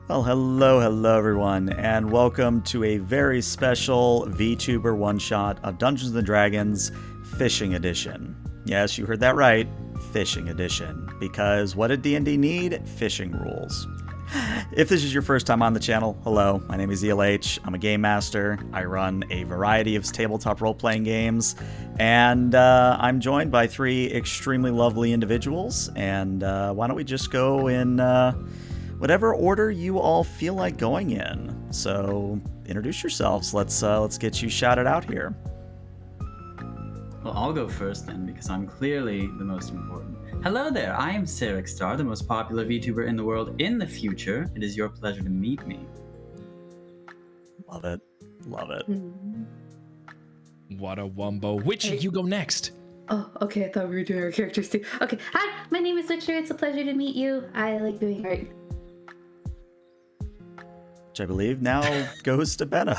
Well, hello everyone, and welcome to a very special VTuber one-shot of Dungeons & Dragons Fishing Edition. Yes, you heard that right, Fishing Edition, because what did D&D need? Fishing rules. If this is your first time on the channel, hello, my name is ELH, I'm a game master, I run a variety of tabletop role-playing games, and I'm joined by three extremely lovely individuals, and why don't we just go in whatever order you all feel like going in. So introduce yourselves. Let's get you shouted out here. Well, I'll go first then, because I'm clearly the most important. Hello there, I am Saric Star, the most popular VTuber in the world in the future. It is your pleasure to meet me. Love it. Love it. What a wumbo. Witchy, you go next. Oh, okay, I thought we were doing our characters too. Okay, hi, my name is Witchuru. It's a pleasure to meet you. I like doing art. Which I believe now goes to Benno.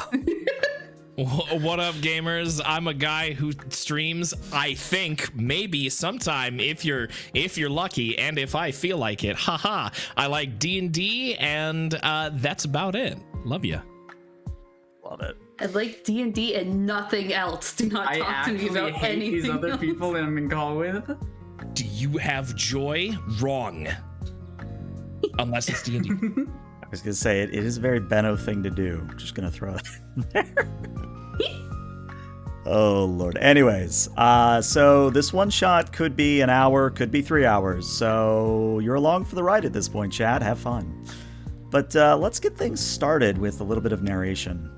What up, gamers? I'm a guy who streams, I think, maybe sometime if you're lucky and if I feel like it. Haha. I like D&D and that's about it. Love ya. Love it. I like D&D and nothing else. Do not talk to me about hate anything these other else. people that I'm in call with. Do you have joy? Wrong. Unless it's D&D. I was going to say, it is a very Benno thing to do. I'm just going to throw it in there. Oh, Lord. Anyways, so this one shot could be an hour, could be 3 hours. So you're along for the ride at this point, chat. Have fun. But let's get things started with a little bit of narration.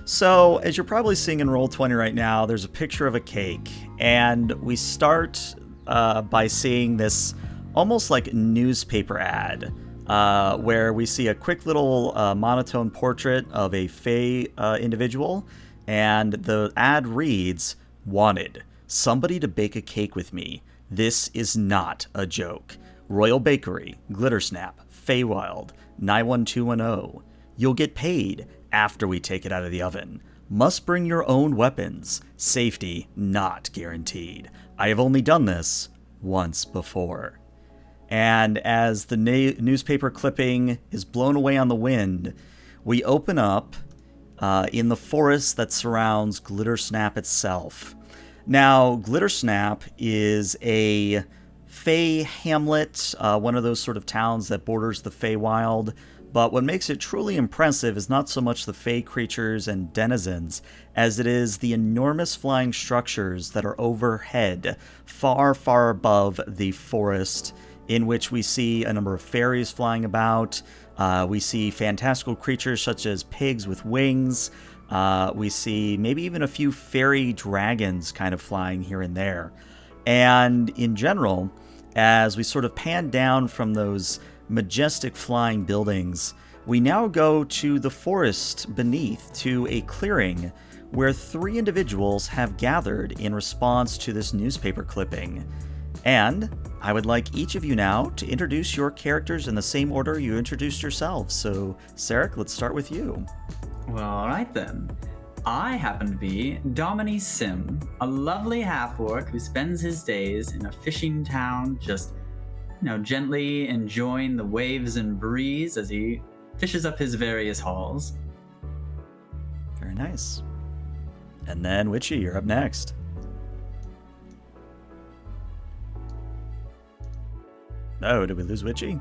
So, as you're probably seeing in Roll20 right now, there's a picture of a cake. And we start by seeing this almost like newspaper ad. Where we see a quick little monotone portrait of a Fae individual, and the ad reads, "Wanted, somebody to bake a cake with me. This is not a joke. Royal Bakery, Glittersnap, Feywild, 91210. You'll get paid after we take it out of the oven. Must bring your own weapons. Safety not guaranteed. I have only done this once before." And as the newspaper clipping is blown away on the wind, we open up in the forest that surrounds Glittersnap itself. Now, Glittersnap is a Fey hamlet, one of those sort of towns that borders the Feywild. But what makes it truly impressive is not so much the Fey creatures and denizens, as it is the enormous flying structures that are overhead, far, far above the forest, in which we see a number of fairies flying about. We see fantastical creatures such as pigs with wings. We see maybe even a few fairy dragons kind of flying here and there. And in general, as we sort of pan down from those majestic flying buildings, we now go to the forest beneath, to a clearing where three individuals have gathered in response to this newspaper clipping. And I would like each of you now to introduce your characters in the same order you introduced yourselves. So, Saric, let's start with you. Well, alright then. I happen to be Domini Sim, a lovely half-orc who spends his days in a fishing town, just, gently enjoying the waves and breeze as he fishes up his various hauls. Very nice. And then, Witchy, you're up next. Oh, did we lose Witchy?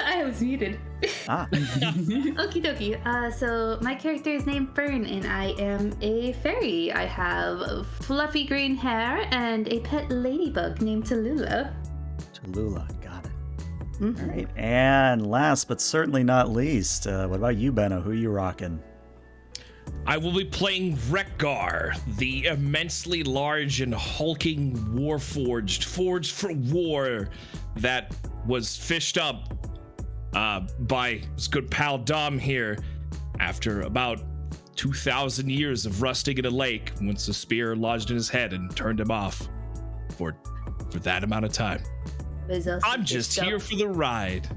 I was muted. Ah. Okie dokie. So my character is named Fern, and I am a fairy. I have fluffy green hair and a pet ladybug named Tallulah. Tallulah, got it. Mm-hmm. All right. And last but certainly not least, what about you, Benno? Who are you rocking? I will be playing Rekgar, the immensely large and hulking warforged, forged for war, that was fished up by his good pal Dom here after about 2,000 years of rusting in a lake once a spear lodged in his head and turned him off for that amount of time. I'm just here for the ride.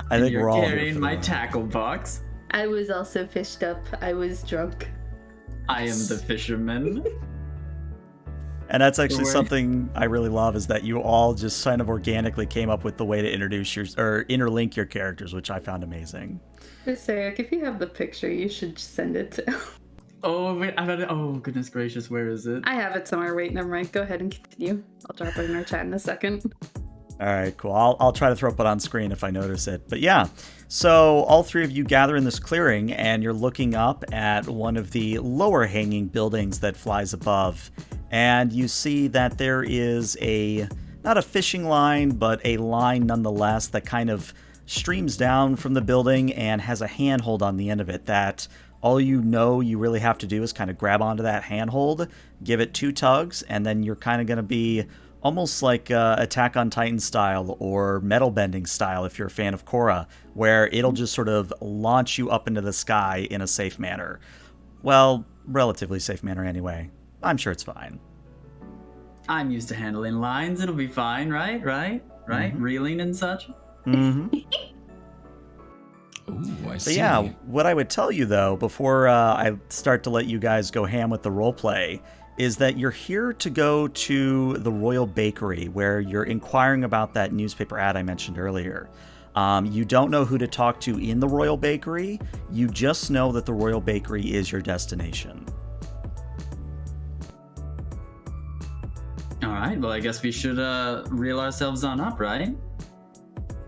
I think we're all here carrying for my that. tackle box. I was also fished up. I was drunk. I am the fisherman. And that's actually Don't worry. something I really love, is that you all just kind of organically came up with the way to introduce or interlink your characters, which I found amazing. Saric, if you have the picture, you should send it to. Oh, wait, oh, goodness gracious, where is it? I have it somewhere. Wait, never mind. Go ahead and continue. I'll drop it in our chat in a second. All right, cool. I'll try to throw it on screen if I notice it. But yeah, so all three of you gather in this clearing, and you're looking up at one of the lower hanging buildings that flies above. And you see that there is not a fishing line, but a line nonetheless that kind of streams down from the building and has a handhold on the end of it that all you really have to do is kind of grab onto that handhold, give it 2 tugs, and then you're kind of going to be almost like Attack on Titan style or metal bending style if you're a fan of Korra, where it'll just sort of launch you up into the sky in a safe manner. Well, relatively safe manner anyway. I'm sure it's fine. I'm used to handling lines. It'll be fine, right? Mm-hmm. Reeling and such. Mm-hmm. Ooh, I So see. yeah, what I would tell you though, before I start to let you guys go ham with the roleplay, is that you're here to go to the Royal Bakery, where you're inquiring about that newspaper ad I mentioned earlier. You don't know who to talk to in the Royal Bakery. You just know that the Royal Bakery is your destination. All right, well, I guess we should reel ourselves on up, right?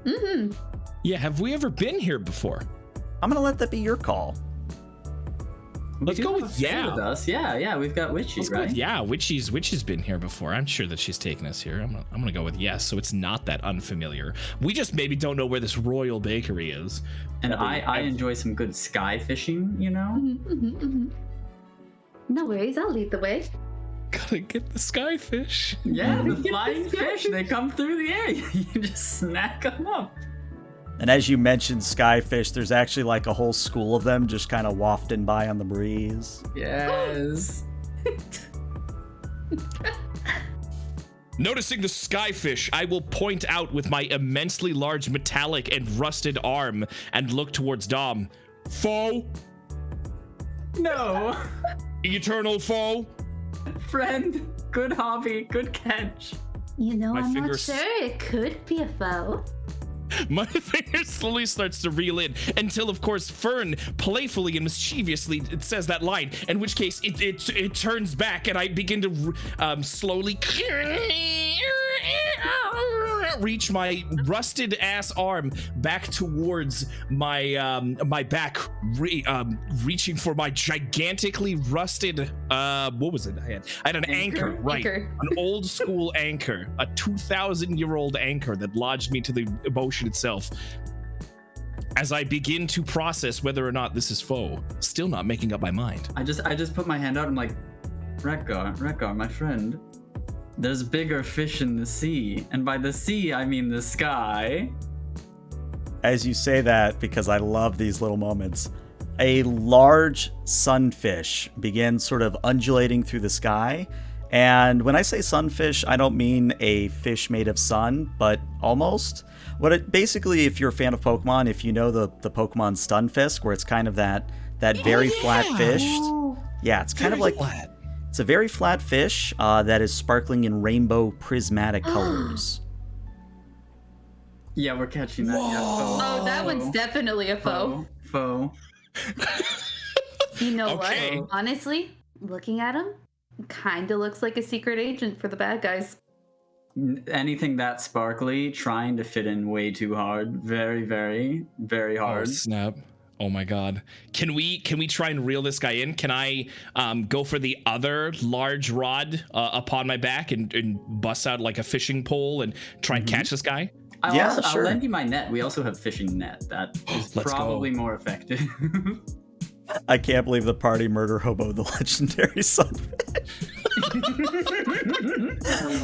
Mm-hmm. Yeah, have we ever been here before? I'm gonna let that be your call. Let's We go do with have a friend yeah. With us. Yeah, we've got Witchy, Let's go right? with yeah. Witchy's been here before. I'm sure that she's taken us here. I'm gonna go with yes. So it's not that unfamiliar. We just maybe don't know where this Royal Bakery is. And I enjoy some good sky fishing, you know? Mm-hmm, mm-hmm, mm-hmm. No worries, I'll lead the way. Gotta get the skyfish. Yeah, the Get flying this fish, guy. they come through the air. You just snack them up. And as you mentioned skyfish, there's actually like a whole school of them just kind of wafting by on the breeze. Yes. Noticing the skyfish, I will point out with my immensely large metallic and rusted arm and look towards Dom. Foe? No. Eternal foe? Friend, good hobby, good catch. You know, My I'm fingers- not sure. It could be a foe. My finger slowly starts to reel in until, of course, Fern playfully and mischievously it says that line, in which case it turns back and I begin to slowly reach my rusted ass arm back towards my my back, reaching for my gigantically rusted what was it? I had an anchor, right? Anchor. An old school anchor, a 2,000-year-old anchor that lodged me to the ocean itself. As I begin to process whether or not this is foe, still not making up my mind. I just put my hand out. I'm like, Rekgar, my friend. There's bigger fish in the sea, and by the sea I mean the sky. As you say that, because I love these little moments, a large sunfish begins sort of undulating through the sky. And when I say sunfish, I don't mean a fish made of sun, but almost. Basically, if you're a fan of Pokemon, if you know the Pokemon Stunfisk, where it's kind of that very flat fish. Yeah, it's kind of like flat. It's a very flat fish that is sparkling in rainbow prismatic colors. Yeah, we're catching that. Yeah, Oh, that one's definitely a foe. Foe. You know Okay. what? Honestly, looking at him, kind of looks like a secret agent for the bad guys. Anything that sparkly, trying to fit in way too hard. Very, very, very Oh hard. snap. Oh my god. Can we try and reel this guy in? Can I go for the other large rod upon my back and bust out like a fishing pole and try and catch this guy? Yeah, I'll sure. lend you my net. We also have fishing net. That is Let's probably go. more effective. I can't believe the party murder hobo the legendary sunfish.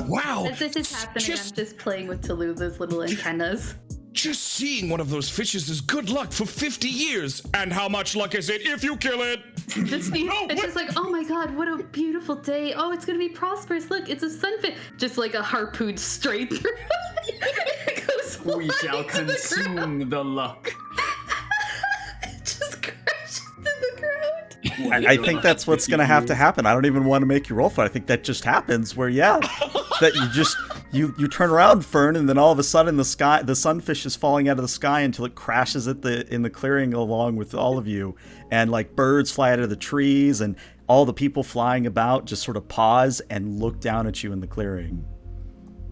Wow. As this is happening, I'm just playing with Tallulah's little antennas. Just seeing one of those fishes is good luck for 50 years. And how much luck is it if you kill it? It's just like, oh my god, what a beautiful day. Oh, it's gonna be prosperous. Look, it's a sunfish. Just like a harpoon straight through. It goes We shall flying to the ground. consume the luck. It just crashes to the ground. I think that's what's going to have to happen. I don't even want to make you roll for it. I think that just happens where, that you just, you turn around, Fern, and then all of a sudden the sunfish is falling out of the sky until it crashes in the clearing along with all of you. And like birds fly out of the trees and all the people flying about just sort of pause and look down at you in the clearing.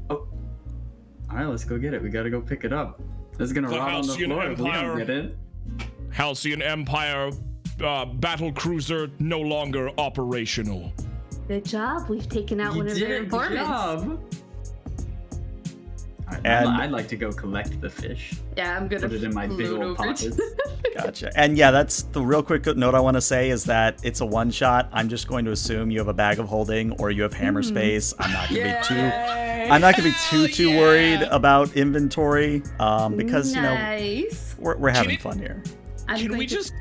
Oh. All right, let's go get it. We got to go pick it up. This is going to rot on the floor if we don't get it. Halcyon Empire battle cruiser no longer operational. Good job. We've taken out one of their informants. Good job. Right, I'd like to go collect the fish. Yeah, I'm gonna put it in my big old pockets. Gotcha. And yeah, that's the real quick note I want to say is that it's a one shot. I'm just going to assume you have a bag of holding or you have hammer space. I'm not gonna be too worried about inventory because you know we're having fun here. Can we just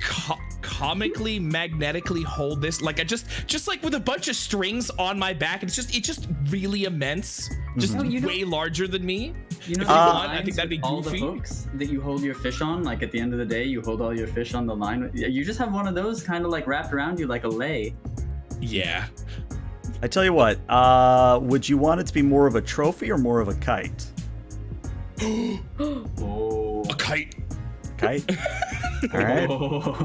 comically magnetically hold this like just like with a bunch of strings on my back? It's just really immense, just way larger than me. You know, I think that'd be all goofy. the hooks that you hold your fish on, like at the end of the day, you hold all your fish on the line. You just have one of those kind of like wrapped around you like a lei. Yeah. I tell you what, would you want it to be more of a trophy or more of a kite? Oh. A kite. Kite? All right.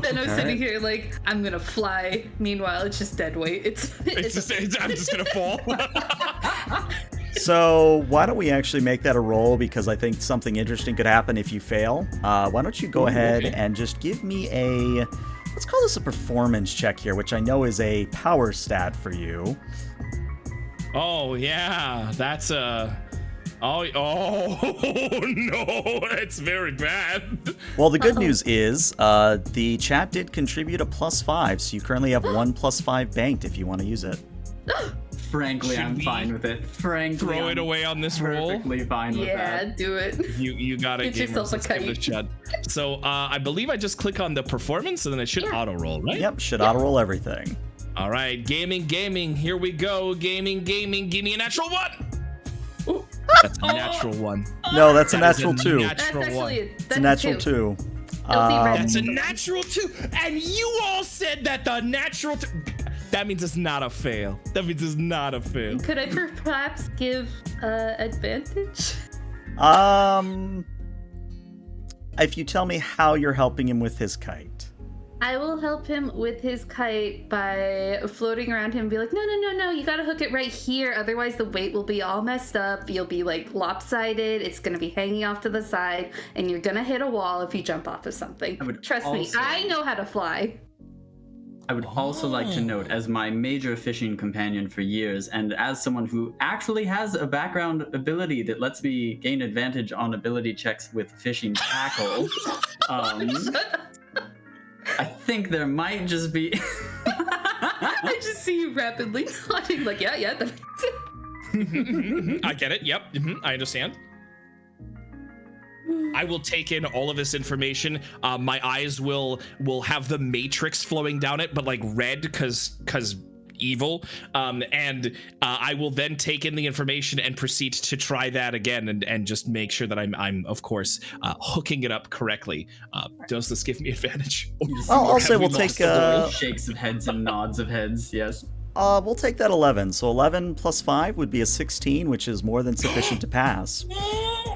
Then I'm sitting here like, I'm gonna fly. Meanwhile, it's just dead weight. I'm just gonna fall. So why don't we actually make that a roll, because I think something interesting could happen if you fail. Why don't you go ahead and just give me a, let's call this a performance check here, which I know is a power stat for you. Oh yeah, that's a... Oh no, it's very bad. Well, the good news is the chat did contribute a +5, so you currently have 1 +5 banked if you want to use it. Frankly, I'm fine with it. Frankly, throw it away on this roll. Perfectly fine with that. Yeah, do it. You got it. Get yourself a kite. So I believe I just click on the performance and then it should auto roll, right? Yep, should auto roll everything. All right, gaming. Here we go. Gaming. Give me a natural 1. Ooh, that's a natural 1. No, that's a natural 2. That's a natural 2. That's a natural 2. And you all said that the natural 2. That means it's not a fail. Could I perhaps give advantage? If you tell me how you're helping him with his kite. I will help him with his kite by floating around him and be like, no, you gotta hook it right here, otherwise the weight will be all messed up, you'll be like lopsided, it's gonna be hanging off to the side, and you're gonna hit a wall if you jump off of something. Trust me, I know how to fly. I would also like to note, as my major fishing companion for years, and as someone who actually has a background ability that lets me gain advantage on ability checks with fishing tackle, I think there might just be... I just see you rapidly nodding like, yeah. I get it, yep, I understand. I will take in all of this information. My eyes will have the matrix flowing down it, but like red because evil. And I will then take in the information and proceed to try that again and just make sure that I'm of course hooking it up correctly. Does this give me advantage? I'll say we'll take shakes of heads and nods of heads. Yes. We'll take that 11. So 11 plus 5 would be a 16, which is more than sufficient to pass.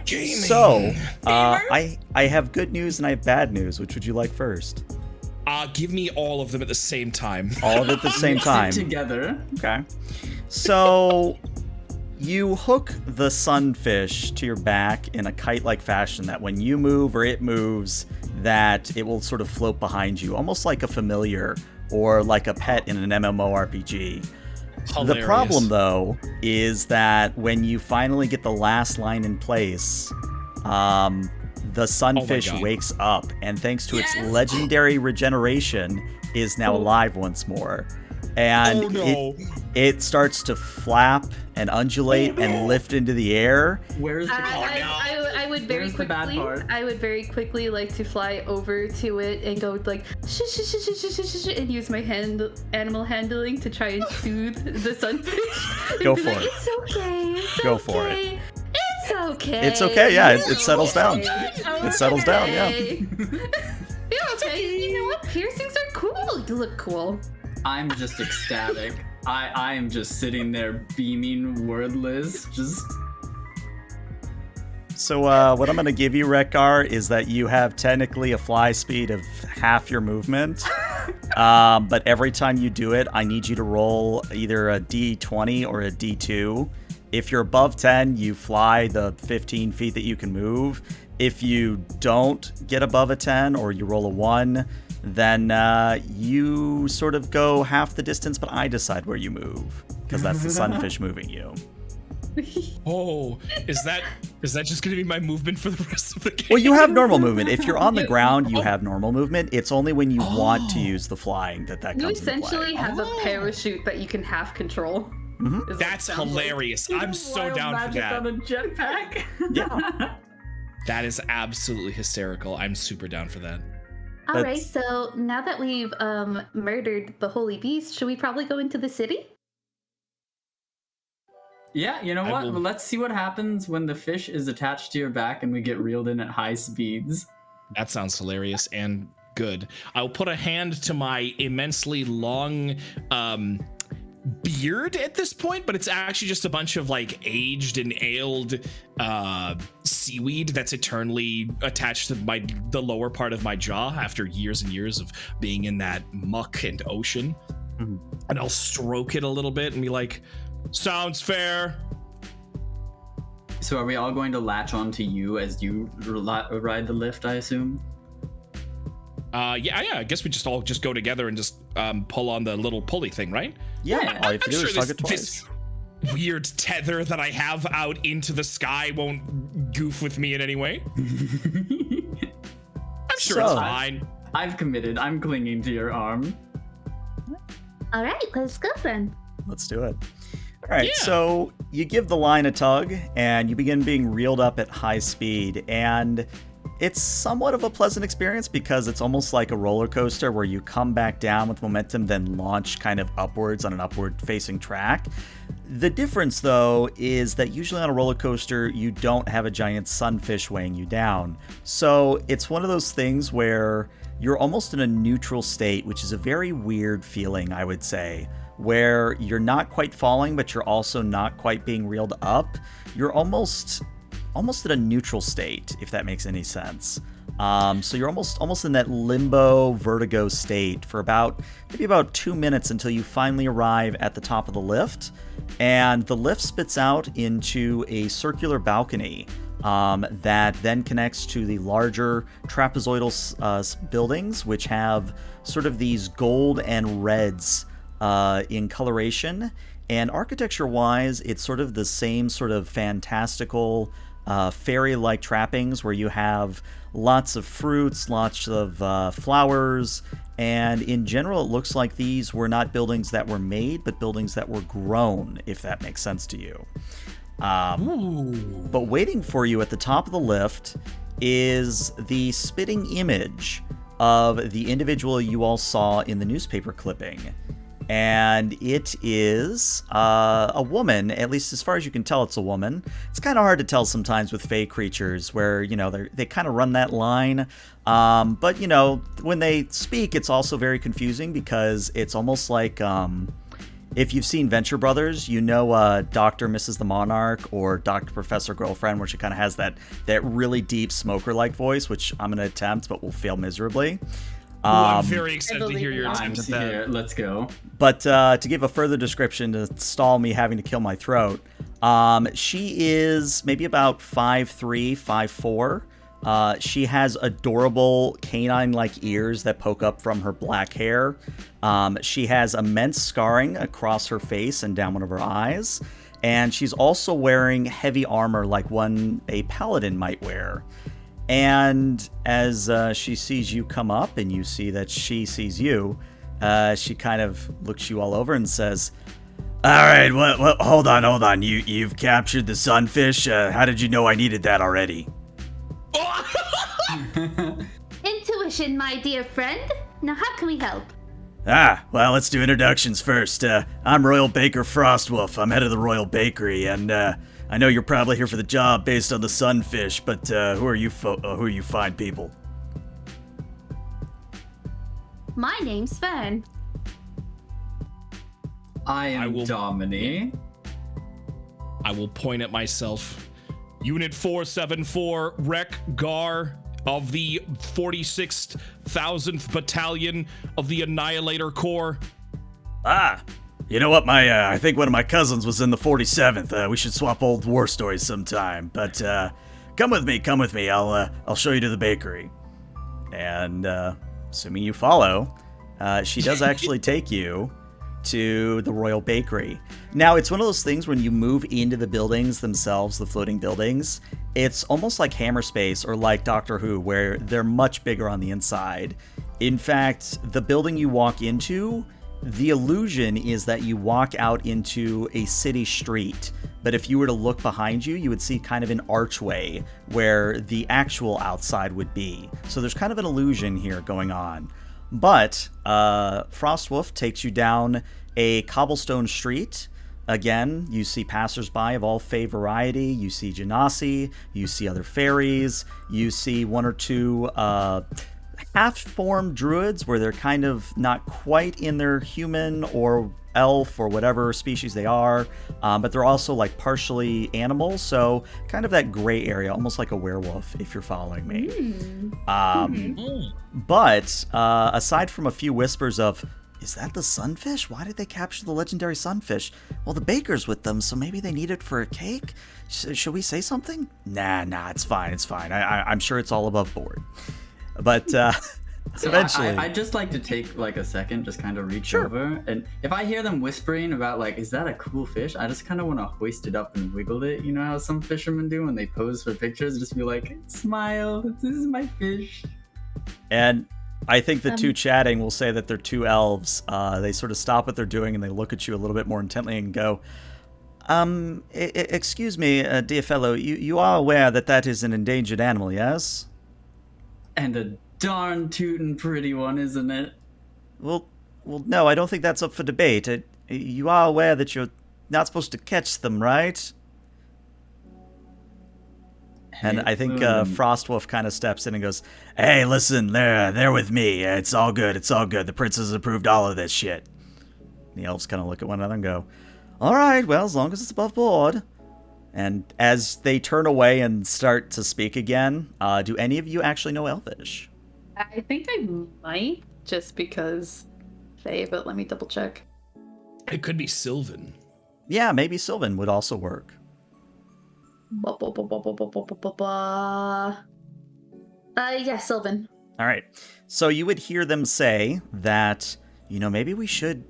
Gaming. So, I have good news and I have bad news. Which would you like first? Give me all of them at the same time. All of it at the same time. Together. Okay. So, you hook the sunfish to your back in a kite-like fashion that when you move or it moves, that it will sort of float behind you, almost like a familiar or like a pet in an MMORPG. Hilarious. The problem, though, is that when you finally get the last line in place, the sunfish wakes up, and thanks to its legendary regeneration, is now alive once more. And it starts to flap and undulate and lift into the air. Where's the I would very quickly like to fly over to it and go like and use my animal handling to try and soothe the sunfish. Go for it. It's okay. Go for it. It's okay. It's okay. Yeah, it settles down. It settles down. Yeah. Yeah. Okay. You know what? Piercings are cool. You look cool. I'm just ecstatic. I am just sitting there beaming, wordless, just... So what I'm going to give you, Rekgar, is that you have technically a fly speed of half your movement. But every time you do it, I need you to roll either a D20 or a D2. If you're above 10, you fly the 15 feet that you can move. If you don't get above a 10 or you roll a 1, then you sort of go half the distance, but I decide where you move because that's the sunfish moving you. Oh, is that just going to be my movement for the rest of the game? Well, you have normal movement. If you're on the ground, you have normal movement. It's only when you want to use the flying that comes You into play. essentially have a parachute that you can half control. Mm-hmm. That's hilarious. I'm so down for that. On a jetpack. Yeah. That is absolutely hysterical. I'm super down for that. All right, so now that we've murdered the holy beast, should we probably go into the city? Yeah, you know what? Let's see what happens when the fish is attached to your back and we get reeled in at high speeds. That sounds hilarious and good. I'll put a hand to my immensely long beard at this point, but it's actually just a bunch of like aged and ailed seaweed that's eternally attached to the lower part of my jaw after years and years of being in that muck and ocean. Mm-hmm. And I'll stroke it a little bit and be like, sounds fair. So are we all going to latch onto you as you ride the lift, I assume? Yeah, I guess we just all go together and just pull on the little pulley thing, right? Yeah, all you have to do is tug it twice. This weird tether that I have out into the sky won't goof with me in any way. I'm sure it's fine. I've committed. I'm clinging to your arm. All right, let's go then. Let's do it. All right, so you give the line a tug, and you begin being reeled up at high speed, and it's somewhat of a pleasant experience because it's almost like a roller coaster where you come back down with momentum, then launch kind of upwards on an upward-facing track. The difference, though, is that usually on a roller coaster, you don't have a giant sunfish weighing you down. So it's one of those things where you're almost in a neutral state, which is a very weird feeling, I would say, where you're not quite falling, but you're also not quite being reeled up. You're almost at a neutral state, if that makes any sense. So you're almost in that limbo vertigo state for maybe about 2 minutes until you finally arrive at the top of the lift, and the lift spits out into a circular balcony that then connects to the larger trapezoidal buildings, which have sort of these gold and reds in coloration, and architecture-wise, it's sort of the same sort of fantastical fairy-like trappings where you have lots of fruits, lots of flowers, and in general, it looks like these were not buildings that were made, but buildings that were grown, if that makes sense to you. But waiting for you at the top of the lift is the spitting image of the individual you all saw in the newspaper clipping. And it is a woman, at least as far as you can tell it's a woman. It's kind of hard to tell sometimes with fey creatures where, they kind of run that line. But, when they speak, it's also very confusing because it's almost like if you've seen Venture Brothers, Dr. Mrs. the Monarch or Dr. Professor Girlfriend, where she kind of has that really deep smoker-like voice, which I'm going to attempt but will fail miserably. I'm very excited to hear your attempt at that. Let's go. But to give a further description to stall me having to kill my throat, she is maybe about 5'3", 5'4". She has adorable canine-like ears that poke up from her black hair. She has immense scarring across her face and down one of her eyes. And she's also wearing heavy armor like a paladin might wear. And as she sees you come up and you see that she sees you, she kind of looks you all over and says, "All right, what, hold on. You've captured the sunfish. How did you know I needed that already?" Intuition, my dear friend. Now, how can we help? Well, let's do introductions first. I'm Royal Baker Frostwolf. I'm head of the Royal Bakery, and I know you're probably here for the job based on the sunfish, but who are you fine people? My name's Fern. I am will- Domini. I will point at myself. Unit 474, Rek Gar of the 46,000th Battalion of the Annihilator Corps. Ah, you know what? I think one of my cousins was in the 47th. We should swap old war stories sometime. But come with me. I'll show you to the bakery. And assuming you follow, she does actually take you to the Royal Bakery. Now, it's one of those things when you move into the buildings themselves, the floating buildings, it's almost like Hammerspace or like Doctor Who, where they're much bigger on the inside. In fact, the building you walk into, the illusion is that you walk out into a city street. But if you were to look behind you, you would see kind of an archway where the actual outside would be. So there's kind of an illusion here going on. But Frostwolf takes you down a cobblestone street. Again, you see passersby of all Fey variety. You see Genasi. You see other fairies. You see one or two half-formed druids where they're kind of not quite in their human or elf or whatever species they are, but they're also like partially animals, so kind of that gray area, almost like a werewolf, if you're following me. But aside from a few whispers of, is that the sunfish? Why did they capture the legendary sunfish? Well, the baker's with them, so maybe they need it for a cake? Should we say something? Nah, it's fine. I'm sure it's all above board. But eventually... I'd just like to take like a second, just kind of reach Sure. over. And if I hear them whispering about like, is that a cool fish? I just kind of want to hoist it up and wiggle it. You know how some fishermen do when they pose for pictures? Just be like, smile, this is my fish. And I think the two chatting will say that they're two elves. They sort of stop what they're doing and they look at you a little bit more intently and go, excuse me, dear fellow, you are aware that is an endangered animal, yes? And a darn tootin' pretty one, isn't it? Well, no, I don't think that's up for debate. You are aware that you're not supposed to catch them, right? And I think Frostwolf kind of steps in and goes, hey, listen, they're with me. It's all good. The princess approved all of this shit. The elves kind of look at one another and go, all right, well, as long as it's above board. And as they turn away and start to speak again, do any of you actually know Elvish? I think I might, just because Faye, but let me double check. It could be Sylvan. Yeah, maybe Sylvan would also work. Yeah, Sylvan. All right. So you would hear them say that, maybe we should,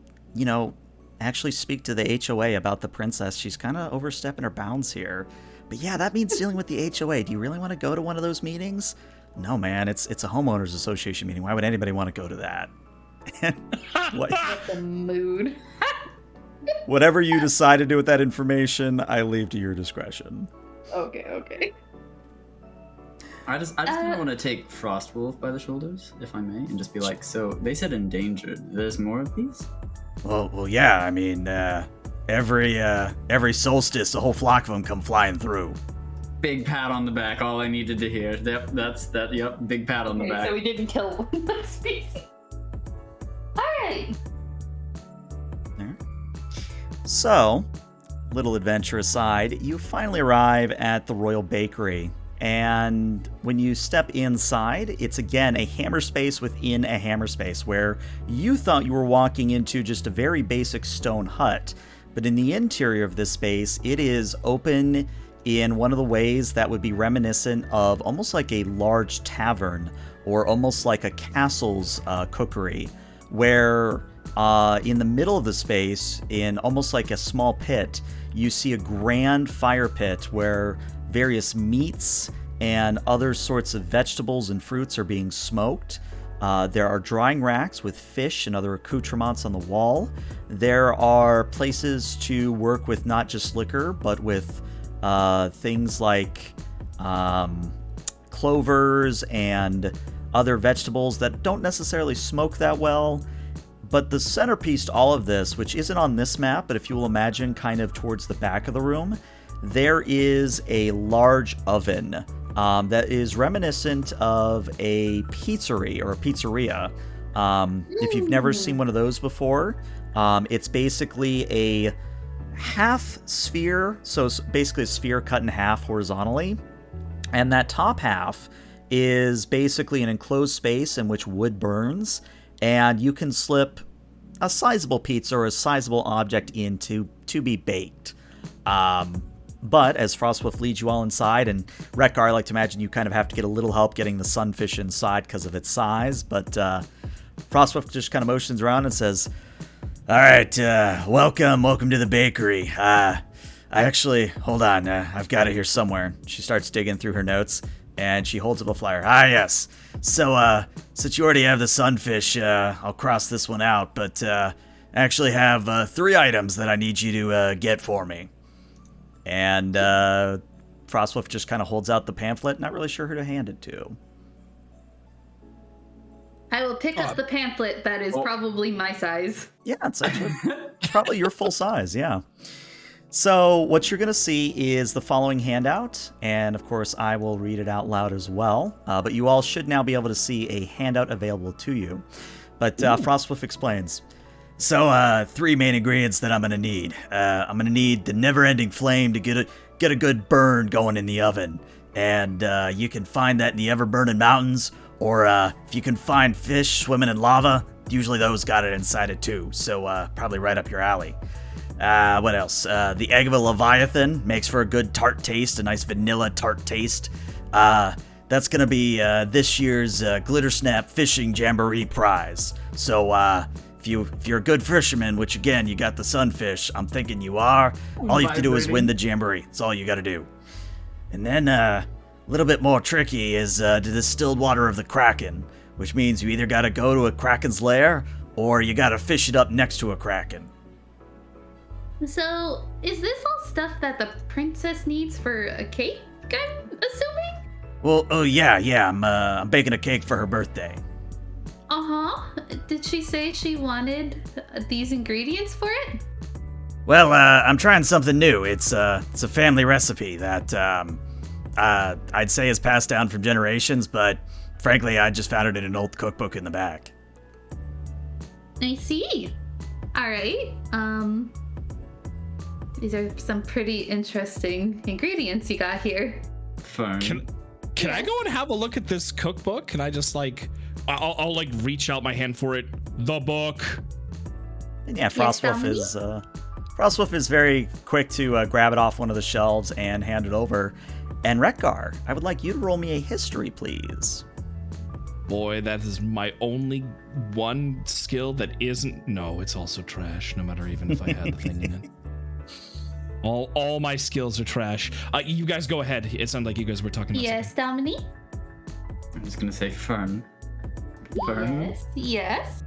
actually speak to the HOA about the princess. She's kind of overstepping her bounds here. But yeah, that means dealing with the HOA. Do you really want to go to one of those meetings? No, man, it's a homeowners association meeting. Why would anybody want to go to that? What? The mood. Whatever you decide to do with that information, I leave to your discretion. Okay. I just kind of want to take Frostwolf by the shoulders, if I may, and just be like, so they said endangered. There's more of these? Well, yeah. I mean, every solstice, a whole flock of them come flying through. Big pat on the back. All I needed to hear. Yep, that's that. Yep, big pat on the back. So we didn't kill one species. All right. So, little adventure aside, you finally arrive at the Royal Bakery. And when you step inside, it's again a hammer space within a hammer space, where you thought you were walking into just a very basic stone hut. But in the interior of this space, it is open in one of the ways that would be reminiscent of almost like a large tavern, or almost like a castle's cookery, where in the middle of the space, in almost like a small pit, you see a grand fire pit where various meats and other sorts of vegetables and fruits are being smoked. There are drying racks with fish and other accoutrements on the wall. There are places to work with not just liquor, but with things like clovers and other vegetables that don't necessarily smoke that well. But the centerpiece to all of this, which isn't on this map, but if you will imagine kind of towards the back of the room, there is a large oven that is reminiscent of a pizzeria or a pizzeria. If you've never seen one of those before, It's basically a half sphere, so it's basically a sphere cut in half horizontally. And that top half is basically an enclosed space in which wood burns, and you can slip a sizable pizza or a sizable object in to be baked. But as Frostwolf leads you all inside, and Rekgar, I like to imagine you kind of have to get a little help getting the sunfish inside because of its size, but Frostwolf just kind of motions around and says, "All right, welcome to the bakery. I actually, hold on, I've got it here somewhere." She starts digging through her notes, and she holds up a flyer. "Ah, yes. So, since you already have the sunfish, I'll cross this one out, but I actually have 3 items that I need you to get for me." And Frostwolf just kind of holds out the pamphlet, not really sure who to hand it to. I will pick up the pamphlet that is probably my size. Yeah, it's actually probably your full size, yeah. So what you're going to see is the following handout, and of course I will read it out loud as well, but you all should now be able to see a handout available to you. But Frostwolf explains. So, 3 main ingredients that I'm going to need. I'm going to need the never-ending flame to get a good burn going in the oven. And you can find that in the ever-burning mountains, or if you can find fish swimming in lava, usually those got it inside it too, so probably right up your alley. What else? The egg of a leviathan makes for a good tart taste, a nice vanilla tart taste. That's going to be this year's Glitter Snap Fishing Jamboree prize. So, if you're a good fisherman, which again, you got the sunfish, I'm thinking you are, all you have to do is win the jamboree. That's all you got to do. And then, a little bit more tricky is the distilled water of the kraken, which means you either got to go to a kraken's lair, or you got to fish it up next to a kraken. So, is this all stuff that the princess needs for a cake, I'm assuming? Well, oh yeah, I'm baking a cake for her birthday. Uh-huh. Did she say she wanted these ingredients for it? Well, I'm trying something new. It's a family recipe that I'd say is passed down from generations, but frankly, I just found it in an old cookbook in the back. I see. All right. These are some pretty interesting ingredients you got here. Fern. Can I go and have a look at this cookbook? Can I just I'll like reach out my hand for it. The book. And yeah, Frostwolf is very quick to grab it off one of the shelves and hand it over. And Rekgar, I would like you to roll me a history, please. Boy, that is my only one skill that isn't. No, it's also trash. No matter even if I had the thing in it. All my skills are trash. You guys go ahead. It sounded like you guys were talking about Yes, Dominique? I'm just gonna say Fern. Fern? Yes.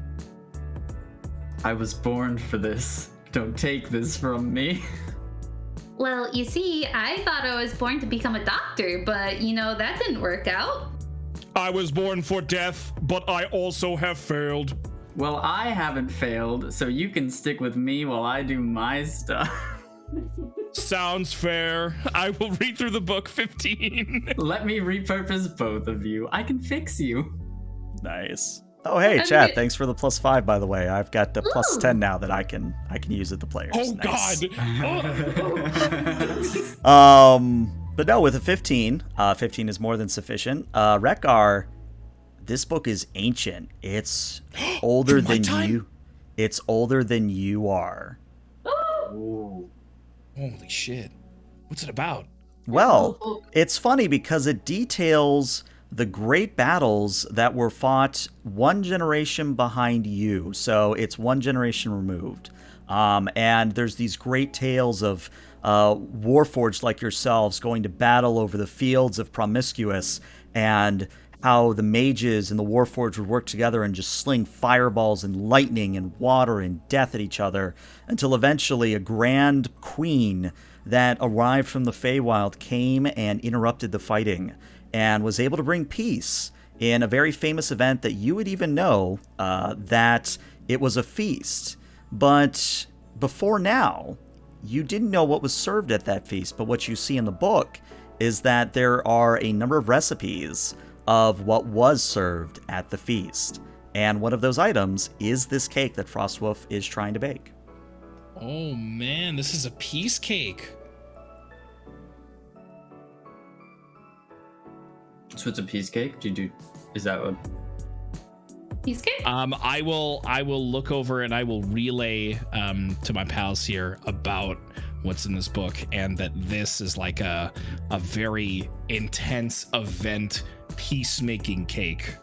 I was born for this. Don't take this from me. Well, you see, I thought I was born to become a doctor, but, that didn't work out. I was born for death, but I also have failed. Well, I haven't failed, so you can stick with me while I do my stuff. Sounds fair. I will read through the book. 15. Let me repurpose both of you. I can fix you. Nice. Oh, hey, chat. Thanks for the +5, by the way. I've got the +10 now that I can use at the players. Oh, nice. God. But no, with a 15, 15 is more than sufficient. Rekgar, this book is ancient. It's older than you. It's older than you are. Ooh. Holy shit. What's it about? Well, it's funny because it details the great battles that were fought one generation behind you. So it's one generation removed. And there's these great tales of warforged like yourselves going to battle over the fields of Promiscuous, and how the mages and the warforged would work together and just sling fireballs and lightning and water and death at each other, until eventually a grand queen that arrived from the Feywild came and interrupted the fighting and was able to bring peace in a very famous event that you would even know that it was a feast. But before now, you didn't know what was served at that feast, but what you see in the book is that there are a number of recipes of what was served at the feast. And one of those items is this cake that Frostwolf is trying to bake. Oh man, this is a piece cake. So it's a piece cake? Is that what? Piece cake? I will look over and I will relay to my pals here about what's in this book, and that this is like a very intense event peacemaking cake.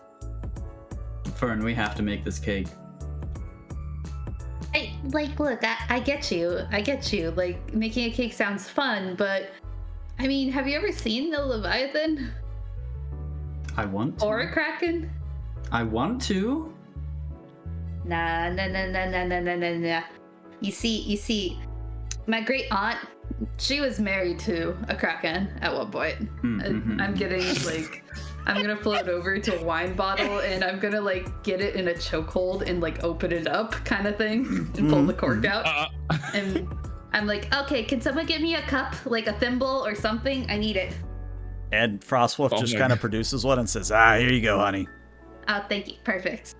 Fern, we have to make this cake. Look, I get you. Like, making a cake sounds fun, but I mean, have you ever seen the Leviathan? I want to. Or a Kraken? I want to. Nah. You see, my great aunt, she was married to a Kraken at one point. I'm getting I'm gonna float over to a wine bottle and I'm gonna get it in a chokehold and open it up kind of thing and pull the cork out. And I'm like, okay, can someone get me a cup, a thimble or something? I need it. And Frostwolf just kind of produces one and says, here you go, honey. Oh, thank you. Perfect.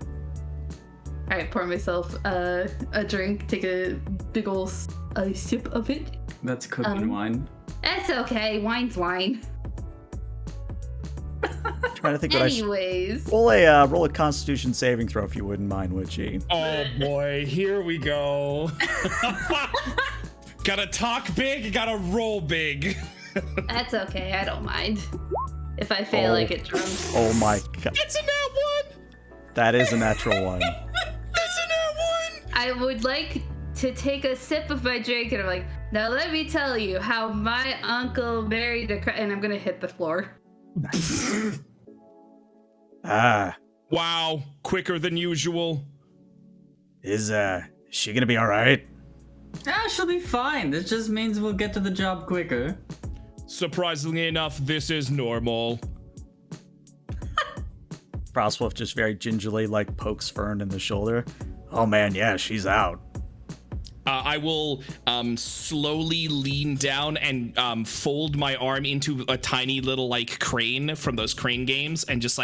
All right, pour myself a drink, take a big ol' sip of it. That's cooking wine. That's okay. Wine's wine. Trying to think Anyways. Roll a Constitution saving throw if you wouldn't mind, Witchy. Oh boy, here we go. Gotta talk big, gotta roll big. That's okay. I don't mind. If I fail, I get drunk. Oh my god. It's a nat 1. That is a natural one. It's a nat 1. I would like to take a sip of my drink, and I'm like, now let me tell you how my uncle married and I'm gonna hit the floor. Wow, quicker than usual. Is she gonna be alright? She'll be fine. This just means we'll get to the job quicker. Surprisingly enough, this is normal. Frostwolf just very gingerly pokes Fern in the shoulder. Oh man, yeah, she's out. I will slowly lean down and fold my arm into a tiny little crane from those crane games and just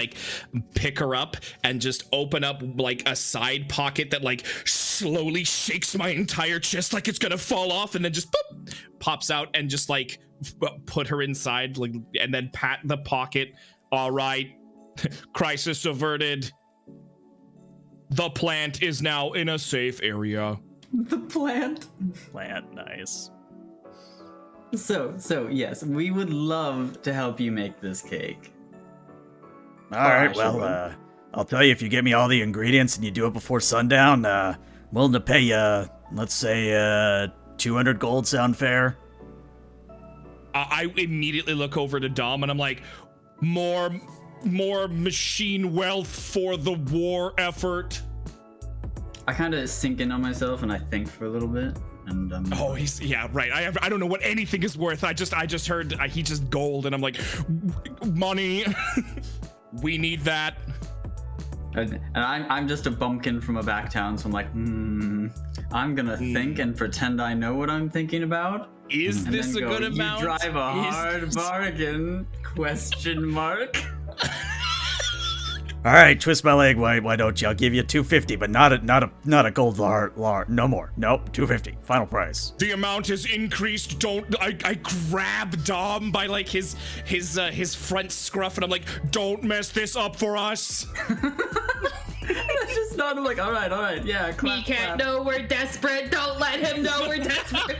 pick her up and just open up a side pocket that slowly shakes my entire chest like it's gonna fall off, and then just boop, pops out and just put her inside and then pat the pocket. All right, crisis averted. The plant is now in a safe area. The plant. Plant, nice. So yes, we would love to help you make this cake. Alright, well, I'll tell you, if you get me all the ingredients and you do it before sundown, I'm willing to pay you, let's say, 200 gold. Sound fair? I immediately look over to Dom and I'm like, more machine wealth for the war effort. I kind of sink in on myself and I think for a little bit, and right. I don't know what anything is worth. I just heard he just gold, and I'm like, money. We need that. And I'm just a bumpkin from a back town, so I'm like, I'm gonna think and pretend I know what I'm thinking about. Is this a good amount? You drive a hard bargain? Question mark. All right, twist my leg. Why don't you? I'll give you 250, but not a gold lar. No more. Nope, 250. Final price. The amount is increased. I grab Dom by his front scruff, and I'm like, don't mess this up for us. I just nod. I'm like, all right, yeah. Clap, he can't clap. know we're desperate. Don't let him know we're desperate.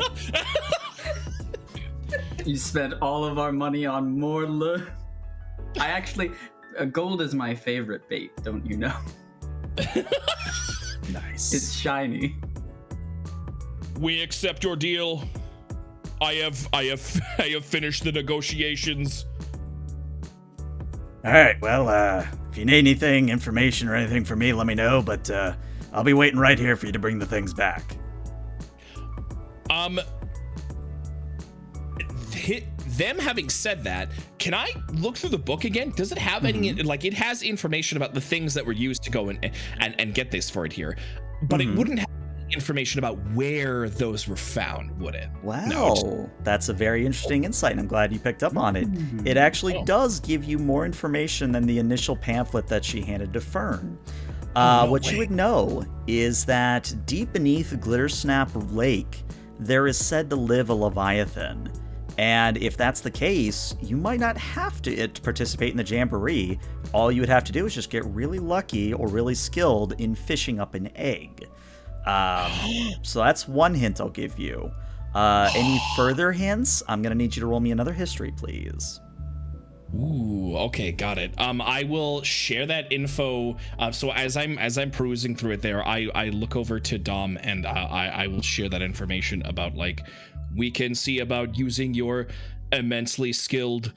You spent all of our money on more I actually. Gold is my favorite bait, don't you know? Nice. It's shiny. We accept your deal. I have finished the negotiations. All right, well, if you need anything, information or anything from me, let me know, but I'll be waiting right here for you to bring the things back. Them having said that, can I look through the book again? Does it have any, it has information about the things that were used to go and get this for it here, but it wouldn't have information about where those were found, would it? Wow, No, that's a very interesting insight, and I'm glad you picked up on it. It actually does give you more information than the initial pamphlet that she handed to Fern. No What you way. would know is that deep beneath Glittersnap Lake, there is said to live a Leviathan. And if that's the case, you might not have to participate in the Jamboree. All you would have to do is just get really lucky or really skilled in fishing up an egg. So that's one hint I'll give you. Any further hints? I'm going to need you to roll me another history, please. Ooh, okay, got it. I will share that info. So as I'm perusing through it there, I look over to Dom and I will share that information about, like, we can see about using your immensely skilled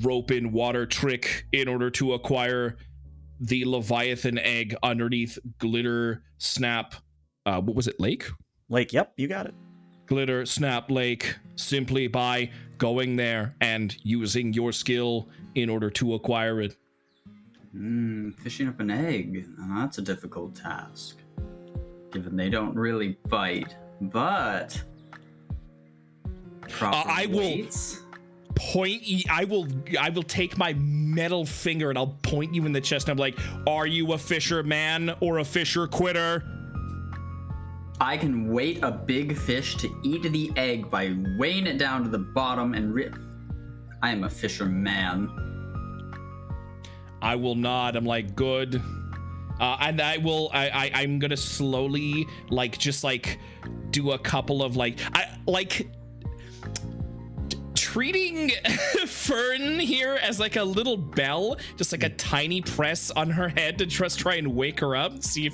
rope in water trick in order to acquire the Leviathan egg underneath Glitter Snap. What was it? Lake? Lake, yep, you got it. Glitter Snap Lake, simply by going there and using your skill in order to acquire it. Fishing up an egg. Now, that's a difficult task, given they don't really bite. But proper I will weights. I will take my metal finger and I'll point you in the chest and I'm like, are you a fisherman or a fisher quitter? I can weight a big fish to eat the egg by weighing it down to the bottom and I am a fisherman. I will nod. I'm like, good. And I'm gonna slowly, just do a couple of treating Fern here as like a little bell, just like a tiny press on her head to just try and wake her up, see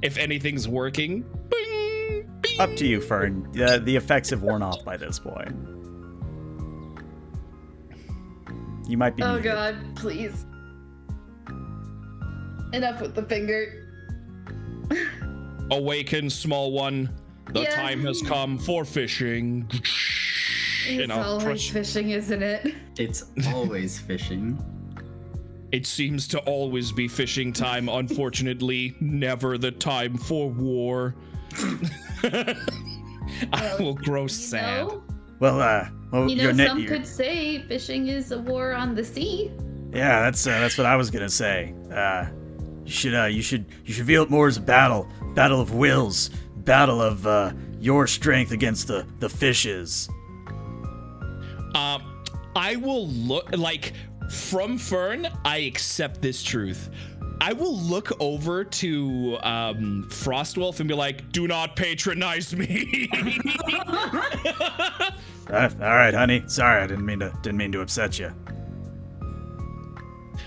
if anything's working. Bing, bing. Up to you, Fern. The effects have worn off by this point. You might be Oh muted. god, please. Enough with the finger. Awaken, small one. The Yeah. time has come for fishing. It's always fishing, isn't it? It's always fishing. It seems to always be fishing time. Unfortunately, never the time for war. I will grow sad. Well, Some could say fishing is a war on the sea. Yeah, that's what I was gonna say. You should view it more as a battle of wills, battle of your strength against the fishes. I will look from Fern. I accept this truth. I will look over to Frostwolf and be like, "Do not patronize me." All right, honey. Sorry, I didn't mean to upset you.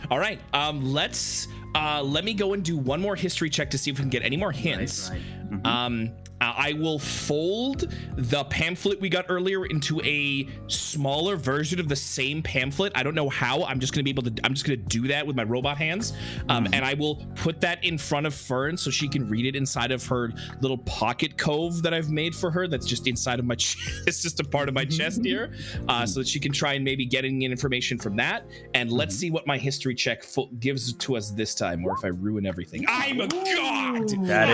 All right. Let me go and do one more history check to see if we can get any more hints. Right. Mm-hmm. I will fold the pamphlet we got earlier into a smaller version of the same pamphlet. I don't know how. I'm just gonna do that with my robot hands. And I will put that in front of Fern so she can read it inside of her little pocket cove that I've made for her. That's just inside of my chest. It's just a part of my chest here, so that she can try and maybe get any information from that. And let's see what my history check gives to us this time, or if I ruin everything. I'm a god. That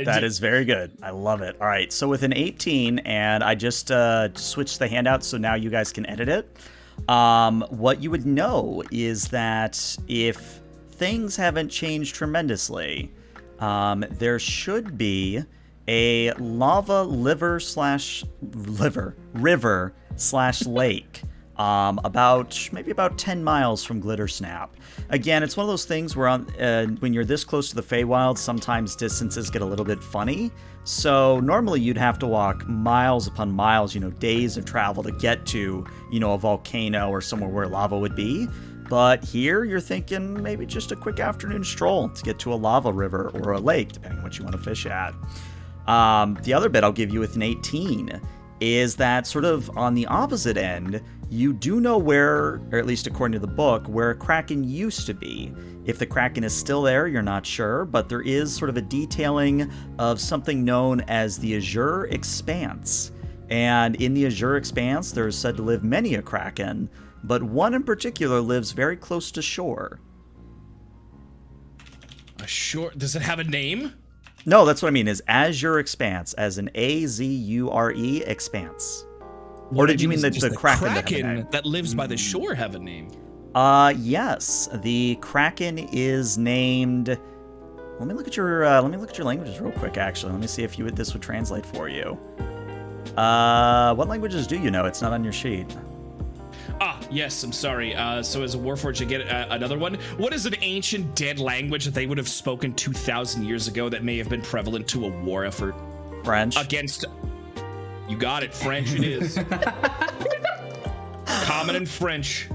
God. is very good. I love it. All right, so with an 18, and I just switched the handout so now you guys can edit it. What you would know is that if things haven't changed tremendously, there should be a lava river slash lake about 10 miles from Glittersnap. Again, it's one of those things where when you're this close to the Feywild, sometimes distances get a little bit funny. So normally you'd have to walk miles upon miles, days of travel to get to, a volcano or somewhere where lava would be. But here you're thinking maybe just a quick afternoon stroll to get to a lava river or a lake, depending on what you want to fish at. The other bit I'll give you with an 18 is that sort of on the opposite end, you do know where, or at least according to the book, where Kraken used to be. If the Kraken is still there, you're not sure, but there is sort of a detailing of something known as the Azure Expanse. And in the Azure Expanse, there is said to live many a Kraken, but one in particular lives very close to shore. Sure. Does it have a name? No, that's what I mean, is Azure Expanse, as an A-Z-U-R-E Expanse. Or did you mean the Kraken that lives by the shore have a name? Yes. The Kraken is named Let me look at your languages real quick. Actually, let me see if this would translate for you. What languages do you know? It's not on your sheet. Yes, I'm sorry. So as a Warforged, you get another one. What is an ancient dead language that they would have spoken 2,000 years ago that may have been prevalent to a war effort? French. Against... You got it. French it is. Common in French.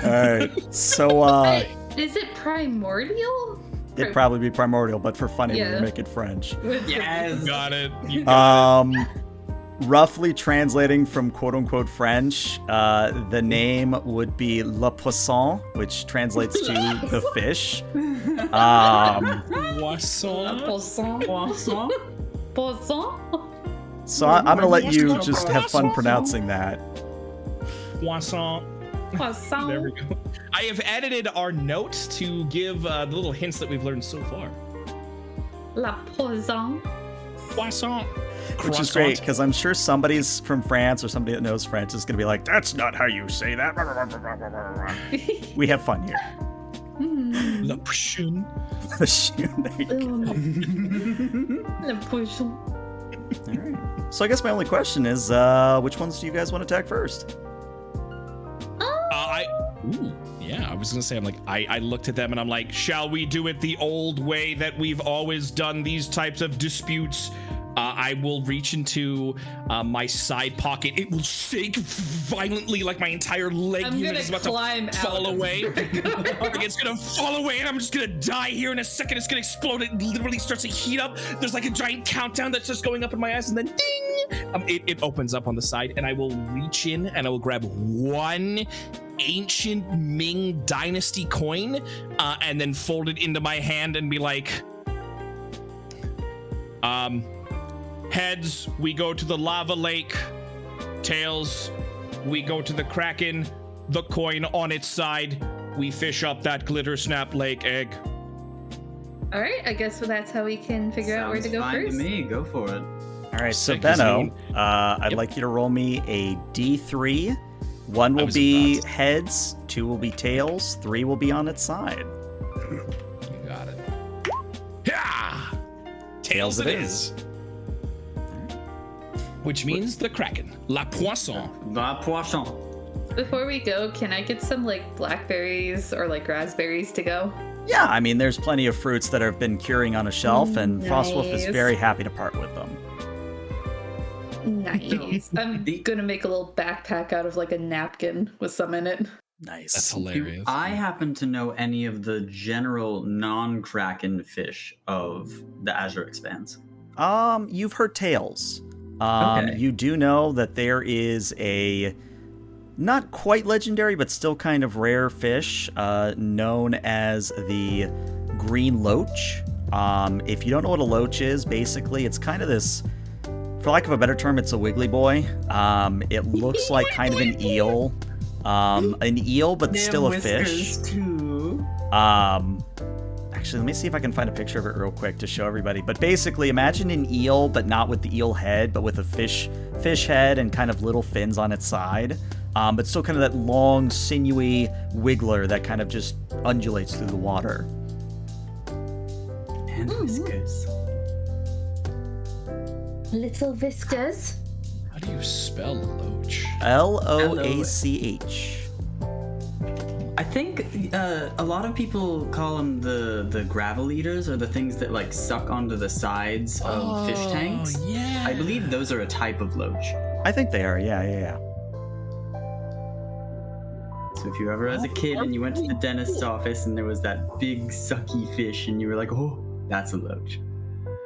All right. So, is it primordial? It'd probably be primordial, but for funny, we would make it French. Yes. Got it. You got it. Roughly translating from quote-unquote French, the name would be Le Poisson, which translates to the fish. Poisson. Poisson. Poisson. So I'm going to let you just have fun pronouncing that. Poisson. Poisson. There we go. I have edited our notes to give the little hints that we've learned so far. La poisson. Poisson. Which is great, because I'm sure somebody's from France or somebody that knows French is going to be like, that's not how you say that. We have fun here. La poisson. The shoe. There you go. La poisson. All right. So I guess my only question is, which ones do you guys want to attack first? Yeah, I was gonna say, I looked at them and I'm like, shall we do it the old way that we've always done these types of disputes? I will reach into my side pocket. It will shake violently, like my entire leg unit is about to fall away. Like it's gonna fall away, and I'm just gonna die here in a second. It's gonna explode. It literally starts to heat up. There's like a giant countdown that's just going up in my eyes, and then ding! It opens up on the side, and I will reach in and I will grab one ancient Ming Dynasty coin, and then fold it into my hand and be like, heads, we go to the lava lake. Tails, we go to the Kraken. The coin on its side, we fish up that glitter snap lake egg. All right, I guess that's how we can figure out where to go Sounds fine first. to me. Go for it. All right, so Sick as Benno, mean. I'd like you to roll me a D3. 1 will be heads, 2 will be tails, 3 will be on its side. You got it. Yeah! Tails it is. Which means the Kraken. La Poisson. La Poisson. Before we go, can I get some like blackberries or like raspberries to go? Yeah, I mean, there's plenty of fruits that have been curing on a shelf, and Frostwolf is Nice. very happy to part with them. Nice. I'm gonna make a little backpack out of like a napkin with some in it. Nice. That's Do hilarious. I happen to know any of the general non-Kraken fish of the Azure Expanse? You've heard tales. Okay. You do know that there is a not quite legendary, but still kind of rare fish known as the green loach. If you don't know what a loach is, basically it's kind of this, for lack of a better term, it's a wiggly boy. It looks like kind of an eel. An eel, but still a fish. Too. Actually, let me see if I can find a picture of it real quick to show everybody. But basically, imagine an eel, but not with the eel head, but with a fish head and kind of little fins on its side. But still kind of that long, sinewy wiggler that kind of just undulates through the water. And whiskers. Little viscers. How do you spell loach? Loach. I think a lot of people call them the gravel eaters, or the things that like suck onto the sides of fish tanks. Yeah. I believe those are a type of loach. I think they are, yeah. So if you ever as a kid and you went to the dentist's office and there was that big sucky fish and you were like, oh, that's a loach.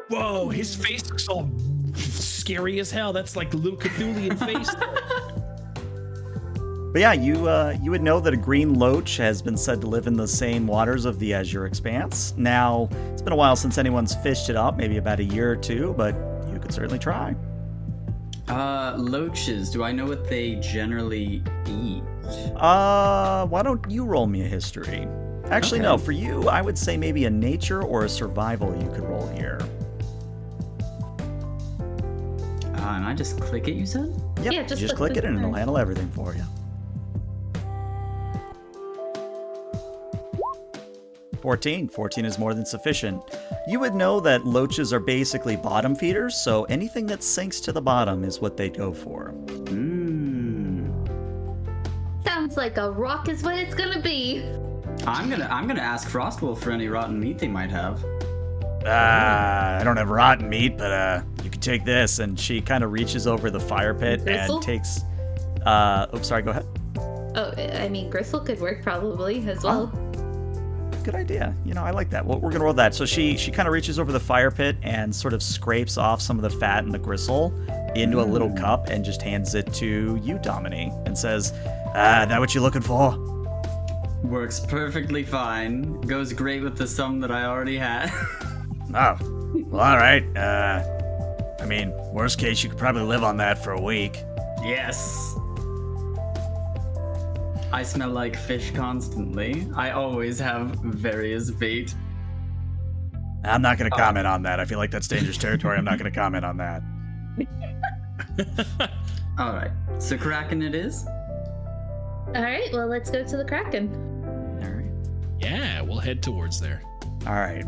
Whoa, his face looks all scary as hell. That's like a little Cthulhian face. But yeah, you would know that a green loach has been said to live in the same waters of the Azure Expanse. Now, it's been a while since anyone's fished it up, maybe about a year or two, but you could certainly try. Loaches, do I know what they generally eat? Why don't you roll me a history? Actually, Okay. no, for you, I would say maybe a nature or a survival you could roll here. And I just click it, you said? Yep, Yeah, you just just click click it the and it'll thing. handle everything for you. 14. 14 is more than sufficient. You would know that loaches are basically bottom feeders, so anything that sinks to the bottom is what they go for. Sounds like a rock is what it's gonna be. I'm gonna ask Frostwolf for any rotten meat they might have. I don't have rotten meat, but you can take this. And she kind of reaches over the fire pit Gristle? and takes. Sorry, go ahead. Oh, I mean, gristle could work probably as well. Good idea. I like that. Well, we're gonna roll that. So she kind of reaches over the fire pit and sort of scrapes off some of the fat and the gristle into a little cup and just hands it to you, Domini, and says, "That what you looking for?" Works perfectly fine. Goes great with the sum that I already had. Oh, well, all right. I mean, worst case, you could probably live on that for a week. Yes. I smell like fish constantly. I always have various bait. I'm not going to comment on that. I feel like that's dangerous territory. I'm not going to comment on that. All right. So Kraken it is? All right, well, let's go to the Kraken. All right. Yeah, we'll head towards there. All right.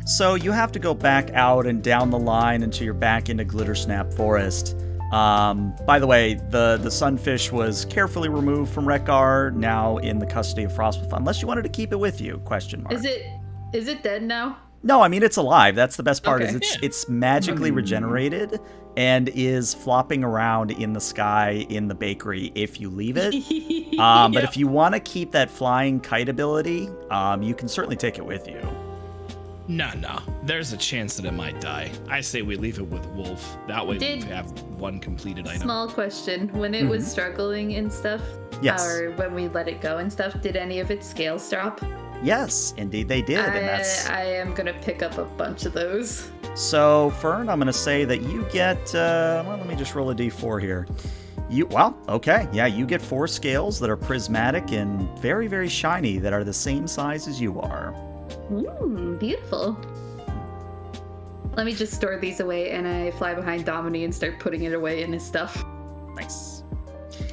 So you have to go back out and down the line until you're back into Glittersnap Forest. By the way, the sunfish was carefully removed from Rekgar, now in the custody of Frostwolf, unless you wanted to keep it with you, question mark. Is it dead now? No, I mean, it's alive. That's the best part, Okay. is it's magically regenerated and is flopping around in the sky in the bakery if you leave it. But if you want to keep that flying kite ability, you can certainly take it with you. No. There's a chance that it might die. I say we leave it with Wolf. That way we have one completed item. Small question. When it was struggling and stuff, Yes. or when we let it go and stuff, did any of its scales drop? Yes, indeed they did. And that's I am going to pick up a bunch of those. so, Fern, I'm going to say that you get, well, let me just roll a d4 here. You get 4 scales that are prismatic and very, very shiny that are the same size as you are. Beautiful. Let me just store these away, and I fly behind Domini and start putting it away in his stuff. Nice.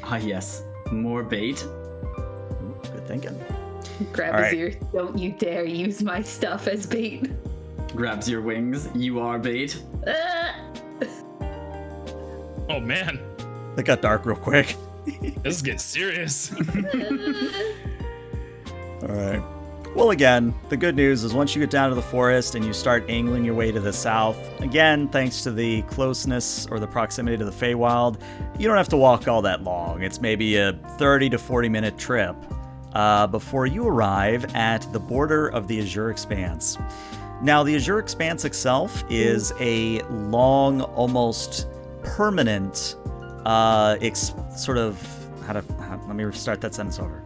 Ah, yes. More bait. Ooh, good thinking. Grab All his right. ear. Don't you dare use my stuff as bait. Grabs your wings. You are bait. Oh man, That got dark real quick. this is getting serious. All right. Well, again, the good news is once you get down to the forest and you start angling your way to the south, again, thanks to the closeness or the proximity to the Feywild, you don't have to walk all that long. It's maybe a 30 to 40-minute trip before you arrive at the border of the Azure Expanse. Now, the Azure Expanse itself is a long, almost permanent, let me restart that sentence over.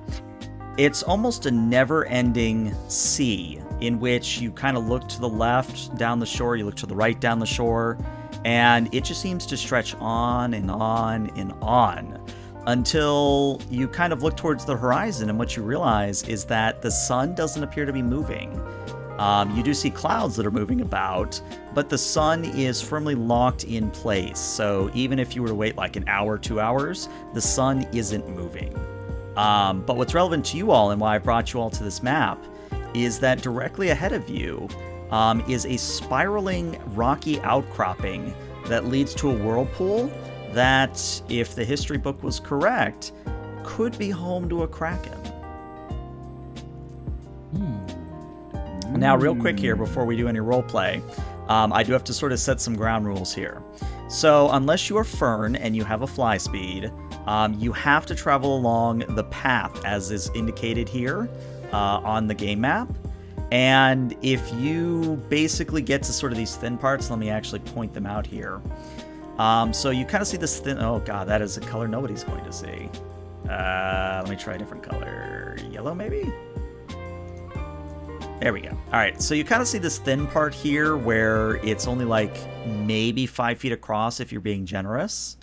It's almost a never-ending sea in which you kind of look to the left down the shore, you look to the right down the shore, and it just seems to stretch on and on and on until you kind of look towards the horizon, and what you realize is that the sun doesn't appear to be moving. You do see clouds that are moving about, but the sun is firmly locked in place. So even if you were to wait like an hour, 2 hours, the sun isn't moving. But what's relevant to you all and why I brought you all to this map is that directly ahead of you is a spiraling rocky outcropping that leads to a whirlpool that, if the history book was correct, could be home to a kraken. Now, real quick here, before we do any roleplay, I do have to sort of set some ground rules here. So, unless you are Fern and you have a fly speed, you have to travel along the path as is indicated here on the game map. And if you basically get to sort of these thin parts, let me actually point them out here. So you kind of see this thin, oh god, that is a color nobody's going to see. Let me try a different color. Yellow, maybe? There we go. All right, so you kind of see this thin part here where it's only like maybe 5 feet across if you're being generous.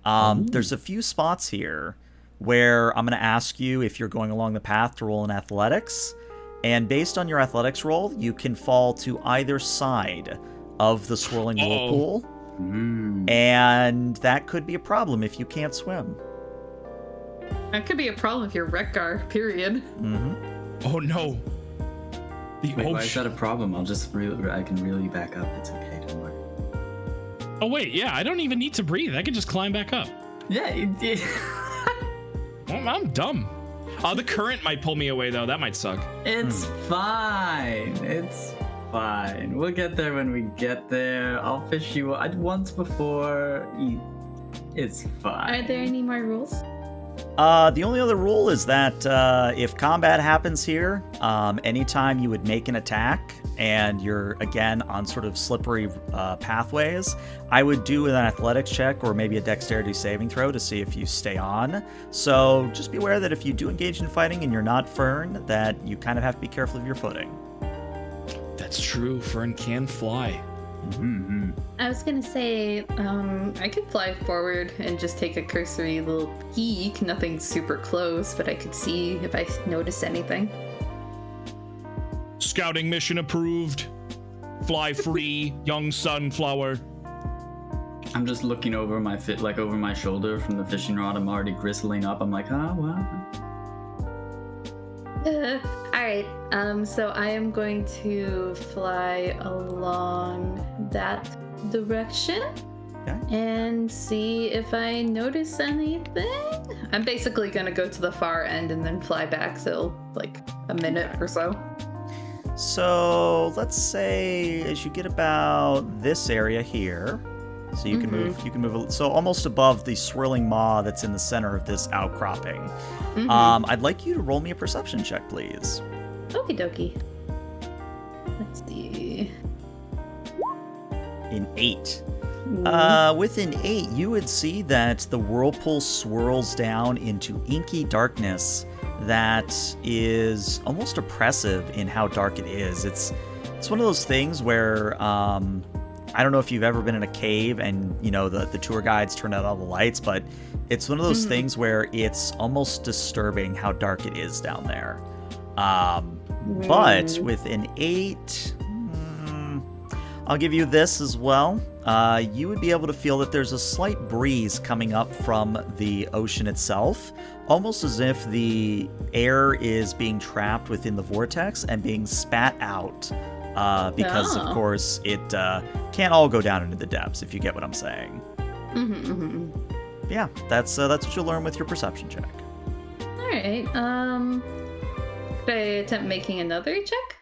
There's a few spots here where I'm going to ask you, if you're going along the path, to roll in athletics. And based on your athletics roll, you can fall to either side of the swirling whirlpool. And that could be a problem if you can't swim. That could be a problem if you're Rekgar, period. Oh no. The Wait, why is ocean. that a problem? I can reel you back up. It's okay, don't worry. Oh wait, yeah, I don't even need to breathe. I can just climb back up. Yeah, I'm dumb. The current might pull me away though. That might suck. it's fine. It's fine. We'll get there when we get there. I'll fish you once before. It's fine. Are there any more rules? The only other rule is that if combat happens here, anytime you would make an attack and you're again on sort of slippery pathways, I would do an athletics check or maybe a dexterity saving throw to see if you stay on. So just be aware that if you do engage in fighting and you're not Fern, that you kind of have to be careful of your footing. That's true. Fern can fly. Mm-hmm. I was gonna say, I could fly forward and just take a cursory little peek. Nothing super close, but I could see if I notice anything. Scouting mission approved. Fly free, young sunflower. I'm just looking over over my shoulder from the fishing rod. I'm already gristling up. I'm like, oh well. Alright, so I am going to fly along that direction and see if I notice anything. I'm basically gonna go to the far end and then fly back, so like a minute or so. So let's say as you get about this area here, so you can move so almost above the swirling maw that's in the center of this outcropping. I'd like you to roll me a perception check, please. Okie dokie. Let's see. An 8. With an 8, you would see that the whirlpool swirls down into inky darkness that is almost oppressive in how dark it is. It's one of those things where I don't know if you've ever been in a cave and, you know, the tour guides turn out all the lights, but it's one of those things where it's almost disturbing how dark it is down there. But with an 8, I'll give you this as well. You would be able to feel that there's a slight breeze coming up from the ocean itself, almost as if the air is being trapped within the vortex and being spat out. Because, of course, it can't all go down into the depths, if you get what I'm saying. Yeah, that's what you'll learn with your perception check. Alright, could I attempt making another check?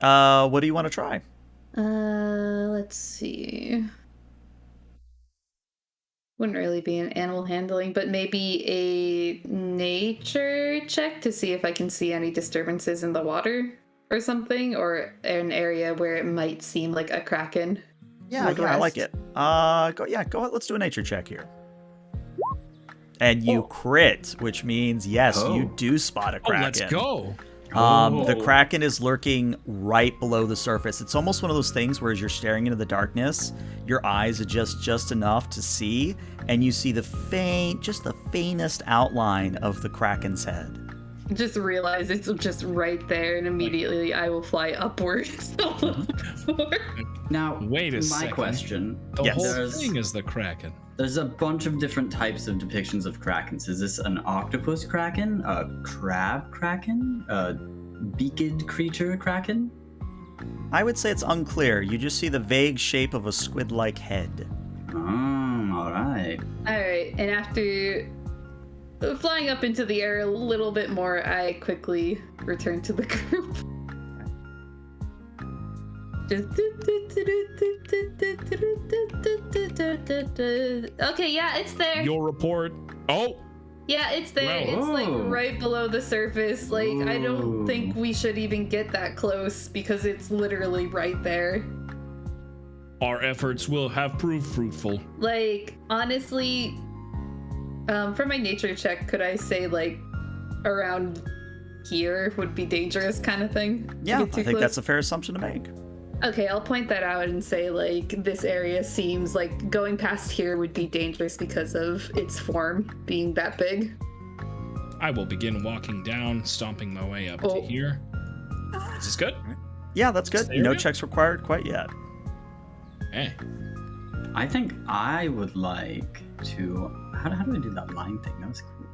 What do you want to try? Let's see. Wouldn't really be an animal handling, but maybe a nature check to see if I can see any disturbances in the water or something, or an area where it might seem like a kraken. Yeah, I like it. Go ahead, let's do a nature check here. And you crit, which means, yes, you do spot a kraken. Let's go. The kraken is lurking right below the surface. It's almost one of those things where as you're staring into the darkness, your eyes adjust just enough to see, and you see the faintest outline of the kraken's head. Just realize it's just right there, and immediately I will fly upwards. Now, wait a second. My question. The whole thing is the kraken. There's a bunch of different types of depictions of krakens. Is this an octopus kraken, a crab kraken, a beaked creature kraken? I would say it's unclear. You just see the vague shape of a squid-like head. Alright. Alright, and after flying up into the air a little bit more, I quickly return to the group. Okay, yeah, it's there. Your report. Oh. Yeah, it's there. Whoa. It's like right below the surface. Like, I don't think we should even get that close because it's literally right there. Our efforts will have proved fruitful. Like, honestly, for my nature check, could I say like around here would be dangerous kind of thing? Yeah, I think that's a fair assumption to make. Okay, I'll point that out and say, like, this area seems like going past here would be dangerous because of its form being that big. I will begin walking down, stomping my way up to here. Is this good? Yeah, that's good. No checks required quite yet. Hey. I think I would like to... How do I do that line thing? That was cool.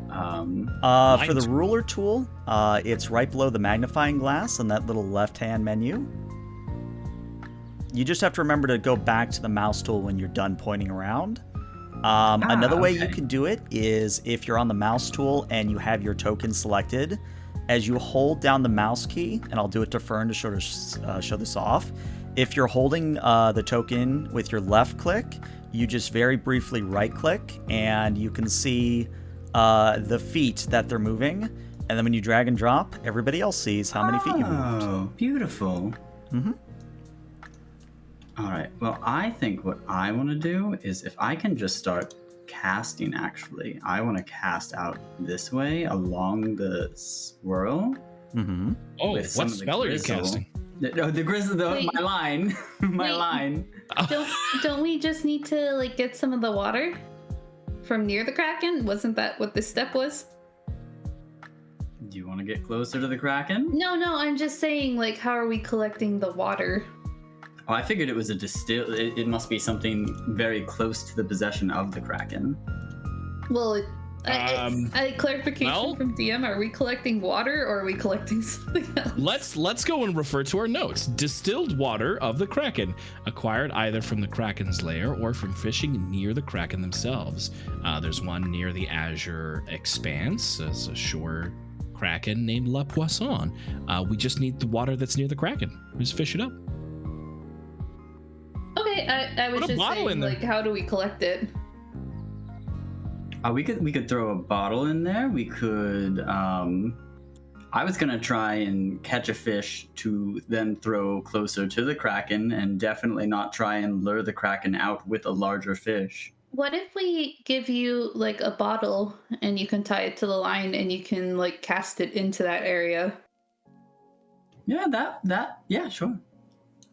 For the ruler tool, it's right below the magnifying glass in that little left-hand menu. You just have to remember to go back to the mouse tool when you're done pointing around. Another way you can do it is if you're on the mouse tool and you have your token selected, as you hold down the mouse key, and I'll do it to Fern to show this off, if you're holding the token with your left click, you just very briefly right click and you can see the feet that they're moving, and then when you drag and drop, everybody else sees how many feet you moved. Oh, beautiful. Mm-hmm. All right. Well, I think what I want to do is if I can just start casting, actually, I want to cast out this way along the swirl. Mm-hmm. Oh, what spell are you casting? No, the grizzle, my line. Line. Don't we just need to like get some of the water from near the Kraken? Wasn't that what this step was? Do you want to get closer to the Kraken? No, I'm just saying, like, how are we collecting the water? Oh, I figured it was a it must be something very close to the possession of the Kraken. Well, clarification from DM: are we collecting water or are we collecting something else? Let's go and refer to our notes. Distilled water of the Kraken, acquired either from the Kraken's lair or from fishing near the Kraken themselves. There's one near the Azure Expanse as a shore Kraken named La Poisson. We just need the water that's near the Kraken. We just fish it up. Okay, I was just saying, like, how do we collect it? We could throw a bottle in there. We could. I was gonna try and catch a fish to then throw closer to the Kraken, and definitely not try and lure the Kraken out with a larger fish. What if we give you like a bottle and you can tie it to the line and you can like cast it into that area? Yeah, yeah, sure.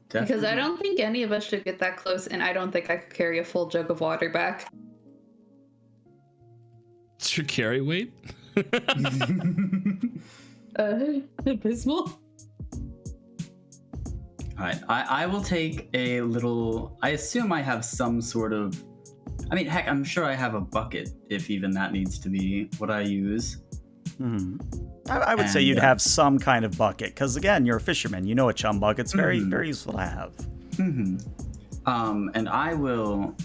Definitely. Because I don't think any of us should get that close, and I don't think I could carry a full jug of water back. What's your carry weight? Abysmal. All right, I will take a little. I assume I have some sort of. I mean, heck, I'm sure I have a bucket, if even that needs to be what I use. Mm-hmm. I would say you'd have some kind of bucket, because again, you're a fisherman. You know a chum bucket's very, very useful to have. Mm-hmm. And I will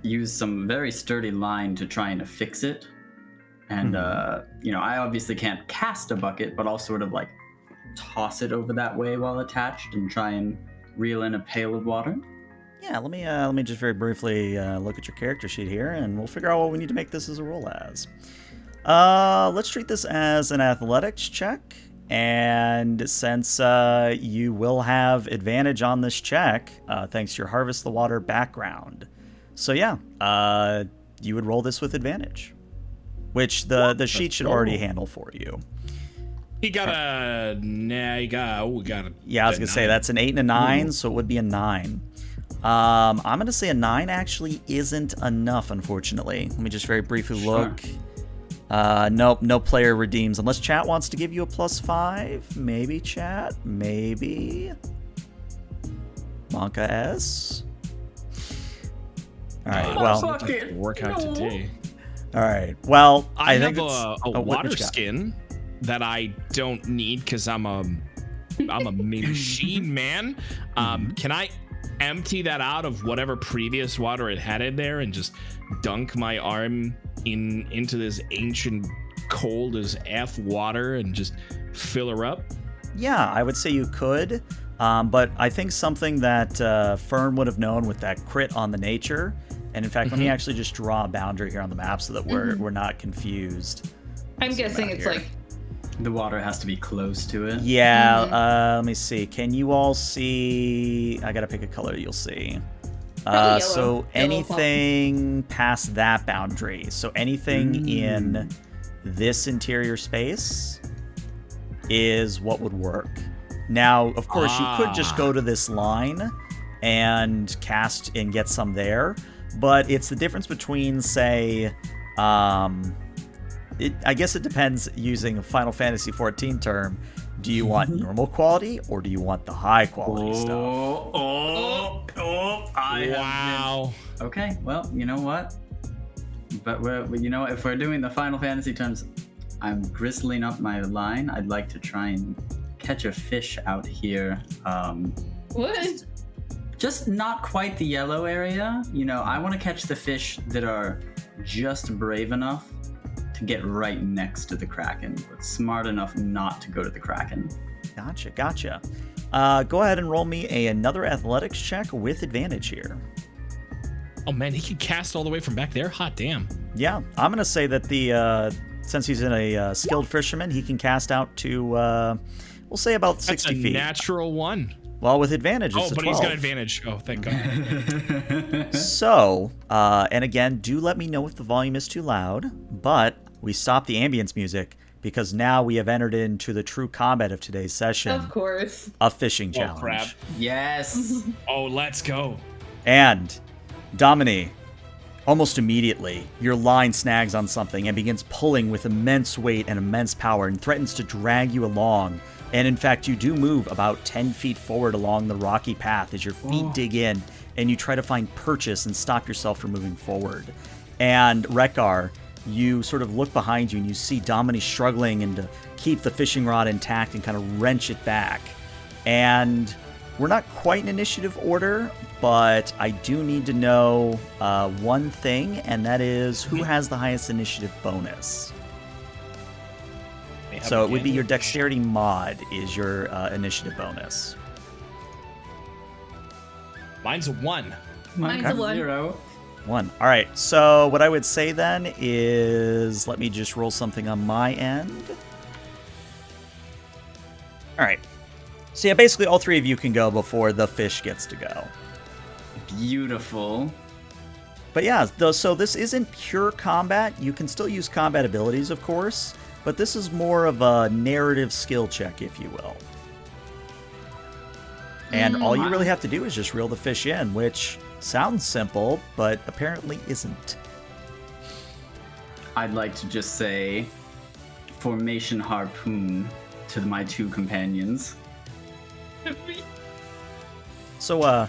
use some very sturdy line to try and affix it. And, I obviously can't cast a bucket, but I'll sort of like toss it over that way while attached and try and reel in a pail of water. Yeah, let me just very briefly look at your character sheet here, and we'll figure out what we need to make this as a roll as. Let's treat this as an athletics check, and since you will have advantage on this check, thanks to your Harvest the Water background. So yeah, you would roll this with advantage, which the sheet should already handle for you. He got a... Nah, he got a... Yeah, I was going to say, that's an 8 and a 9, so it would be a 9. I'm going to say a 9 actually isn't enough, unfortunately. Let me just very briefly look. Nope, no player redeems. Unless chat wants to give you a +5. Maybe, chat. Maybe. Monka S. All right, well. Work out today. All right, well, I think have a water skin that I don't need because I'm a machine man. Can I empty that out of whatever previous water it had in there and just dunk my arm into this ancient cold as F water and just fill her up? Yeah, I would say you could, but I think something that Fern would have known with that crit on the nature, and in fact, let me actually just draw a boundary here on the map so that we're not confused. I'm guessing it's here. Like the water has to be close to it. Yeah, let me see. Can you all see? I gotta pick a color you'll see. So anything past that boundary, so anything in this interior space is what would work. Now, of course, you could just go to this line and cast and get some there, but it's the difference between, say, I guess it depends, using a Final Fantasy XIV term. Do you want normal quality or do you want the high quality stuff? Wow. Okay, well, you know what? But if we're doing the Final Fantasy terms, I'm grizzling up my line. I'd like to try and catch a fish out here. What? Just not quite the yellow area. I want to catch the fish that are just brave enough to get right next to the Kraken, but smart enough not to go to the Kraken. Gotcha. Go ahead and roll me another athletics check with advantage here. Oh man, he can cast all the way from back there? Hot damn. Yeah, I'm going to say that since he's in a skilled fisherman, he can cast out to, we'll say about 60 That's a feet. natural one. Well, with advantage, it's a 12. He's got advantage. Oh, thank God. So, and again, do let me know if the volume is too loud, but we stop the ambience music because now we have entered into the true combat of today's session. Of course. A fishing Oh, challenge. crap. Yes. Oh, let's go. And, Domini, almost immediately, your line snags on something and begins pulling with immense weight and immense power and threatens to drag you along. And in fact, you do move about 10 feet forward along the rocky path as your feet dig in and you try to find purchase and stop yourself from moving forward. And Rekgar, you sort of look behind you and you see Domini struggling and to keep the fishing rod intact and kind of wrench it back. And we're not quite in initiative order, but I do need to know one thing, and that is who has the highest initiative bonus. So it would be your dexterity mod is your initiative bonus. Mine's a 1. Mine's a 1. 0. 1. All right. So what I would say then is, let me just roll something on my end. All right. So yeah, basically all three of you can go before the fish gets to go. Beautiful. But yeah, so this isn't pure combat. You can still use combat abilities, of course, but this is more of a narrative skill check, if you will. And all you really have to do is just reel the fish in, which sounds simple, but apparently isn't. I'd like to just say formation harpoon to my two companions. So,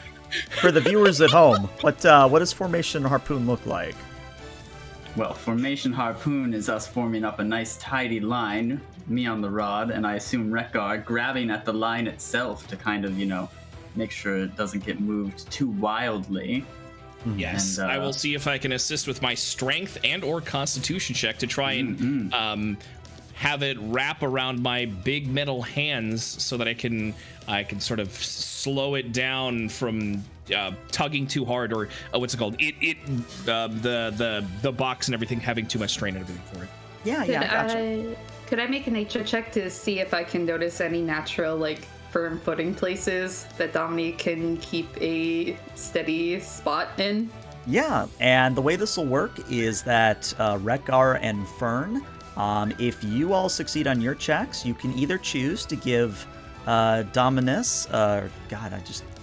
for the viewers at home, what does formation harpoon look like? Well, formation harpoon is us forming up a nice tidy line, me on the rod, and I assume Rekgar grabbing at the line itself to kind of, make sure it doesn't get moved too wildly. Yes, And, I will see if I can assist with my strength and or constitution check to try and have it wrap around my big metal hands so that I can sort of slow it down from tugging too hard, or what's it called? The box and everything having too much strain and everything for it. Yeah, gotcha. Could I make a nature check to see if I can notice any natural, firm footing places that Dominique can keep a steady spot in? Yeah, and the way this will work is that Rekgar and Fern, if you all succeed on your checks, you can either choose to give Dominus,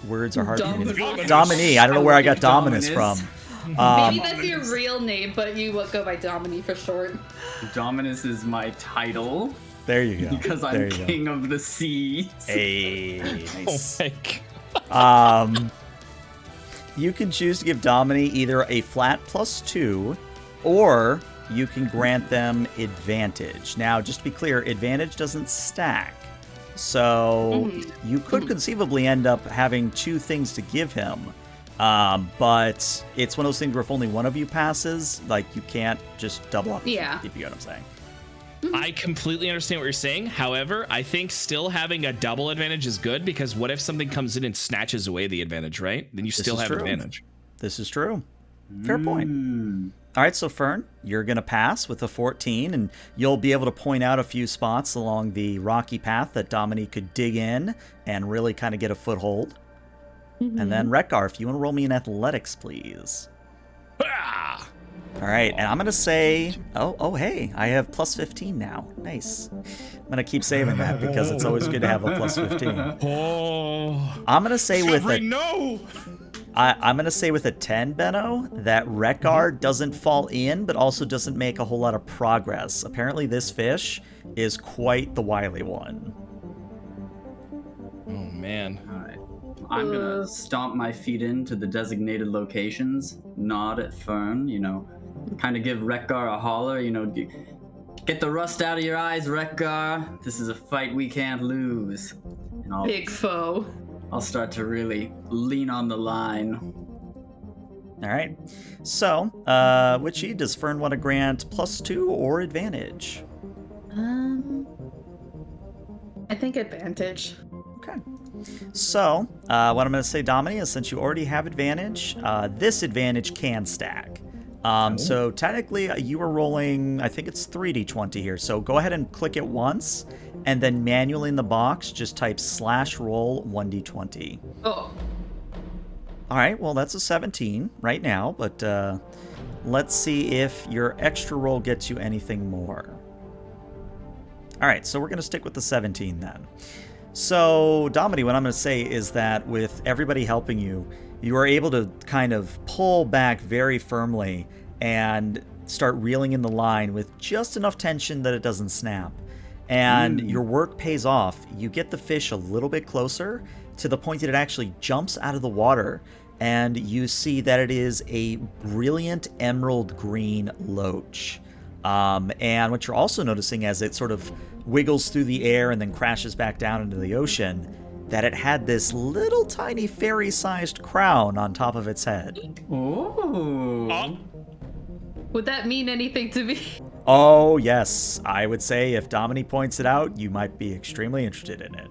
words are hard to pronounce. Domini, I don't know where I got Dominus from. Maybe that's your real name, but you go by Domini for short. Dominus is my title. There you go. Because I'm king of the sea. Hey, nice. Oh my God. You can choose to give Domini either a flat +2, or you can grant them advantage. Now, just to be clear, advantage doesn't stack. So you could conceivably end up having two things to give him. But it's one of those things where if only one of you passes, you can't just double up. Yeah. If you get what I'm saying. I completely understand what you're saying. However, I think still having a double advantage is good, because what if something comes in and snatches away the advantage, right? Then you still have advantage. This is true. Fair point. All right, so Fern, you're going to pass with a 14, and you'll be able to point out a few spots along the rocky path that Dominique could dig in and really kind of get a foothold. And then Rekgar, if you want to roll me in athletics, please. All right, and I'm going to say, oh, hey, I have +15 now. Nice. I'm going to keep saving that because it's always good to have a +15. Oh. I'm going to say with a... No! I'm going to say with a 10, Benno, that Rekgar doesn't fall in, but also doesn't make a whole lot of progress. Apparently this fish is quite the wily one. Oh, man. All right. I'm going to stomp my feet into the designated locations, nod at Fern, kind of give Rekgar a holler, get the rust out of your eyes, Rekgar. This is a fight we can't lose. And Big foe. I'll start to really lean on the line. All right. So, Witchy, does Fern want to grant +2 or advantage? I think advantage. Okay. So, what I'm going to say, Domini, is since you already have advantage, this advantage can stack. So technically, you are rolling, I think it's 3d20 here. So go ahead and click it once, and then manually in the box, just type /roll 1d20. Oh. All right, well, that's a 17 right now, but let's see if your extra roll gets you anything more. All right, so we're going to stick with the 17 then. So, Domini, what I'm going to say is that with everybody helping you, you are able to kind of pull back very firmly and start reeling in the line with just enough tension that it doesn't snap. And your work pays off. You get the fish a little bit closer to the point that it actually jumps out of the water, and you see that it is a brilliant emerald green loach. And what you're also noticing as it sort of wiggles through the air and then crashes back down into the ocean, that it had this little tiny fairy-sized crown on top of its head. Ooh. Would that mean anything to me? Oh, yes. I would say if Domini points it out, you might be extremely interested in it.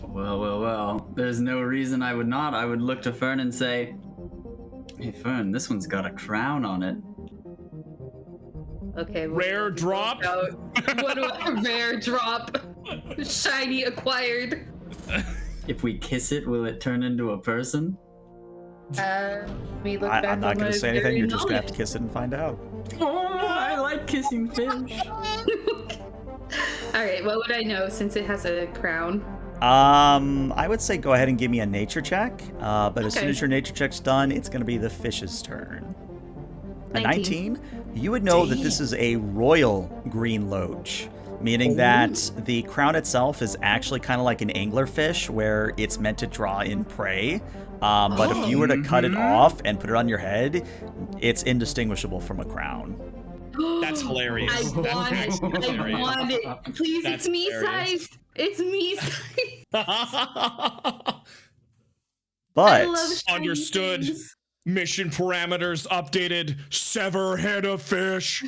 Well. There's no reason I would not. I would look to Fern and say, hey, Fern, this one's got a crown on it. Okay. Rare drop? What do I rare drop? Shiny acquired. If we kiss it, will it turn into a person? We look back I'm not going to say anything. You're just going to have to knowledge. kiss it and find out. Oh, I like kissing fish. Alright, what would I know since it has a crown? I would say go ahead and give me a nature check. But as soon Okay. as your nature check's done, it's going to be the fish's turn. A 19. 19? You would know that this is a royal green loach, meaning that the crown itself is actually kind of like an anglerfish where it's meant to draw in prey. But if you were to cut it off and put it on your head, it's indistinguishable from a crown. That's hilarious. I want it. I want it. Please, That's it's me hilarious. sized. It's me sized. I But love shiny Understood. things. Mission parameters updated. Sever head of fish.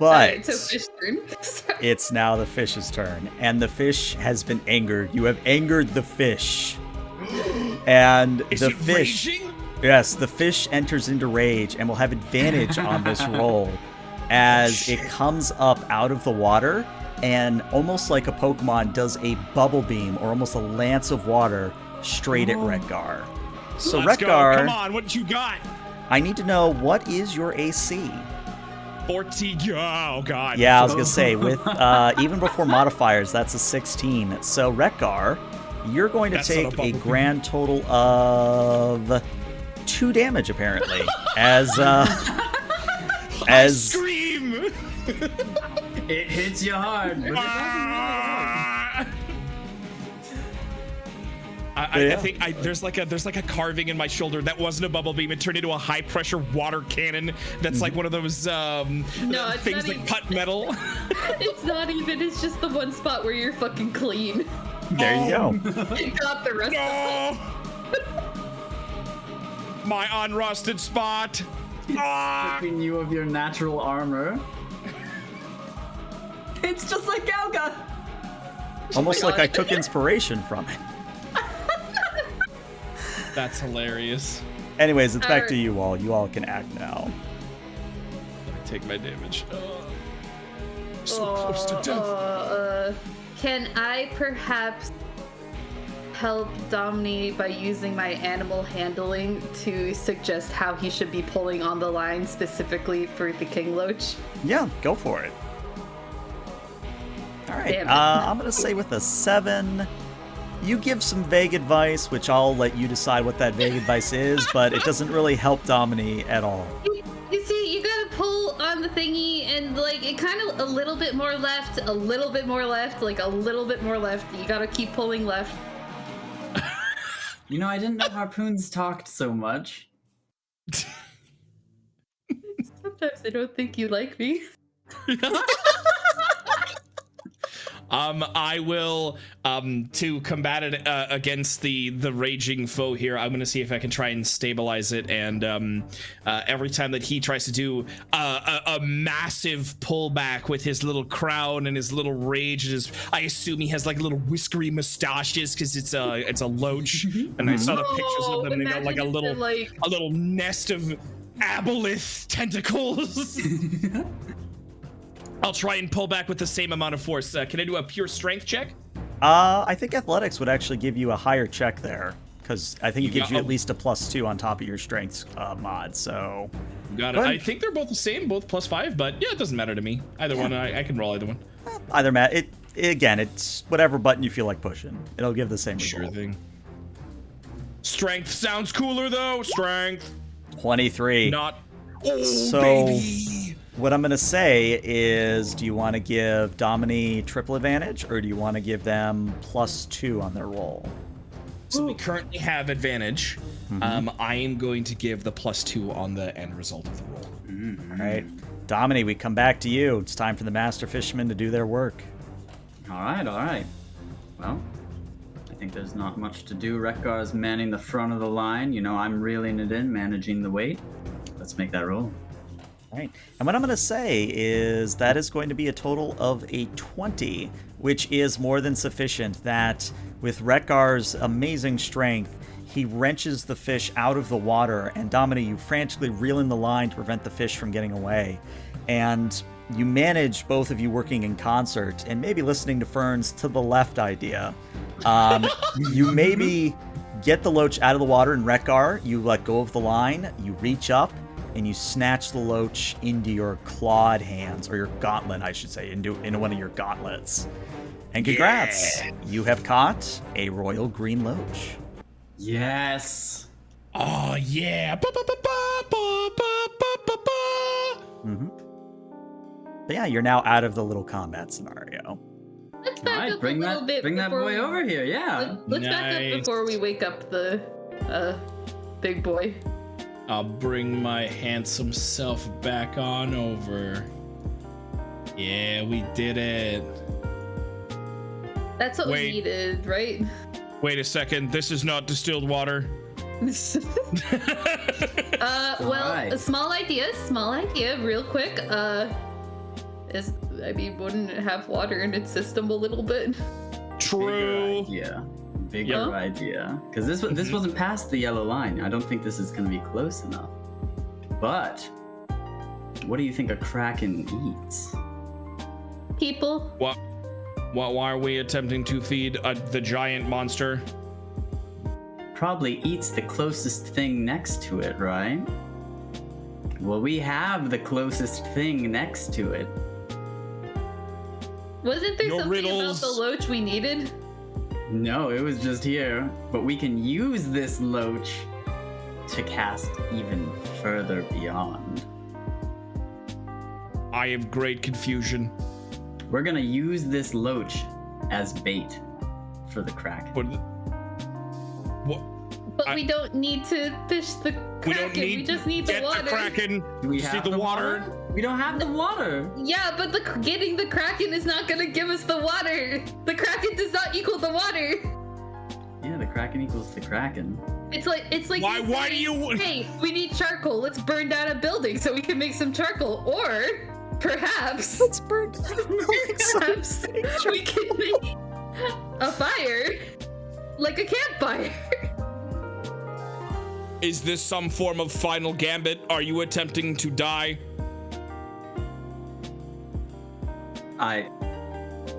Alright, so fish turn. Sorry. it's now the fish's turn, and the fish has been angered. You have angered the fish. And Is the it fish raging? Yes, the fish enters into rage and will have advantage on this roll as it comes up out of the water and almost like a Pokemon does a bubble beam or almost a lance of water straight at Rekgar. So Let's go. Rekgar, Come on, what you got? I need to know, what is your AC? 14. Oh, God. Yeah, I was going to say, with even before modifiers, that's a 16. So Rekgar, you're going to That's not take a a bubble grand total of 2 damage, apparently, as Scream! It hits you hard. But I think there's like a carving in my shoulder that wasn't a bubble beam. It turned into a high pressure water cannon. That's like one of those No, it's things not that even- cut metal. It's not even. It's just the one spot where you're fucking clean. there you go. It got the rest of it. No! My unrusted spot. stripping you of your natural armor. It's just like Galga. Almost like I took inspiration from it. That's hilarious. Anyways, it's back to you all. You all can act now. I take my damage. So close to death. Can I perhaps help Domini by using my animal handling to suggest how he should be pulling on the line specifically for the King Loach? Yeah, go for it. All right. Damn it. I'm going to say with a 7, you give some vague advice, which I'll let you decide what that vague advice is, but it doesn't really help Domini at all. You see, you gotta pull on the thingy and like it kind of a little bit more left, a little bit more left, like a little bit more left. You gotta keep pulling left. You know, I didn't know harpoons talked so much. Sometimes I don't think you like me. I will, to combat it against the raging foe here, I'm gonna see if I can try and stabilize it, and every time that he tries to do a massive pullback with his little crown and his little rage, I assume he has like little whiskery mustaches because it's a loach, and I saw the pictures of them, and they got like a little nest of aboleth tentacles. I'll try and pull back with the same amount of force. Can I do a pure strength check? I think athletics would actually give you a higher check there, because I think it gives you at least a +2 on top of your strength mod, so... Got it. I think they're both the same, both +5, but yeah, it doesn't matter to me. Either one, I can roll either one. Either again, it's whatever button you feel like pushing. It'll give the same result. Sure thing. Strength sounds cooler, though. Strength. 23. Not... Oh, so, baby! What I'm going to say is, do you want to give Domini triple advantage, or do you want to give them +2 on their roll? So we currently have advantage. I am going to give the +2 on the end result of the roll. All right. Domini, we come back to you. It's time for the Master Fishermen to do their work. All right. Well, I think there's not much to do. Rekgar's manning the front of the line. You know, I'm reeling it in, managing the weight. Let's make that roll. Right. And what I'm going to say is that is going to be a total of a 20, which is more than sufficient. That with Rekgar's amazing strength, he wrenches the fish out of the water, and Domini, you frantically reel in the line to prevent the fish from getting away. And you manage, both of you working in concert, and maybe listening to Fern's to the left idea. You maybe get the loach out of the water, and Rekgar, you let go of the line, you reach up, and you snatch the loach into your clawed hands, or your gauntlet, I should say, into one of your gauntlets. And congrats! Yeah. You have caught a royal green loach. Yes! Oh, yeah! But yeah, you're now out of the little combat scenario. Let's back up a little bit. Bring that boy over here, yeah. Let's back up before we wake up the big boy. I'll bring my handsome self back on over. Yeah, we did it. That's what we needed, right? Wait a second. This is not distilled water. Well, right. A small idea, real quick. Wouldn't it have water in its system a little bit? True. Bigger idea, because this wasn't past the yellow line. I don't think this is going to be close enough. But what do you think a kraken eats? People. What? Why are we attempting to feed the giant monster? Probably eats the closest thing next to it, right? Well, we have the closest thing next to it. Wasn't there something about the loach we needed? No, it was just here. But we can use this loach to cast even further beyond. I have great confusion. We're gonna use this loach as bait for the kraken. But we don't need to fish the kraken. We just need the water. The kraken. Do we have the water? We don't have the water. Yeah, but getting the kraken is not gonna give us the water. The kraken does not equal the water. Yeah, the kraken equals the kraken. It's like why do you? Hey, we need charcoal. Let's burn down a building so we can make some charcoal, or perhaps let's burn down a building. Perhaps we can make a fire, like a campfire. Is this some form of final gambit? Are you attempting to die?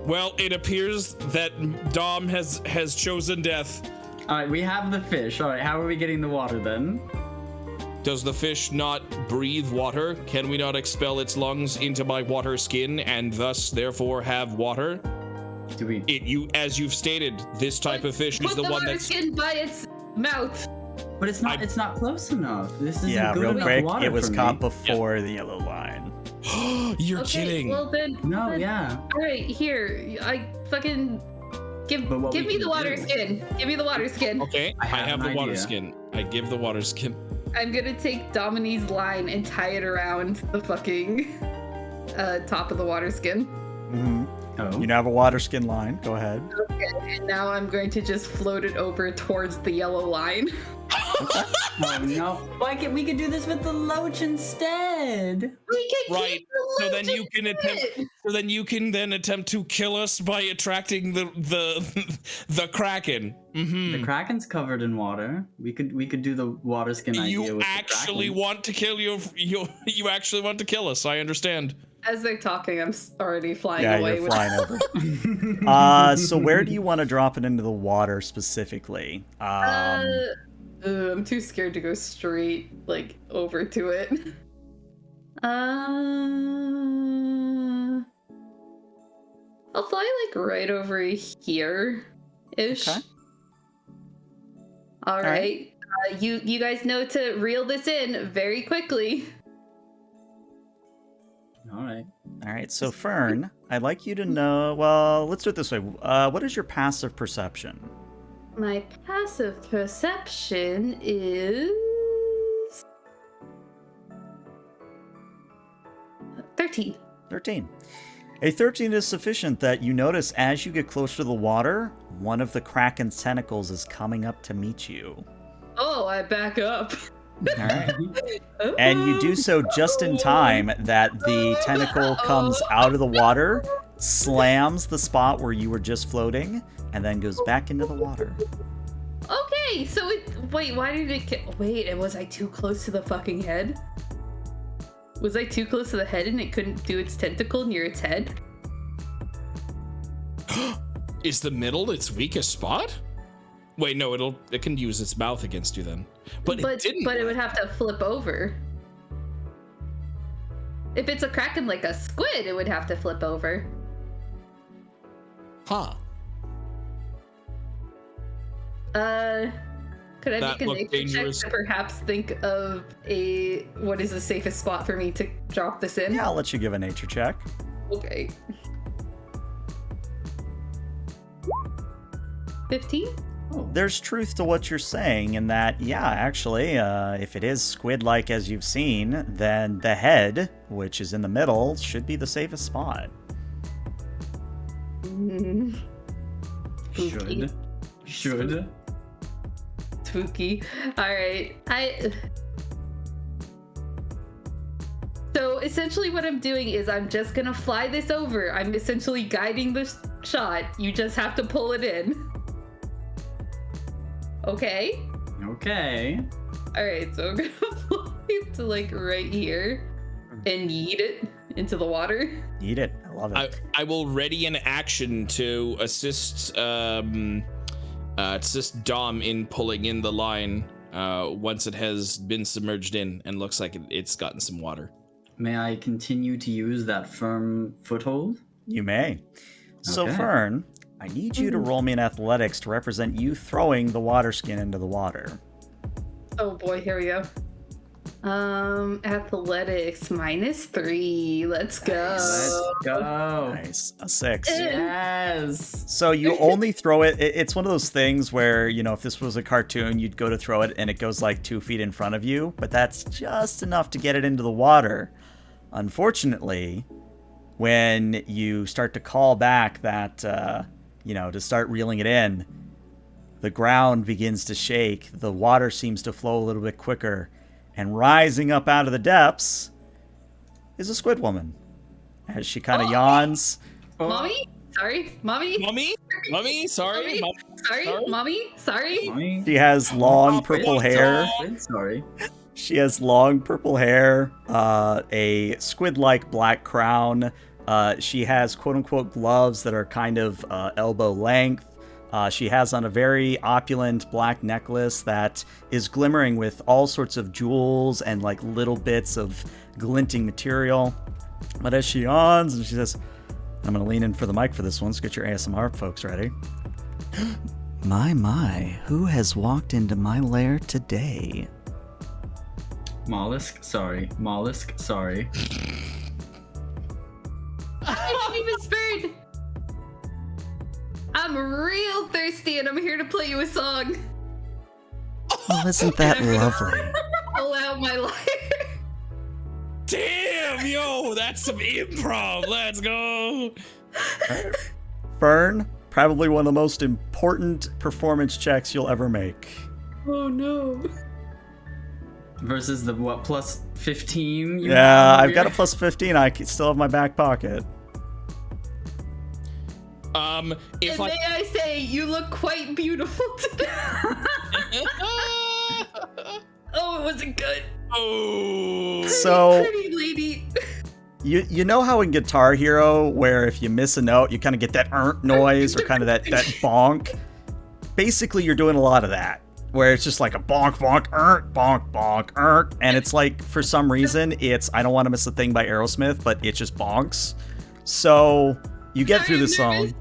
Well, it appears that Dom has chosen death. Alright, we have the fish. Alright, how are we getting the water then? Does the fish not breathe water? Can we not expel its lungs into my water skin and thus therefore have water? Do we? As you've stated, this type of fish is the one that's... Put the water skin by its mouth. But it's not close enough. This isn't good real enough quick, water it was for caught me. before the yellow line. You're kidding. Well then, no, yeah. All right, here. I fucking Give But what me we the can water do- skin. Give me the water skin. Okay, I I have have an the water idea. skin. I give the water skin. I'm gonna take Dominique's line and tie it around the fucking top of the water skin. Mm-hmm. Oh. You now have a water skin line. Go ahead. Okay, and now I'm going to just float it over towards the yellow line. Oh no! Why can't we could do this with the loach instead? We can Right. keep the So then loach you can instead. attempt. So then you can then attempt to kill us by attracting the the kraken. Mm-hmm. The kraken's covered in water. We could do the water skin idea You with actually the kraken. want to kill you actually want to kill us. I understand. As they're talking, I'm already flying Yeah, away. you're with flying over. So where do you want to drop it into the water specifically? I'm too scared to go straight, like, over to it. I'll fly, like, right over here-ish. Okay. All right. right. You guys know to reel this in very quickly. All right. All right, so Fern, I'd like you to know. Well, let's do it this way. What is your passive perception? My passive perception is 13. 13. A 13 is sufficient that you notice as you get closer to the water, one of the kraken's tentacles is coming up to meet you. Oh, I back up. All right. And you do so just in time that the tentacle comes out of the water, slams the spot where you were just floating, and then goes back into the water. Okay, so wait, why did it wait, and was I too close to the fucking head? Was I too close to the head and it couldn't do its tentacle near its head? Is the middle its weakest spot? Wait, no, it can use its mouth against you then. But it didn't. But it would have to flip over. If it's a kraken like a squid, it would have to flip over. Huh. Could I That make a looked nature dangerous. check to perhaps think of what is the safest spot for me to drop this in? Yeah, I'll let you give a nature check. Okay. 15? Oh. There's truth to what you're saying in that, yeah, actually, if it is squid-like as you've seen, then the head, which is in the middle, should be the safest spot. Mm, spooky. Should. Spooky. Alright. So essentially what I'm doing is I'm just gonna fly this over. I'm essentially guiding the shot. You just have to pull it in. Okay? Okay. Alright, so I'm gonna fly it to like right here and yeet it into the water. Eat it. I love it. I will ready an action to assist Dom in pulling in the line once it has been submerged in and looks like it's gotten some water. May I continue to use that firm foothold? You may. So, Okay. Fern, I need you to roll me an athletics to represent you throwing the water skin into the water. Oh boy, here we go. Athletics -3. Let's go. Let's go. Nice. A 6. Yes. So you only throw it. It's one of those things where, you know, if this was a cartoon, you'd go to throw it and it goes like 2 feet in front of you, but that's just enough to get it into the water. Unfortunately, when you start to call back that, to start reeling it in, the ground begins to shake, the water seems to flow a little bit quicker, and rising up out of the depths is a squid woman. As she kind of yawns. Mommy? Sorry, mommy? Mommy, sorry. Sorry, mommy? Sorry? Mommy? She has long purple hair. Sorry. She has long purple hair, a squid-like black crown. She has quote-unquote gloves that are kind of elbow length. She has on a very opulent black necklace that is glimmering with all sorts of jewels and like little bits of glinting material. But as she yawns and she says, I'm going to lean in for the mic for this one, so get your ASMR folks ready. My, who has walked into my lair today? Mollusk, sorry. Mollusk, sorry. My name is Bird. I'm real thirsty and I'm here to play you a song. Well, isn't that lovely? Pull out my lyre. Damn, yo, that's some improv. Let's go. Fern, probably one of the most important performance checks you'll ever make. Oh no. Versus the what, plus 15? Yeah, I've got a plus 15. I still have my back pocket. If May I say, you look quite beautiful today. Oh, it wasn't good. Oh. So, Pretty lady. you know how in Guitar Hero, where if you miss a note, you kind of get that noise or kind of that bonk? Basically, you're doing a lot of that, where it's just like a bonk, bonk, bonk, bonk, and it's like, for some reason, it's I Don't Want to Miss a Thing by Aerosmith, but it just bonks. So, you get through the song.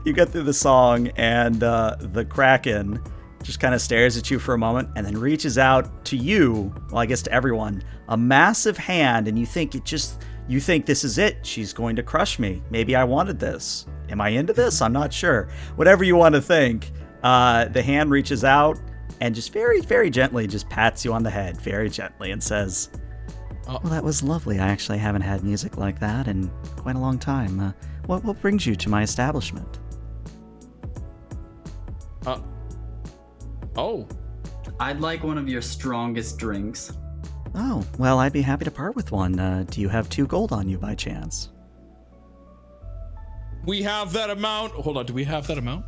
You get through the song, and the Kraken just kind of stares at you for a moment and then reaches out to you, well, I guess to everyone, a massive hand, and you think this is it. She's going to crush me. Maybe I wanted this. Am I into this? I'm not sure. Whatever you want to think. The hand reaches out and just very, very gently just pats you on the head, very gently, and says, well, that was lovely. I actually haven't had music like that in quite a long time. What brings you to my establishment? Oh. I'd like one of your strongest drinks. Oh, well, I'd be happy to part with one. Do you have 2 gold on you by chance? We have that amount. Hold on, do we have that amount?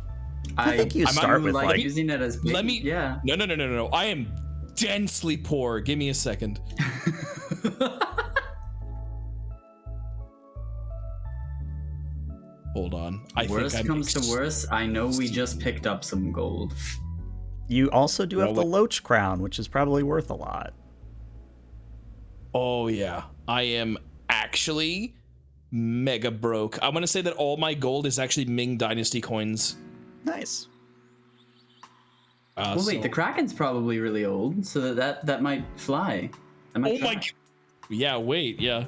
I think you start with like using it as bait. Let me. Yeah. No. I am densely poor. Give me a second. Hold on. Worst comes to worst, I know we just picked up some gold. You also do have the Loach Crown, which is probably worth a lot. Oh, yeah. I am actually mega broke. I'm going to say that all my gold is actually Ming Dynasty coins. Nice. Well, wait, the Kraken's probably really old, so that might fly. That might my... Yeah, wait, yeah.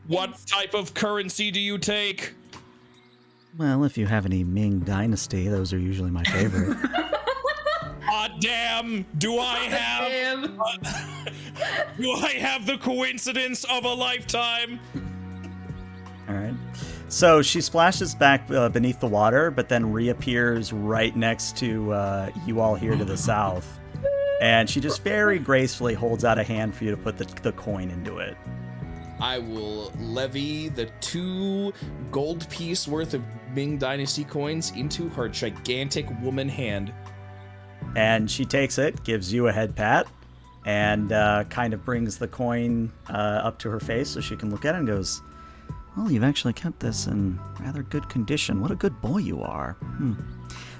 What type of currency do you take? Well, if you have any Ming Dynasty, those are usually my favorite. Damn! Do I have the coincidence of a lifetime? All right. So she splashes back beneath the water, but then reappears right next to you all here to the south. And she just very gracefully holds out a hand for you to put the coin into it. I will levy the 2 gold piece worth of Ming Dynasty coins into her gigantic woman hand. And she takes it, gives you a head pat, and kind of brings the coin up to her face so she can look at it and goes, well, you've actually kept this in rather good condition. What a good boy you are.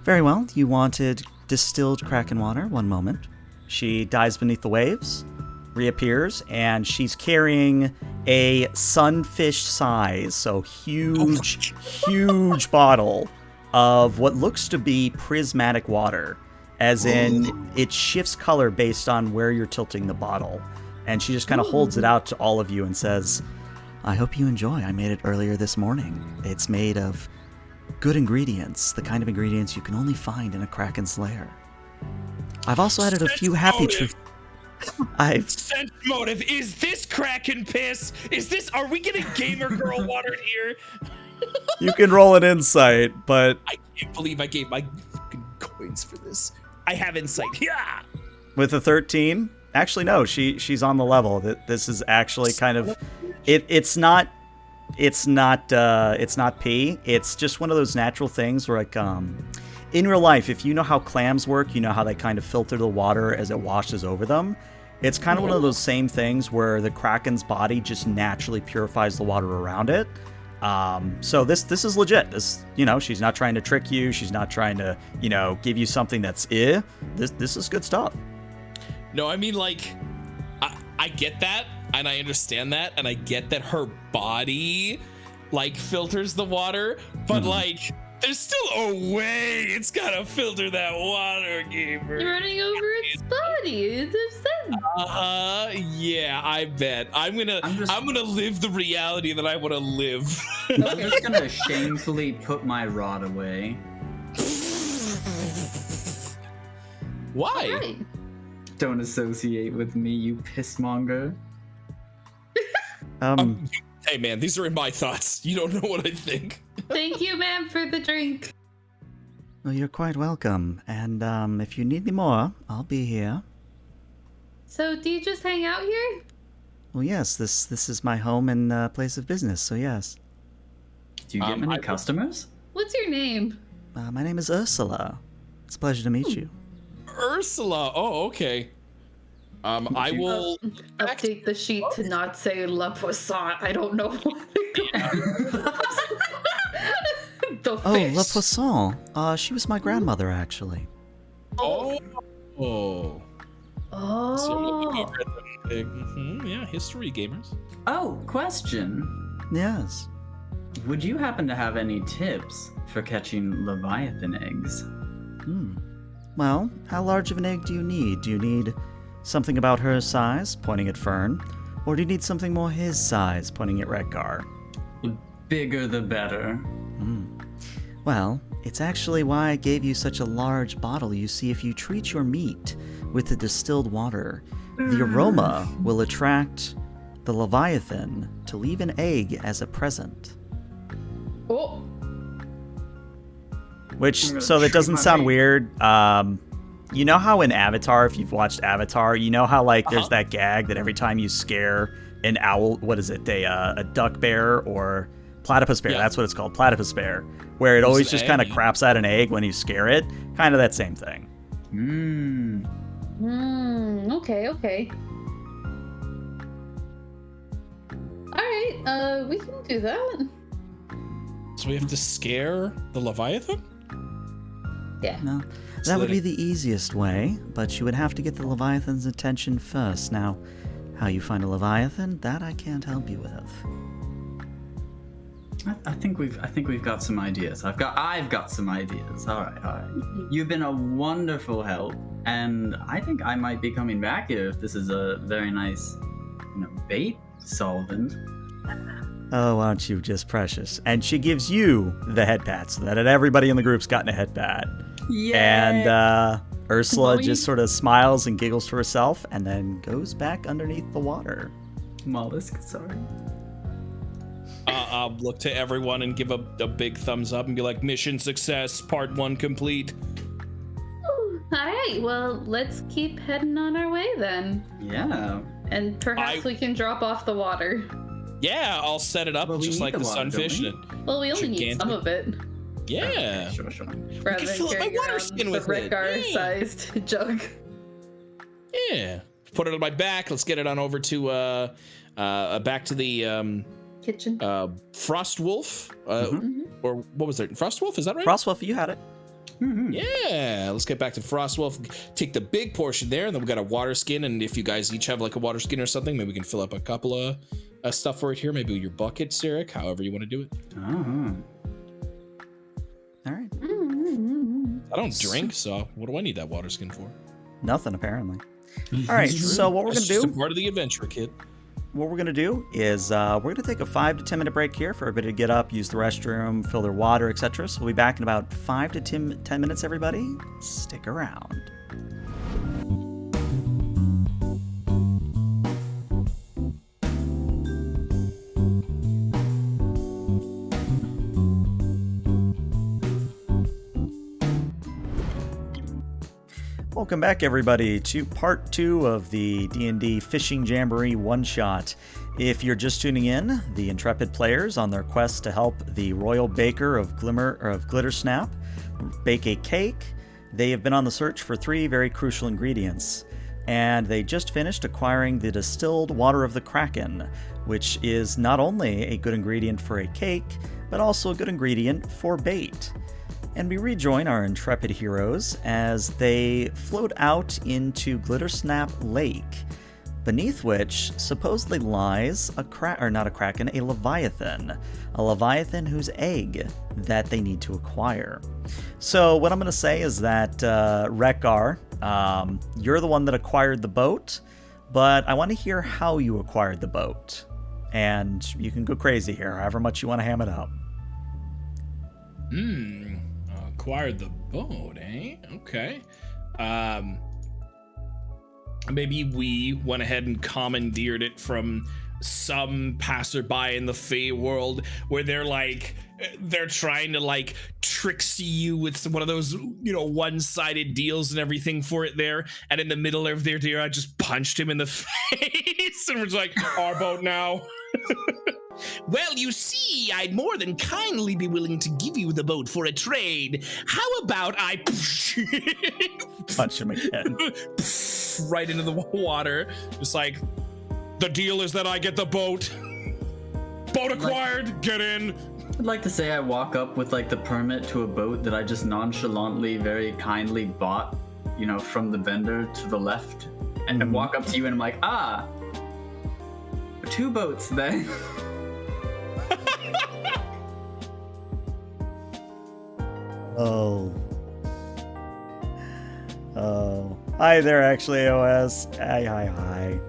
Very well. You wanted distilled Kraken water. One moment. She dives beneath the waves, reappears, and she's carrying a sunfish size, so huge, huge bottle of what looks to be prismatic water. As in, it shifts color based on where you're tilting the bottle. And she just kind of holds it out to all of you and says, I hope you enjoy. I made it earlier this morning. It's made of good ingredients, the kind of ingredients you can only find in a Kraken's lair. I've also added a few happy treats. Sense motive. Is this Kraken piss? Are we getting gamer girl water here? You can roll an insight, but I can't believe I gave my fucking coins for this. I have insight. Yeah. With a 13, actually no, she's on the level. This is actually kind of it's not pee. It's just one of those natural things where like in real life, if you know how clams work, you know how they kind of filter the water as it washes over them. It's kind of one of those same things where the Kraken's body just naturally purifies the water around it. So this is legit. This, she's not trying to trick you. She's not trying to, give you something that's This is good stuff. No, I mean, like, I get that, and I understand that, and I get that her body, like, filters the water, but, like, there's still a way it's gotta filter that water, gamer. You're running over its body. It's upset. Yeah, I bet. I'm gonna live the reality that I want to live. I'm just gonna shamefully put my rod away. Why? Right. Don't associate with me, you pissmonger. Hey man, these are in my thoughts. You don't know what I think. Thank you, ma'am, for the drink. Well, you're quite welcome. And if you need me more, I'll be here. So, do you just hang out here? Well, yes, this is my home and place of business, so yes. Do you get many customers? What's your name? My name is Ursula. It's a pleasure to meet you. Ursula. Oh, okay. I will Update the sheet to not say La Poisson. I don't know what the Oh, fish. La Poisson. She was my grandmother, actually. Oh. Oh. Yeah, history gamers. Oh, question. Yes. Would you happen to have any tips for catching Leviathan eggs? Well, how large of an egg do you need? Do you need something about her size, pointing at Fern? Or do you need something more his size, pointing at Redgar? The bigger the better. Well, it's actually why I gave you such a large bottle. You see, if you treat your meat with the distilled water, the aroma will attract the Leviathan to leave an egg as a present. Oh. Which, I'm gonna so that shoot doesn't my sound meat. weird. You know how in Avatar, if you've watched Avatar, you know how like there's that gag that every time you scare an owl, what is it, a duck bear or platypus bear? Yeah. That's what it's called, platypus bear, where it There's always an just egg, kind of yeah. craps out an egg when you scare it. Kind of that same thing. Okay. Alright, we can do that. So we have to scare the Leviathan? Yeah. No, So that would that be it- the easiest way, but you would have to get the Leviathan's attention first. Now, how you find a Leviathan, that I can't help you with. I think we've got some ideas. I've got some ideas. All right. You've been a wonderful help, and I think I might be coming back here if this is a very nice, bait solvent. Oh, aren't you just precious? And she gives you the head pat, so that everybody in the group's gotten a head pat. Yeah. And Ursula Mommy? just sort of smiles and giggles to herself, and then goes back underneath the water. Mollusk. Sorry. I'll look to everyone and give a big thumbs up and be like, mission success, part 1 complete. Alright, well, let's keep heading on our way then. Yeah. And perhaps we can drop off the water. Yeah, I'll set it up Well, we just need like the the water, don't sunfish. we? And Well, we only need Gigantic. some of it. yeah. Sure. Rather than fill up my carrying water around skin the with it. Yeah. Redgar-sized jug. Yeah. Put it on my back. Let's get it on over to back to the Kitchen. Frost Wolf. Or what was it? Frost Wolf? Is that right? Frostwolf, you had it. Yeah, let's get back to Frost Wolf. Take the big portion there, and then we got a water skin. And if you guys each have like a water skin or something, maybe we can fill up a couple of stuff for it here. Maybe your bucket, Saric, however you want to do it. Uh-huh. All right. I don't drink, so what do I need that water skin for? Nothing, apparently. All right, so what we're That's going to just do... a part of the adventure, kid. What we're going to do is we're going to take a 5 to 10 minute break here for everybody to get up, use the restroom, fill their water, etc. So we'll be back in about 5 to 10 minutes, everybody. Stick around. Welcome back, everybody, to part 2 of the D&D Fishing Jamboree one-shot. If you're just tuning in, the intrepid players on their quest to help the royal baker of Glittersnap bake a cake, they have been on the search for 3 very crucial ingredients. And they just finished acquiring the distilled water of the Kraken, which is not only a good ingredient for a cake, but also a good ingredient for bait. And we rejoin our intrepid heroes as they float out into Glittersnap Lake, beneath which supposedly lies a leviathan whose egg that they need to acquire. So what I'm going to say is that Redgar, you're the one that acquired the boat, but I want to hear how you acquired the boat. And you can go crazy here, however much you want to ham it up. acquired the boat, eh? Okay. Maybe we went ahead and commandeered it from some passerby in the Fey world, where they're trying to like tricksy you with one of those, one-sided deals and everything for it there. And in the middle of their deal, I just punched him in the face and was like, our boat now. Well, you see, I'd more than kindly be willing to give you the boat for a trade. How about I Punch him again. Right into the water. Just like, the deal is that I get the boat. Boat acquired, get in. I'd like to say I walk up with like the permit to a boat that I just nonchalantly, very kindly bought, from the vendor to the left. And I walk up to you and I'm like, 2 boats then. Oh. Hi there, actually, OS. Hi.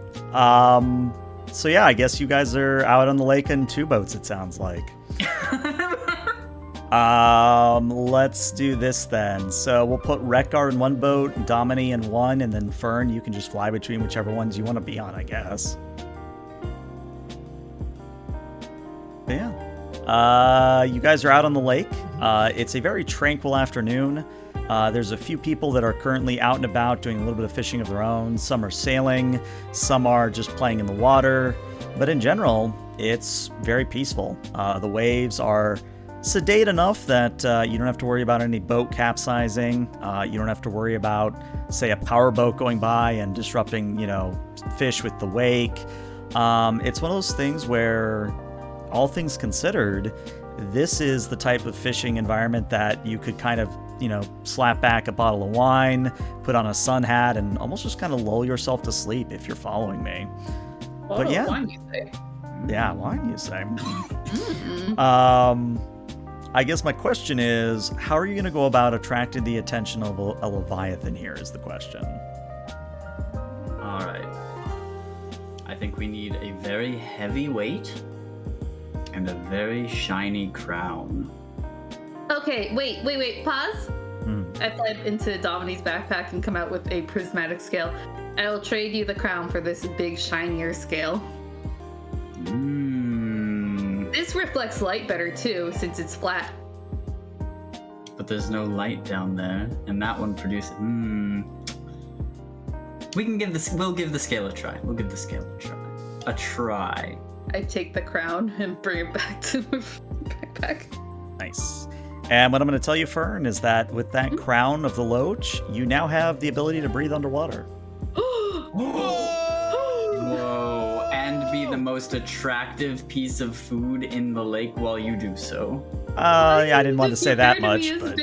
So yeah, I guess you guys are out on the lake in 2 boats, it sounds like. Let's do this then. So we'll put Rekgar in 1 boat, Domini in 1, and then Fern, you can just fly between whichever ones you want to be on, I guess. But yeah. You guys are out on the lake. It's a very tranquil afternoon. There's a few people that are currently out and about doing a little bit of fishing of their own. Some are sailing, some are just playing in the water. But in general, it's very peaceful. The waves are sedate enough that you don't have to worry about any boat capsizing. You don't have to worry about, say, a power boat going by and disrupting, fish with the wake. It's one of those things where, all things considered, this is the type of fishing environment that you could kind of, slap back a bottle of wine, put on a sun hat, and almost just kind of lull yourself to sleep if you're following me. But yeah. Wine, you say? Yeah, wine, you say. I guess my question is, how are you going to go about attracting the attention of a Leviathan here is the question. All right. I think we need a very heavy weight and a very shiny crown. Okay, wait, pause. I flip into Domini's backpack and come out with a prismatic scale. I will trade you the crown for this big, shinier scale. This reflects light better too, since it's flat. But there's no light down there, and that one produces. We can give this. We'll give the scale a try. A try. I take the crown and bring it back to my backpack. Nice. And what I'm going to tell you, Fern, is that with that crown of the Loach, you now have the ability to breathe underwater. Whoa, and be the most attractive piece of food in the lake while you do so. Yeah, I didn't want to say that much. But...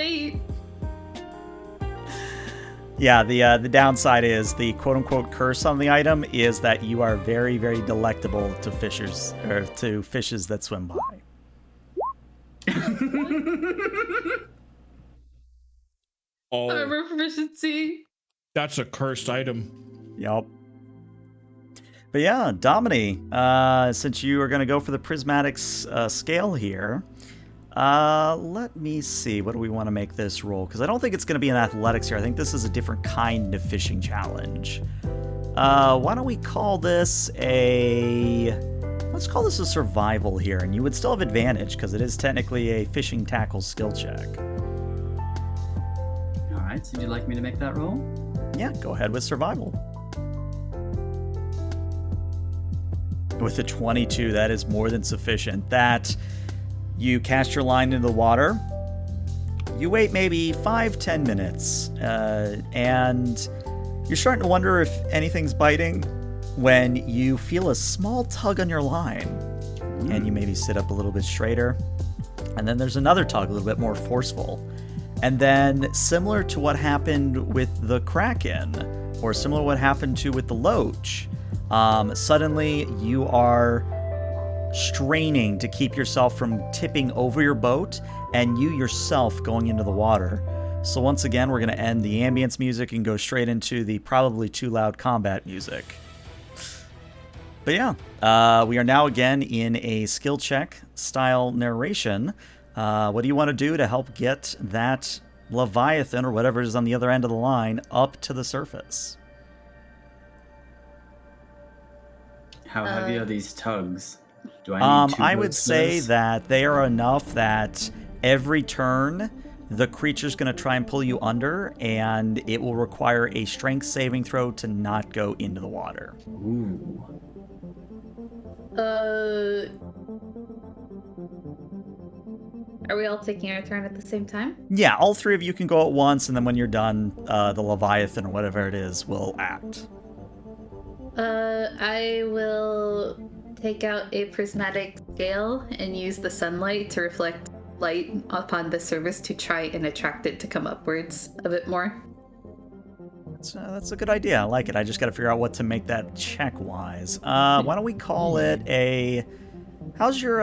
Yeah, the downside is the quote-unquote curse on the item is that you are very, very delectable to fishers, or to fishes that swim by. Oh, Armor proficiency. That's a cursed item. Yep. But yeah, Domini, since you are going to go for the prismatic scale here, let me see. What do we want to make this roll? Because I don't think it's going to be an athletics here. I think this is a different kind of fishing challenge. Why don't we call this let's call this a survival here, and you would still have advantage because it is technically a fishing tackle skill check. All right, so would you like me to make that roll? Yeah, go ahead with survival. With a 22, that is more than sufficient. That you cast your line into the water, you wait maybe 5-10 minutes, and you're starting to wonder if anything's biting when you feel a small tug on your line, and you maybe sit up a little bit straighter, and then there's another tug a little bit more forceful. And then, similar to what happened with the Kraken, or similar to what happened with the Loach, suddenly you are straining to keep yourself from tipping over your boat, and you yourself going into the water. So once again, we're going to end the ambience music and go straight into the probably too loud combat music. But yeah, we are now again in a skill check style narration. What do you want to do to help get that Leviathan, or whatever is on the other end of the line, up to the surface. How heavy are these tugs? Do I need two I would boats for say this? that they are enough that every turn the creature's going to try and pull you under, and it will require a strength saving throw to not go into the water. Ooh. Are we all taking our turn at the same time? Yeah, all three of you can go at once, and then when you're done, the Leviathan or whatever it is will act. I will take out a prismatic scale and use the sunlight to reflect light upon the surface to try and attract it to come upwards a bit more. That's a good idea. I like it. I just got to figure out what to make that check-wise. Why don't we call it a... How's your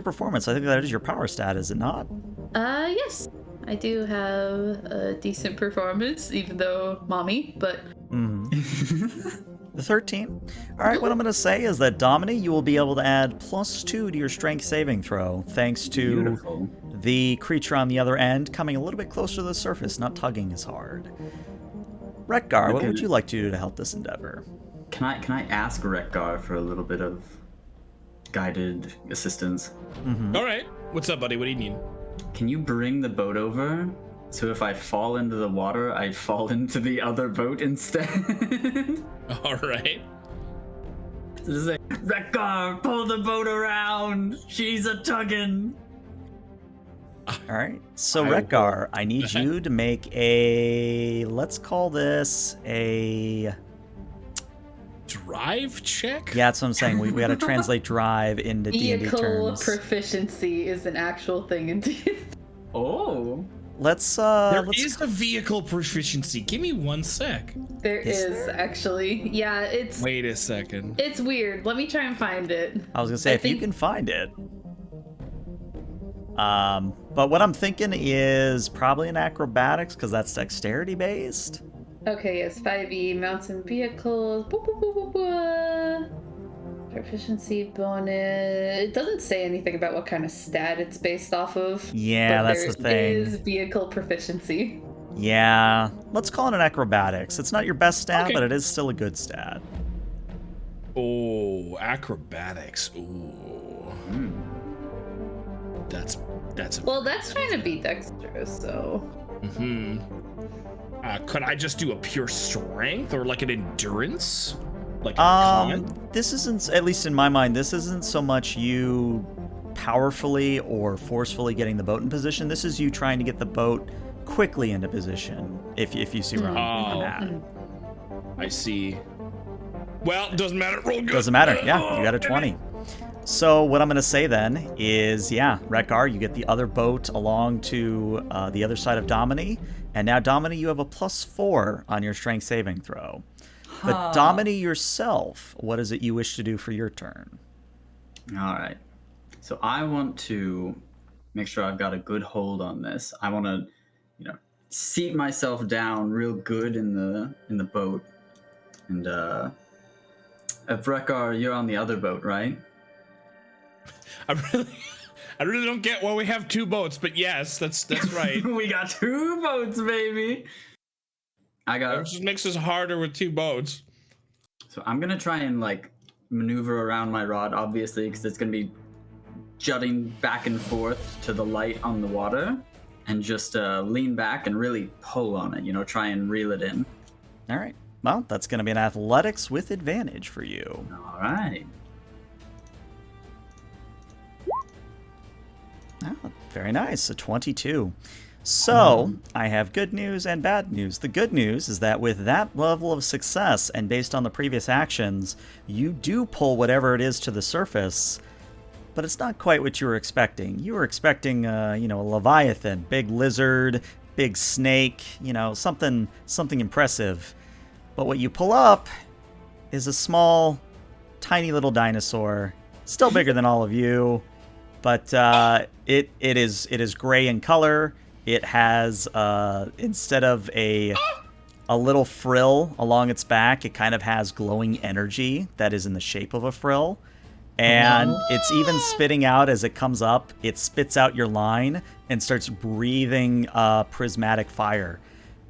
performance? I think that is your power stat, is it not? Yes. I do have a decent performance, even though mommy, but... The 13. All right, what I'm going to say is that, Domini, you will be able to add +2 to your strength saving throw, thanks to Beautiful. the creature on the other end coming a little bit closer to the surface, not tugging as hard. Rekgar, what would you like to do to help this endeavor? Can I ask Rekgar for a little bit of guided assistance? All right. What's up, buddy? What do you need? Can you bring the boat over? So if I fall into the water, I fall into the other boat instead. All right. Just say, Rekgar, pull the boat around. She's a tuggin'. All right. So, I will- Rekgar, I need you to make a... Let's call this a... Drive check? Yeah, that's what I'm saying. We got to translate drive into D&D Vehicle terms. proficiency is an actual thing in D&D. Oh. Let's There let's is a vehicle proficiency. Give me 1 sec. There Is is actually. Yeah, it's Wait a second. it's weird. Let me try and find it. I was gonna say I if you think- can find it. But what I'm thinking is probably an acrobatics because that's dexterity based. Okay, yes, 5e mountain vehicles. Boop, boop, boop, boop, boop. Proficiency bonus. It doesn't say anything about what kind of stat it's based off of. Yeah, but that's the thing. There is vehicle proficiency. Yeah, let's call it an acrobatics. It's not your best stat, Okay. but it is still a good stat. Oh, acrobatics. Ooh. That's a... Well, that's trying to be dexterous, so. Could I just do a pure strength or like an endurance? Like a con? This isn't, at least in my mind, this isn't so much you powerfully or forcefully getting the boat in position. This is you trying to get the boat quickly into position, if you see where I'm at. I see. Well, doesn't matter. Roll good. Doesn't matter. Yeah, you got a 20. So what I'm going to say then is, yeah, Rekgar, you get the other boat along to the other side of Domini. And now, Domini, you have a +4 on your strength saving throw. But Domini yourself, what is it you wish to do for your turn? All right. So I want to make sure I've got a good hold on this. I want to, seat myself down real good in the boat. And Rekgar, you're on the other boat, right? I really don't get why we have two boats, but yes, that's right. We got two boats, baby. It just makes us harder with two boats. So I'm gonna try and maneuver around my rod, obviously, because it's gonna be jutting back and forth to the light on the water, and just lean back and really pull on it. Try and reel it in. All right. Well, that's going to be an athletics with advantage for you. All right. Oh, very nice. A 22. So, I have good news and bad news. The good news is that with that level of success, and based on the previous actions, you do pull whatever it is to the surface, but it's not quite what you were expecting. You were expecting, a leviathan, big lizard, big snake, something impressive. But what you pull up is a small, tiny little dinosaur, still bigger than all of you, but it is gray in color. It has instead of a little frill along its back, it kind of has glowing energy that is in the shape of a frill. And it's even spitting out as it comes up. It spits out your line and starts breathing prismatic fire.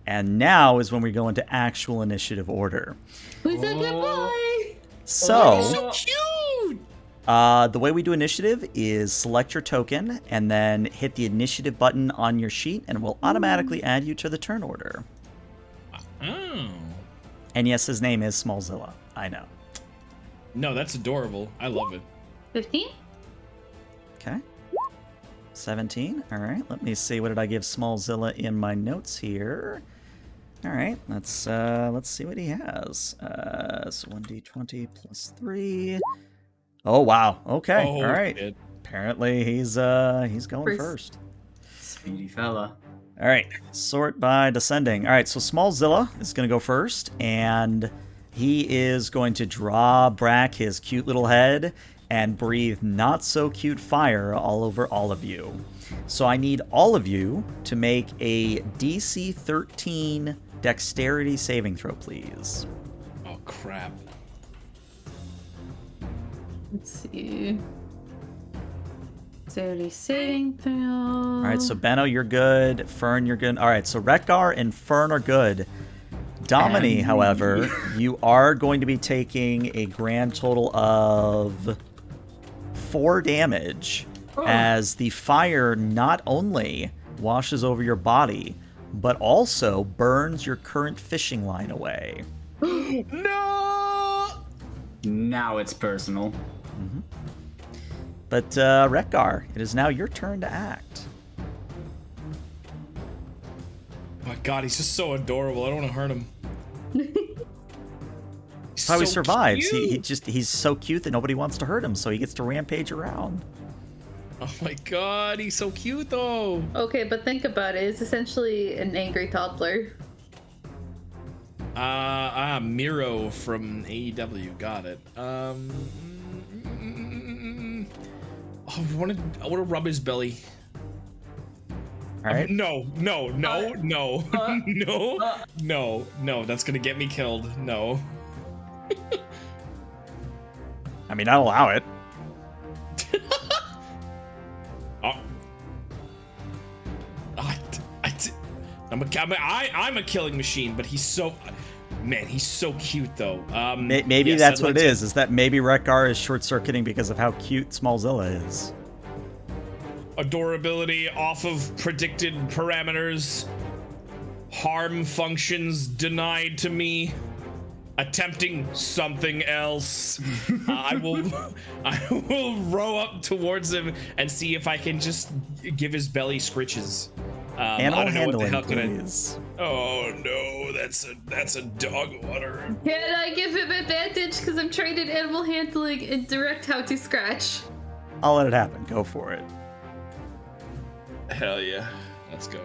And now is when we go into actual initiative order. Who's a good boy? So, Cute. the way we do initiative is select your token and then hit the initiative button on your sheet, and it will automatically add you to the turn order. Oh. And yes, his name is Smallzilla. I know. No, that's adorable. I love it. 15? Okay. 17. All right. Let me see. What did I give Smallzilla in my notes here? All right. Let's see what he has. So 1d20 plus 3. Oh wow. Okay. Oh, all right. shit. Apparently he's going first. Speedy fella. All right. Sort by descending. All right. So Smallzilla is going to go first, and he is going to draw back his cute little head and breathe not so cute fire all over all of you. So I need all of you to make a DC 13 dexterity saving throw, please. Oh crap. Let's see. Dexterity saving throw. All right, so Benno, you're good. Fern, you're good. All right, so Retgar and Fern are good. Domini, however, you are going to be taking a grand total of 4 damage as the fire not only washes over your body, but also burns your current fishing line away. No. Now it's personal. But Retgar, it is now your turn to act. Oh my god, he's just so adorable. I don't want to hurt him. That's how he So survives. cute. He's so cute that nobody wants to hurt him, so he gets to rampage around. Oh my god, he's so cute though. Okay, but think about it. It's essentially an angry toddler. Miro from AEW. Got it. I want to rub his belly. All right. No. That's gonna get me killed. No. I mean, I'll allow it. I'm a killing machine, but he's so, man, he's so cute though. Maybe yes, that's I'd what like it to- is that maybe Retgar is short-circuiting because of how cute Smallzilla is. Adorability off of predicted parameters. Harm functions denied to me. Attempting something else. I will row up towards him and see if I can just give his belly scritches. I Animal don't know what the handling, hell can I. please. Oh no, that's a dog water. Can I give him advantage because I'm trained in animal handling and direct how to scratch? I'll let it happen. Go for it. Hell yeah, let's go.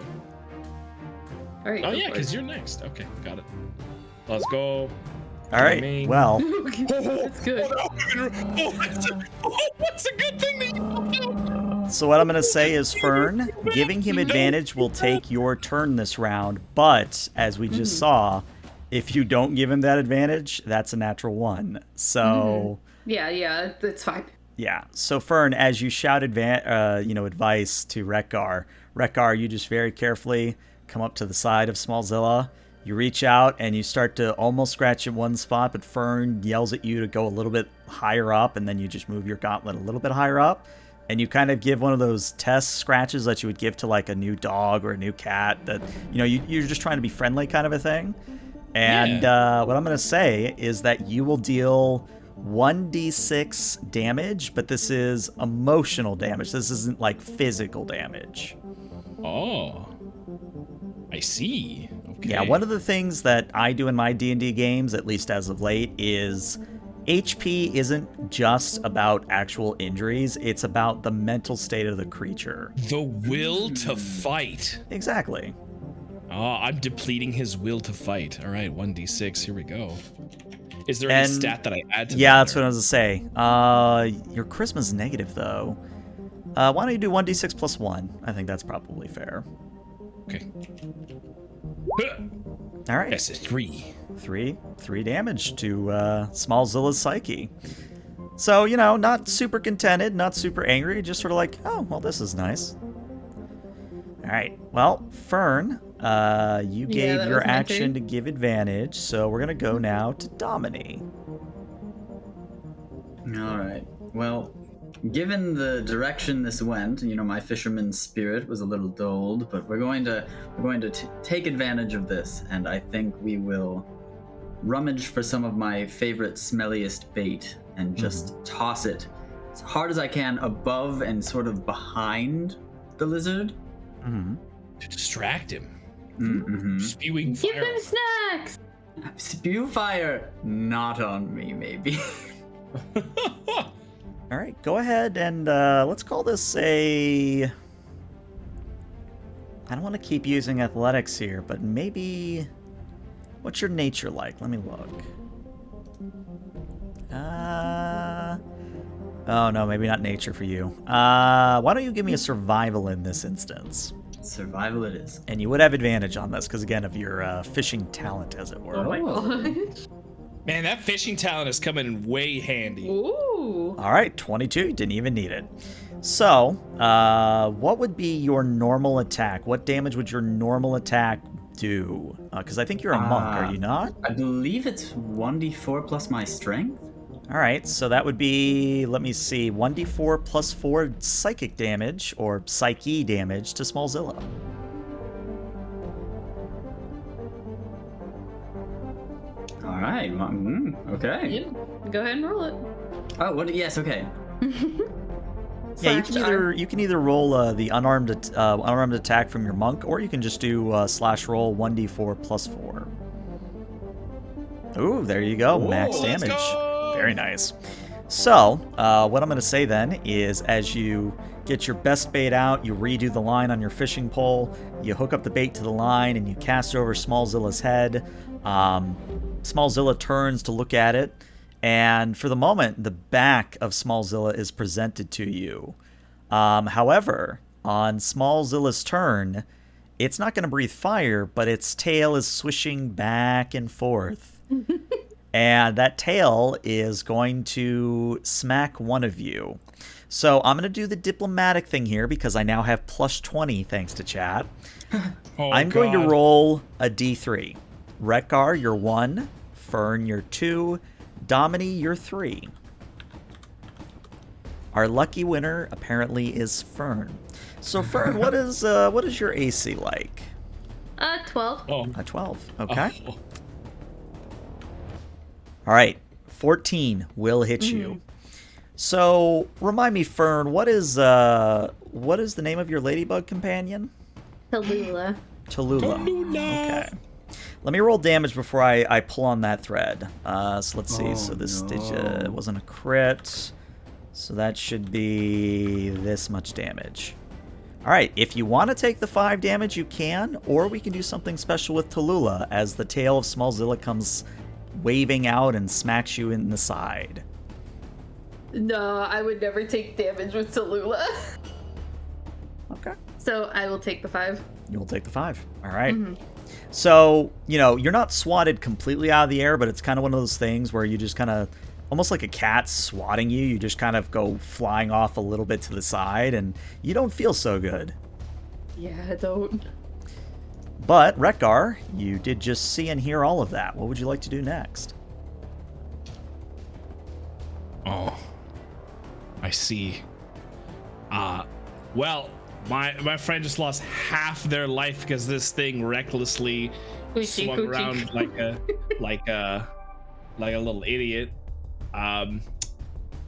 All right. Oh go yeah, for because it. you're next. Okay, got it. Let's go. All right. mean- Well, Okay, that's good. What's a good thing that you so what I'm going to say is, Fern, giving him advantage will take your turn this round, but as we just saw, if you don't give him that advantage, that's a natural 1. So, Yeah, that's fine. yeah. So, Fern, as you shout advice to Retgar, you just very carefully come up to the side of Smallzilla. You reach out and you start to almost scratch at one spot, but Fern yells at you to go a little bit higher up, and then you just move your gauntlet a little bit higher up, and you kind of give one of those test scratches that you would give to like a new dog or a new cat that, you're just trying to be friendly kind of a thing. And what I'm going to say is that you will deal 1d6 damage, but this is emotional damage. This isn't like physical damage. Oh, I see. Okay. Yeah, one of the things that I do in my D&D games, at least as of late, is HP isn't just about actual injuries, it's about the mental state of the creature. The will to fight. Exactly. Oh, I'm depleting his will to fight. All right, 1d6. Here we go. Is there any And- stat that I add to Yeah, that? that's what I was going to say. Your charisma's negative, though. Why don't you do 1d6 plus 1? I think that's probably fair. Okay. All right. That's a 3. Three damage to Smallzilla's psyche. So, you know, not super contented, not super angry, just sort of like, oh, well, this is nice. All right. Well, Fern, you gave that your was my action turn. to give advantage, so we're going to go now to Domini. All right. Well, given the direction this went, you know, my fisherman's spirit was a little dulled, but we're going to take advantage of this, and I think we will rummage for some of my favorite smelliest bait and just toss it as hard as I can above and sort of behind the lizard. Mm-hmm. To distract him. Mm-hmm. Spewing Give fire. him snacks! Spew fire, not on me, maybe. All right, go ahead and let's call this a... I don't want to keep using athletics here, but maybe... What's your nature like? Let me look. Oh, no, maybe not nature for you. Why don't you give me a survival in this instance? Survival it is. And you would have advantage on this because, again, of your fishing talent, as it were. Man, that fishing talent is coming in way handy. Ooh. All right, 22. Didn't even need it. So, what would be your normal attack? What damage would your normal attack do? Because I think you're a monk, are you not? I believe it's 1d4 plus my strength. All right, so that would be, let me see, 1d4 plus 4 psychic damage, or psyche damage to Smallzilla. All right. Okay. Yeah, go ahead and roll it. Oh, what? Yes. Okay. Yeah, Slash you can either roll the unarmed attack from your monk, or you can just do slash roll 1d4 plus 4. Ooh, there you go, max Let's damage. go! Very nice. So, what I'm going to say then is, as you get your best bait out, you redo the line on your fishing pole, you hook up the bait to the line, and you cast it over Smallzilla's head. Smallzilla turns to look at it, and for the moment, the back of Smallzilla is presented to you. However, on Smallzilla's turn, it's not going to breathe fire, but its tail is swishing back and forth. And that tail is going to smack one of you. So I'm going to do the diplomatic thing here because I now have plus 20 thanks to chat. Oh, I'm going to God. roll a d3. Rekgar, you're 1. Fern, you're 2. Domini, you're 3. Our lucky winner apparently is Fern. So Fern, what is your AC like? 12. Oh. A 12. Okay. Oh. All right. 14 will hit you. So remind me, Fern, what is the name of your ladybug companion? Tallulah. Tallulah. Okay. Let me roll damage before I pull on that thread. So let's see. So this wasn't a crit. So that should be this much damage. All right. If you want to take the 5 damage, you can. Or we can do something special with Tallulah as the tail of Smallzilla comes waving out and smacks you in the side. No, I would never take damage with Tallulah. Okay. So I will take the 5. You will take the 5. All right. So, you know, you're not swatted completely out of the air, but it's kind of one of those things where you just kind of, almost like a cat swatting you, you just kind of go flying off a little bit to the side, and you don't feel so good. Yeah, I don't. But, Rekgar, you did just see and hear all of that. What would you like to do next? Oh, I see. Well, my friend just lost half their life because this thing recklessly swung around like a little idiot.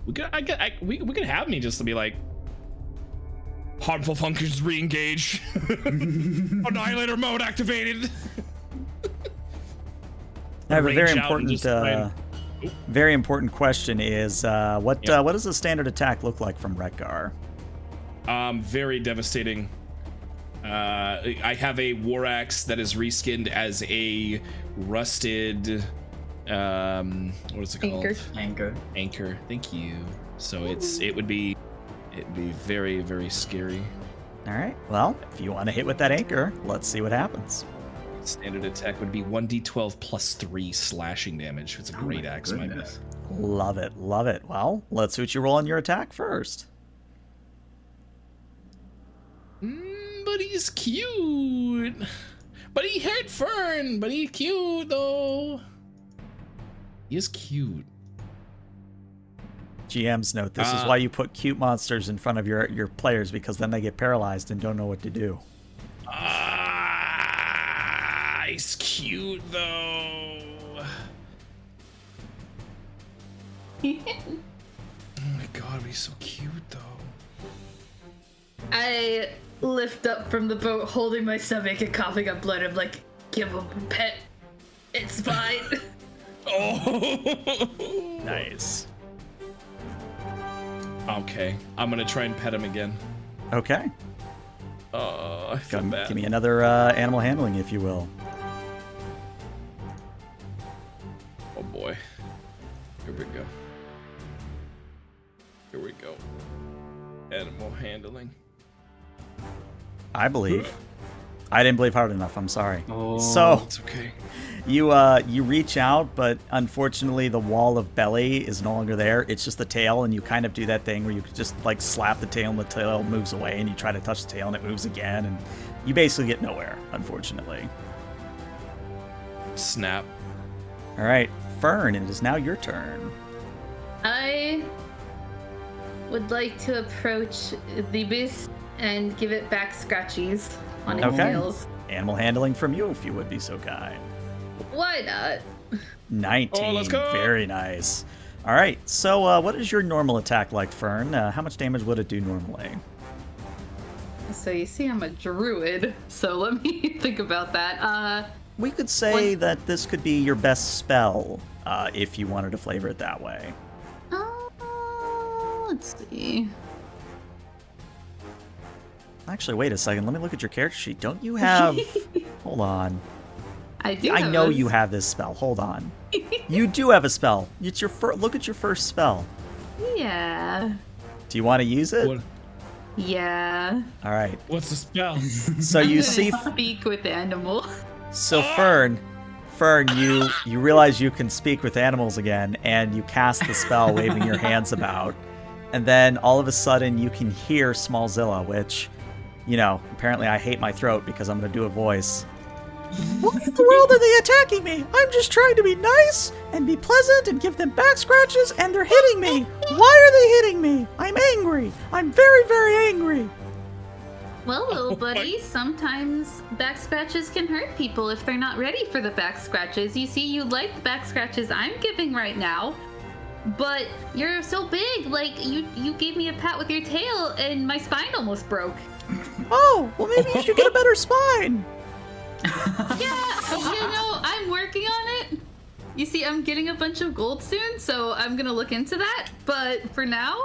We could have me just to be like, harmful functions re-engage. Annihilator mode activated. I have a very Range out and just very important question is, what does the standard attack look like from Rekgar? Very devastating. I have a war axe that is reskinned as a rusted, what is it called? Anchor. Thank you. So it would be very, very scary. All right. Well, if you want to hit with that anchor, let's see what happens. Standard attack would be 1d12 plus 3 slashing damage. It's a great axe, my bad. Love it, love it. Well, let's see what you roll on your attack first. But he's cute. But he hurt Fern. But he's cute though. He is cute. GM's note: this is why you put cute monsters in front of your players, because then they get paralyzed and don't know what to do. He's cute though. Oh my god, he's so cute though. I lift up from the boat holding my stomach and coughing up blood. I'm like, give him a pet. It's fine. Oh. Nice. Okay, I'm gonna try and pet him again. Okay. I feel bad. Give me another animal handling, if you will. Oh boy. Here we go. Here we go. Animal handling. I believe. I didn't believe hard enough. I'm sorry. Oh, So It's okay. you reach out, but unfortunately the wall of belly is no longer there. It's just the tail, and you kind of do that thing where you just like slap the tail and the tail moves away, and you try to touch the tail and it moves again, and you basically get nowhere, unfortunately. Snap. All right, Fern, it is now your turn. I would like to approach the beast and give it back scratchies on its Okay. tails. Animal handling from you, if you would be so kind. Why not? 19. Oh, let's go. Very nice. All right, so what is your normal attack like, Fern? How much damage would it do normally? So you see I'm a druid, so let me think about that. We could say that this could be your best spell, if you wanted to flavor it that way. Let's see. Actually, wait a second. Let me look at your character sheet. Don't you have... Hold on. I do. I have know a- you have this spell. Hold on. You do have a spell. It's your look at your first spell. Yeah. Do you want to use it? What, Yeah. All right. what's the spell? So I'm you gonna see... speak with the animal. So Fern, you realize you can speak with animals again, and you cast the spell, waving your hands about, and then all of a sudden you can hear Smallzilla, which, you know, apparently I hate my throat because I'm gonna do a voice. Why in the world are they attacking me? I'm just trying to be nice and be pleasant and give them back scratches, and they're hitting me. Why are they hitting me? I'm angry. I'm very, very angry. Well, little Oh my- buddy, sometimes back scratches can hurt people if they're not ready for the back scratches. You see, you like the back scratches I'm giving right now, but you're so big. Like, you gave me a pat with your tail, and my spine almost broke. Oh, well maybe you should get a better spine. Yeah, you know, I'm working on it. You see, I'm getting a bunch of gold soon, so I'm gonna look into that. But for now,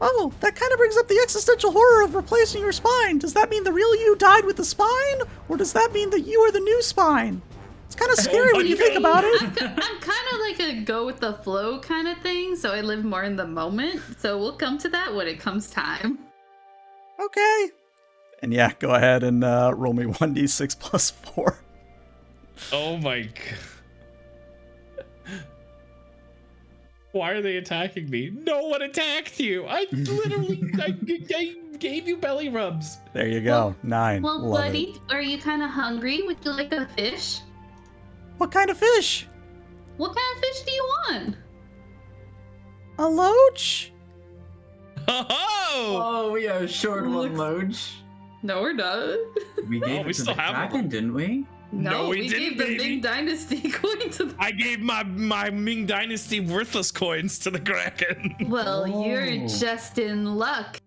Oh, that kind of brings up the existential horror of replacing your spine. Does that mean the real you died with the spine? Or does that mean that you are the new spine? It's kind of scary when you think about it. I'm kind of like a go with the flow kind of thing, so I live more in the moment. So we'll come to that when it comes time. Okay. And yeah, go ahead and roll me 1d6 plus 4. Oh my god. Why are they attacking me? No one attacked you. I literally I gave you belly rubs. There you go. 9. Well, Love buddy, it. are you kind of hungry? Would you like a fish? What kind of fish? What kind of fish do you want? A loach? Oh! Oh, we are short one loach. No, we're not. We gave we it to still the have dragon, one. didn't we? No, we we didn't, gave the baby. Ming Dynasty coin to the... I gave my Ming Dynasty worthless coins to the Kraken. Well, you're Oh. just in luck.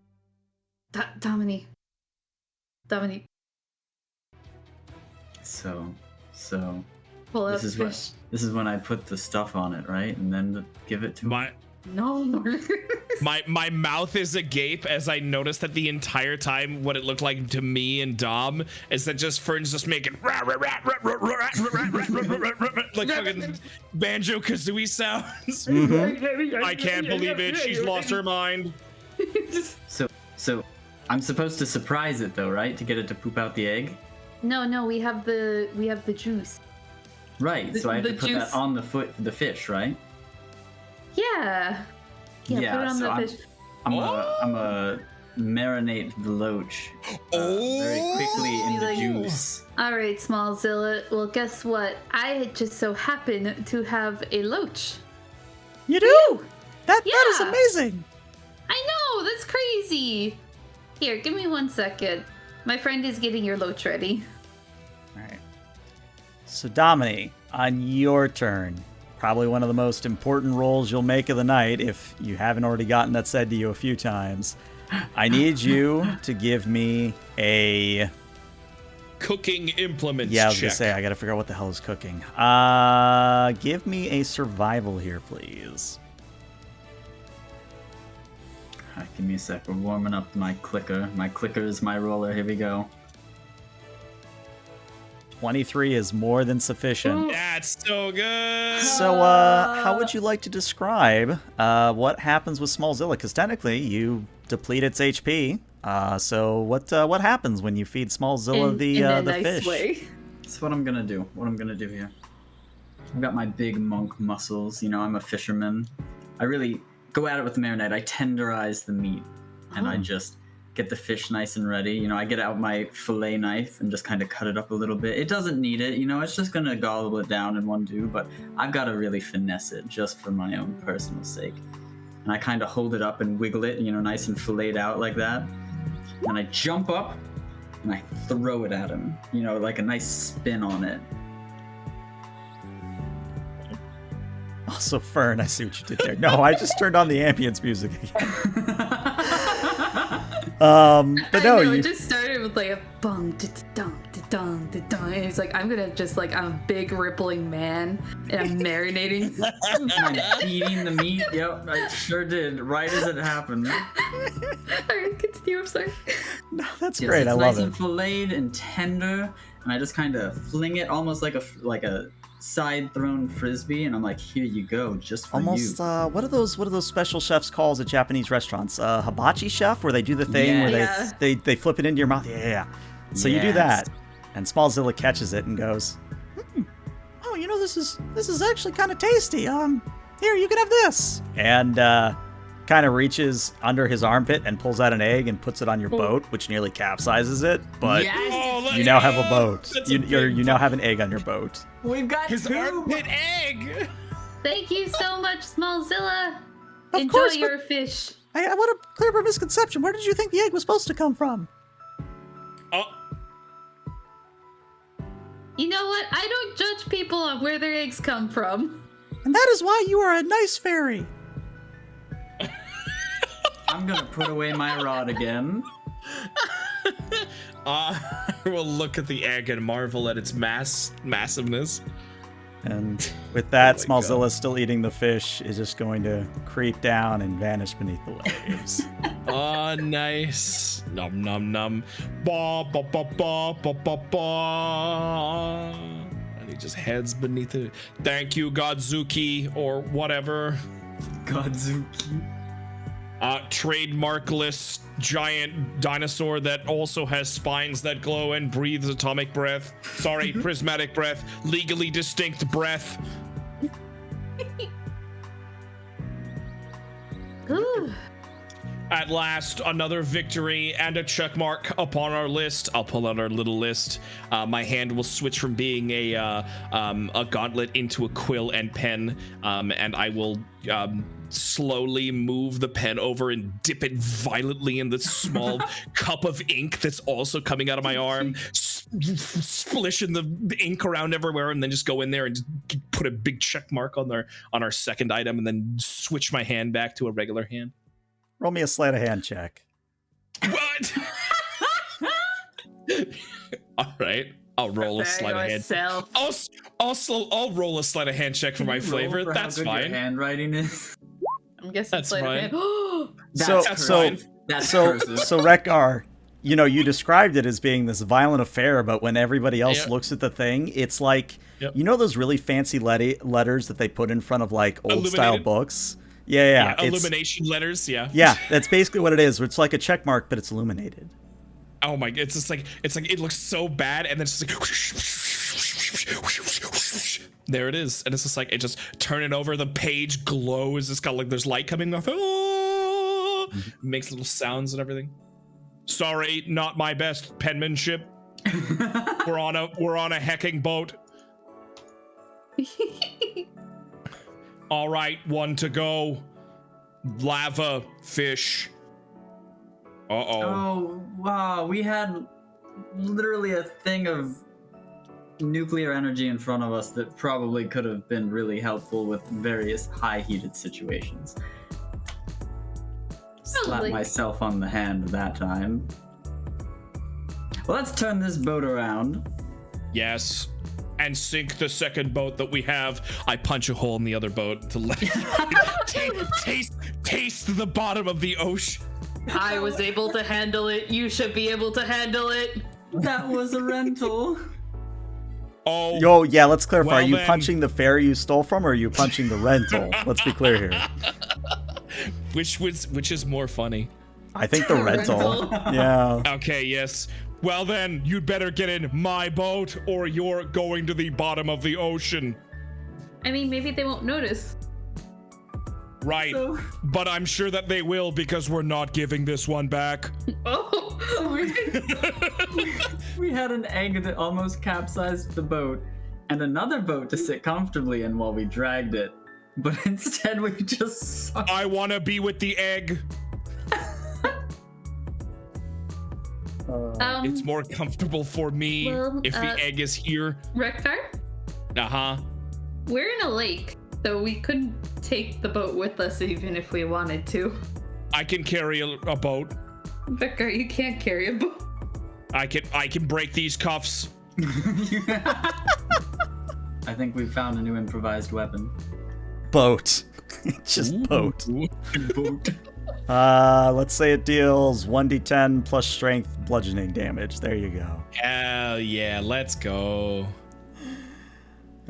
Dominique. So, Pull out this the is fish. this is when I put the stuff on it, right? And then give it to My No, my mouth is agape as I noticed that the entire time what it looked like to me and Dom is that just Fern's just making like fucking Banjo Kazooie sounds. I can't believe it. She's lost her mind. So I'm supposed to surprise it though, right? To get it to poop out the egg? No, we have the juice. Right. So I have The to put juice. that on the fish, right? Yeah. Yeah, put it on so the fish. I'm a marinate the loach very quickly in the juice. All right, Smallzilla. Well, guess what? I just so happen to have a loach. You do? That is Yeah. amazing. I know, that's crazy. Here, give me 1 second. My friend is getting your loach ready. All right. So, Domini, on your turn, probably one of the most important rolls you'll make of the night, if you haven't already gotten that said to you a few times. I need you to give me a... Cooking implements Yeah, I was check. going to say, I got to figure out what the hell is cooking. Give me a survival here, please. Alright, give me a sec. We're warming up my clicker. My clicker is my roller. Here we go. 23 is more than sufficient. That's so good. So, how would you like to describe what happens with Smallzilla? Because technically, you deplete its HP. So, what happens when you feed Smallzilla in a the nice fish? way. That's what I'm gonna do. What I'm gonna do here. I've got my big monk muscles. You know, I'm a fisherman. I really go at it with the marinade. I tenderize the meat, and I just get the fish nice and ready. You know, I get out my fillet knife and just kind of cut it up a little bit. It doesn't need it, you know, it's just gonna gobble it down in one do, but I've got to really finesse it just for my own personal sake. And I kind of hold it up and wiggle it, you know, nice and filleted out like that. And I jump up and I throw it at him, you know, like a nice spin on it. Also, Fern, I see what you did there. No, I just turned on the ambience music again. But no, it just started with like a bum, da-da-dum, da-dum, da-dum. And he's like, I'm gonna just like, I'm a big rippling man, and I'm marinating. I'm eating the meat. Yep, I sure did. Right as it happened. Alright, continue, I'm sorry. No, that's Yes, great. it's I love nice it. and filleted and tender, and I just kind of fling it almost like a side thrown frisbee, and I'm like, here you go, just for Almost, you. what are those special chefs calls at Japanese restaurants? Hibachi chef, where they do the thing where Yeah. they flip it into your mouth. Yeah. So you do Yes. that, and Smallzilla catches it and goes, "Oh, you know, this is actually kind of tasty. Here, you can have this." And kind of reaches under his armpit and pulls out an egg and puts it on your boat, which nearly capsizes it. But Yes, you now have a boat. That's a You now have an egg on your boat. we've got His two. armpit egg. Thank you so much, Smallzilla. Of Enjoy course, your fish. I want to clear up a misconception. Where did you think the egg was supposed to come from? Oh, You know what? I don't judge people on where their eggs come from. And that is why you are a nice fairy. I'm gonna put away my rod again. I will look at the egg and marvel at its massiveness. And with that, Oh my Smallzilla, still eating the fish, is just going to creep down and vanish beneath the waves. Oh, nice. Num num num. Ba ba ba ba ba ba ba. And he just heads beneath it. Thank you, Godzuki, or whatever. Godzuki. Trademarkless giant dinosaur that also has spines that glow and breathes atomic breath. Sorry, prismatic breath. Legally distinct breath. Ooh. At last, another victory and a check mark upon our list. I'll pull out our little list. My hand will switch from being a gauntlet into a quill and pen, and I will slowly move the pen over and dip it violently in the small cup of ink that's also coming out of my arm, splishing the ink around everywhere, and then just go in there and put a big check mark on our second item, and then switch my hand back to a regular hand. Roll me a sleight of hand check. What? All right, I'll roll a sleight of hand. Yourself. I'll roll a sleight of hand check for my flavor. That's Your fine. handwriting is. I'm guessing That's sleight of fine. hand. That's fine. That's So cursive. Rekgar, you know, you described it as being this violent affair, but when everybody else Yep. looks at the thing, it's like, Yep. you know those really fancy letters that they put in front of like old style Illuminated? books? Yeah. It's, illumination letters. Yeah. yeah, that's basically what it is. It's like a check mark, but it's illuminated. Oh my, it's just like, it looks so bad, and then it's just like, there it is. And it's just like, it just turn it over, the page glows, it's got like, there's light coming off, makes little sounds and everything. Sorry, not my best penmanship. We're on a hecking boat. All right, one to go. Lava, fish. Oh, wow. We had literally a thing of nuclear energy in front of us that probably could have been really helpful with various high heated situations. Slap myself on the hand that time. Well, let's turn this boat around. Yes. And sink the second boat that we have. I punch a hole in the other boat to let taste the bottom of the ocean. I was able to handle it. You should be able to handle it. That was a rental. Oh. Yo, yeah, let's clarify. Well, are you then. punching the ferry you stole from, or are you punching the rental? Let's be clear here. Which is more funny? I think the rental. Rental. Yeah. Okay, yes. Well then, you'd better get in my boat or you're going to the bottom of the ocean. I mean, maybe they won't notice. Right. So- But I'm sure that they will because we're not giving this one back. Oh, We had an egg that almost capsized the boat and another boat to sit comfortably in while we dragged it. But instead we just sunk. I want to be with the egg. It's more comfortable for me if the egg is here. Rekthar, Uh-huh. we're in a lake, so we couldn't take the boat with us even if we wanted to. I can carry a boat. Rekthar, you can't carry a boat. I can break these cuffs. I think we found a new improvised weapon. Boat. Just boat. Boat. Let's say it deals 1d10 plus strength bludgeoning damage. There you go. Hell yeah, let's go.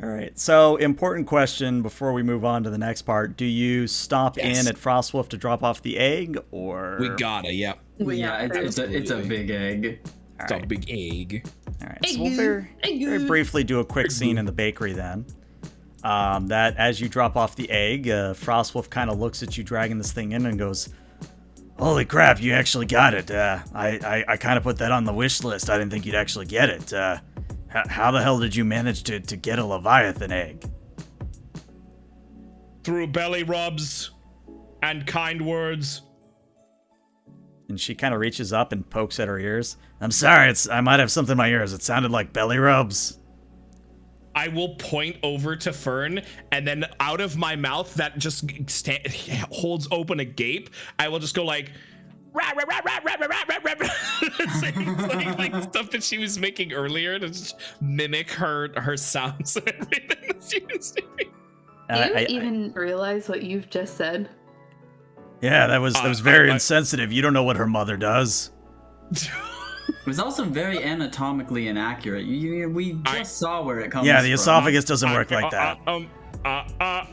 All right. So, important question before we move on to the next part. Do you stop Yes. in at Frostwolf to drop off the egg, or? We gotta, yeah. Yeah, it's a big egg. It's a big egg. All right. So we'll very briefly do a quick scene in the bakery then. That as you drop off the egg, Frostwolf kind of looks at you dragging this thing in and goes, "Holy crap, you actually got it. I kind of put that on the wish list. I didn't think you'd actually get it. How the hell did you manage to get a Leviathan egg?" Through belly rubs and kind words. And she kind of reaches up and pokes at her ears. "I'm sorry, I might have something in my ears. It sounded like belly rubs." I will point over to Fern, and then out of my mouth that just holds open a gape, I will just go like, rah, rah, rah, rah, rah, rah, rah, rah, rah. like stuff that she was making earlier to just mimic her sounds and everything that she was doing. Do you even realize what you've just said? Yeah, that was very insensitive. You don't know what her mother does. It was also very anatomically inaccurate. We just saw where it comes from. Yeah, the esophagus doesn't work like that. I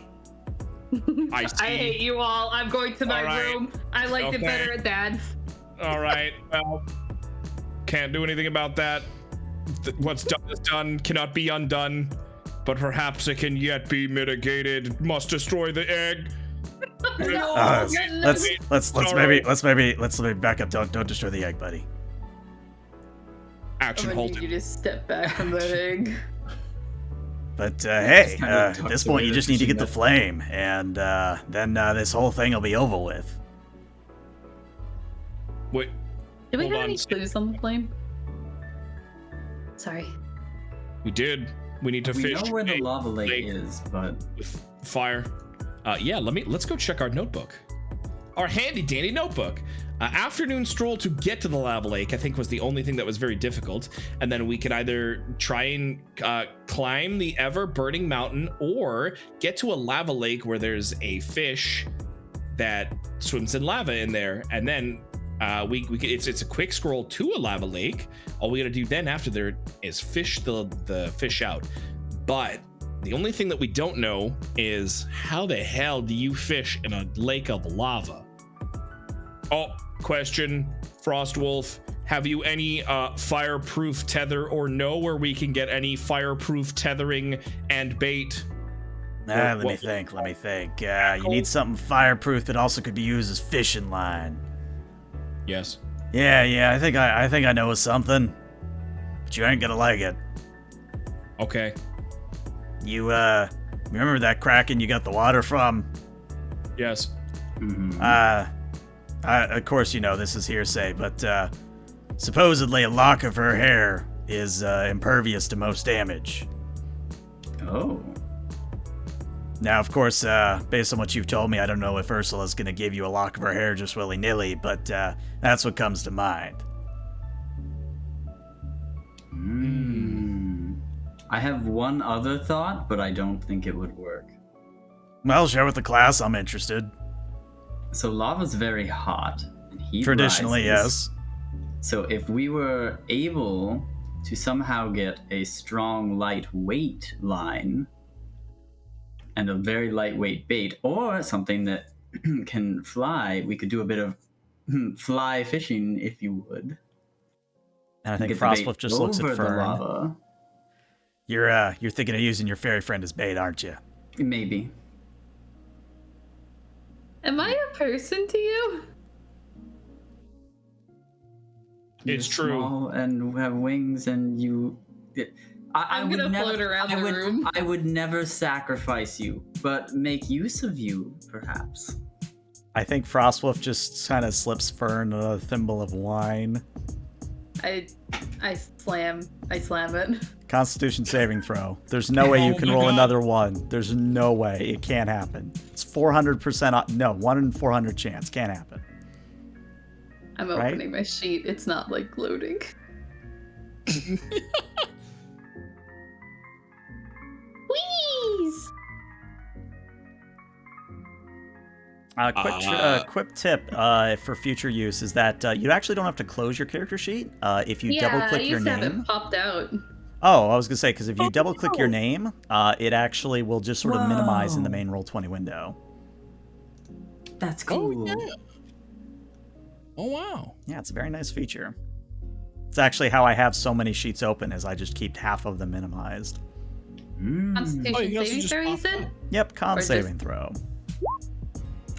see. I hate you all. I'm going to my All right. room. I liked it better at Dad's. All right, well, can't do anything about that. What's done is done, cannot be undone, but perhaps it can yet be mitigated. Must destroy the egg. Let's maybe back up. Don't destroy the egg, buddy. Action, I'm gonna hold need it. you to step back from that egg. But hey, kinda at tucked this away point you the just need to fishing get the net. flame, and then this whole thing will be over with. Wait, Did we Hold have on. any clues on the flame? Sorry. we did. We need to We fish know where the a lava lake lake is, but with fire. Yeah, let's go check our notebook. Our handy dandy notebook. Afternoon stroll to get to the lava lake, I think, was the only thing that was very difficult. And then we could either try and climb the ever burning mountain or get to a lava lake where there's a fish that swims in lava in there. And then we could, it's a quick scroll to a lava lake. All we gotta do then after there is fish the fish out. But the only thing that we don't know is how the hell do you fish in a lake of lava? Oh, question, Frostwolf, have you any fireproof tether or know where we can get any fireproof tethering and bait? Let me think. You need something fireproof that also could be used as fishing line. Yes. Yeah, I think I know something. But you ain't gonna like it. Okay. You, remember that kraken you got the water from? Yes. Mm-hmm. Of course you know this is hearsay, but, supposedly a lock of her hair is, impervious to most damage. Oh. Now, of course, based on what you've told me, I don't know if Ursula's gonna give you a lock of her hair just willy-nilly, but, that's what comes to mind. I have one other thought, but I don't think it would work. Well, share with the class, I'm interested. So lava's very hot, and heat Traditionally, rises. yes. So if we were able to somehow get a strong, lightweight line and a very lightweight bait, or something that can fly, we could do a bit of fly fishing, if you would. And I think Get the bait Frostwolf just looks at over the Fern. lava. You're thinking of using your fairy friend as bait, aren't you? Maybe. Am I a person to you? It's You're true. small and have wings, and you. I'm would gonna never, float around the room. I would never sacrifice you, but make use of you, perhaps. I think Frostwolf just kind of slips Fern a thimble of wine. I slam it. Constitution saving throw. There's no way you can roll another one. There's no way. It can't happen. It's 400%. No, 1 in 400 chance. Can't happen. I'm Right? opening my sheet. It's not like loading. Wheeze! Quick tip for future use is that you actually don't have to close your character sheet if you double-click your I used to have name. it popped out. Oh, I was gonna say because if you double-click your name, it actually will just sort of minimize in the main Roll20 window. That's cool. Oh, yeah. Oh, wow. Yeah, it's a very nice feature. It's actually how I have so many sheets open, is I just keep half of them minimized. Constitution you can also saving just throw, you pop said? out. Yep, con Or saving throw.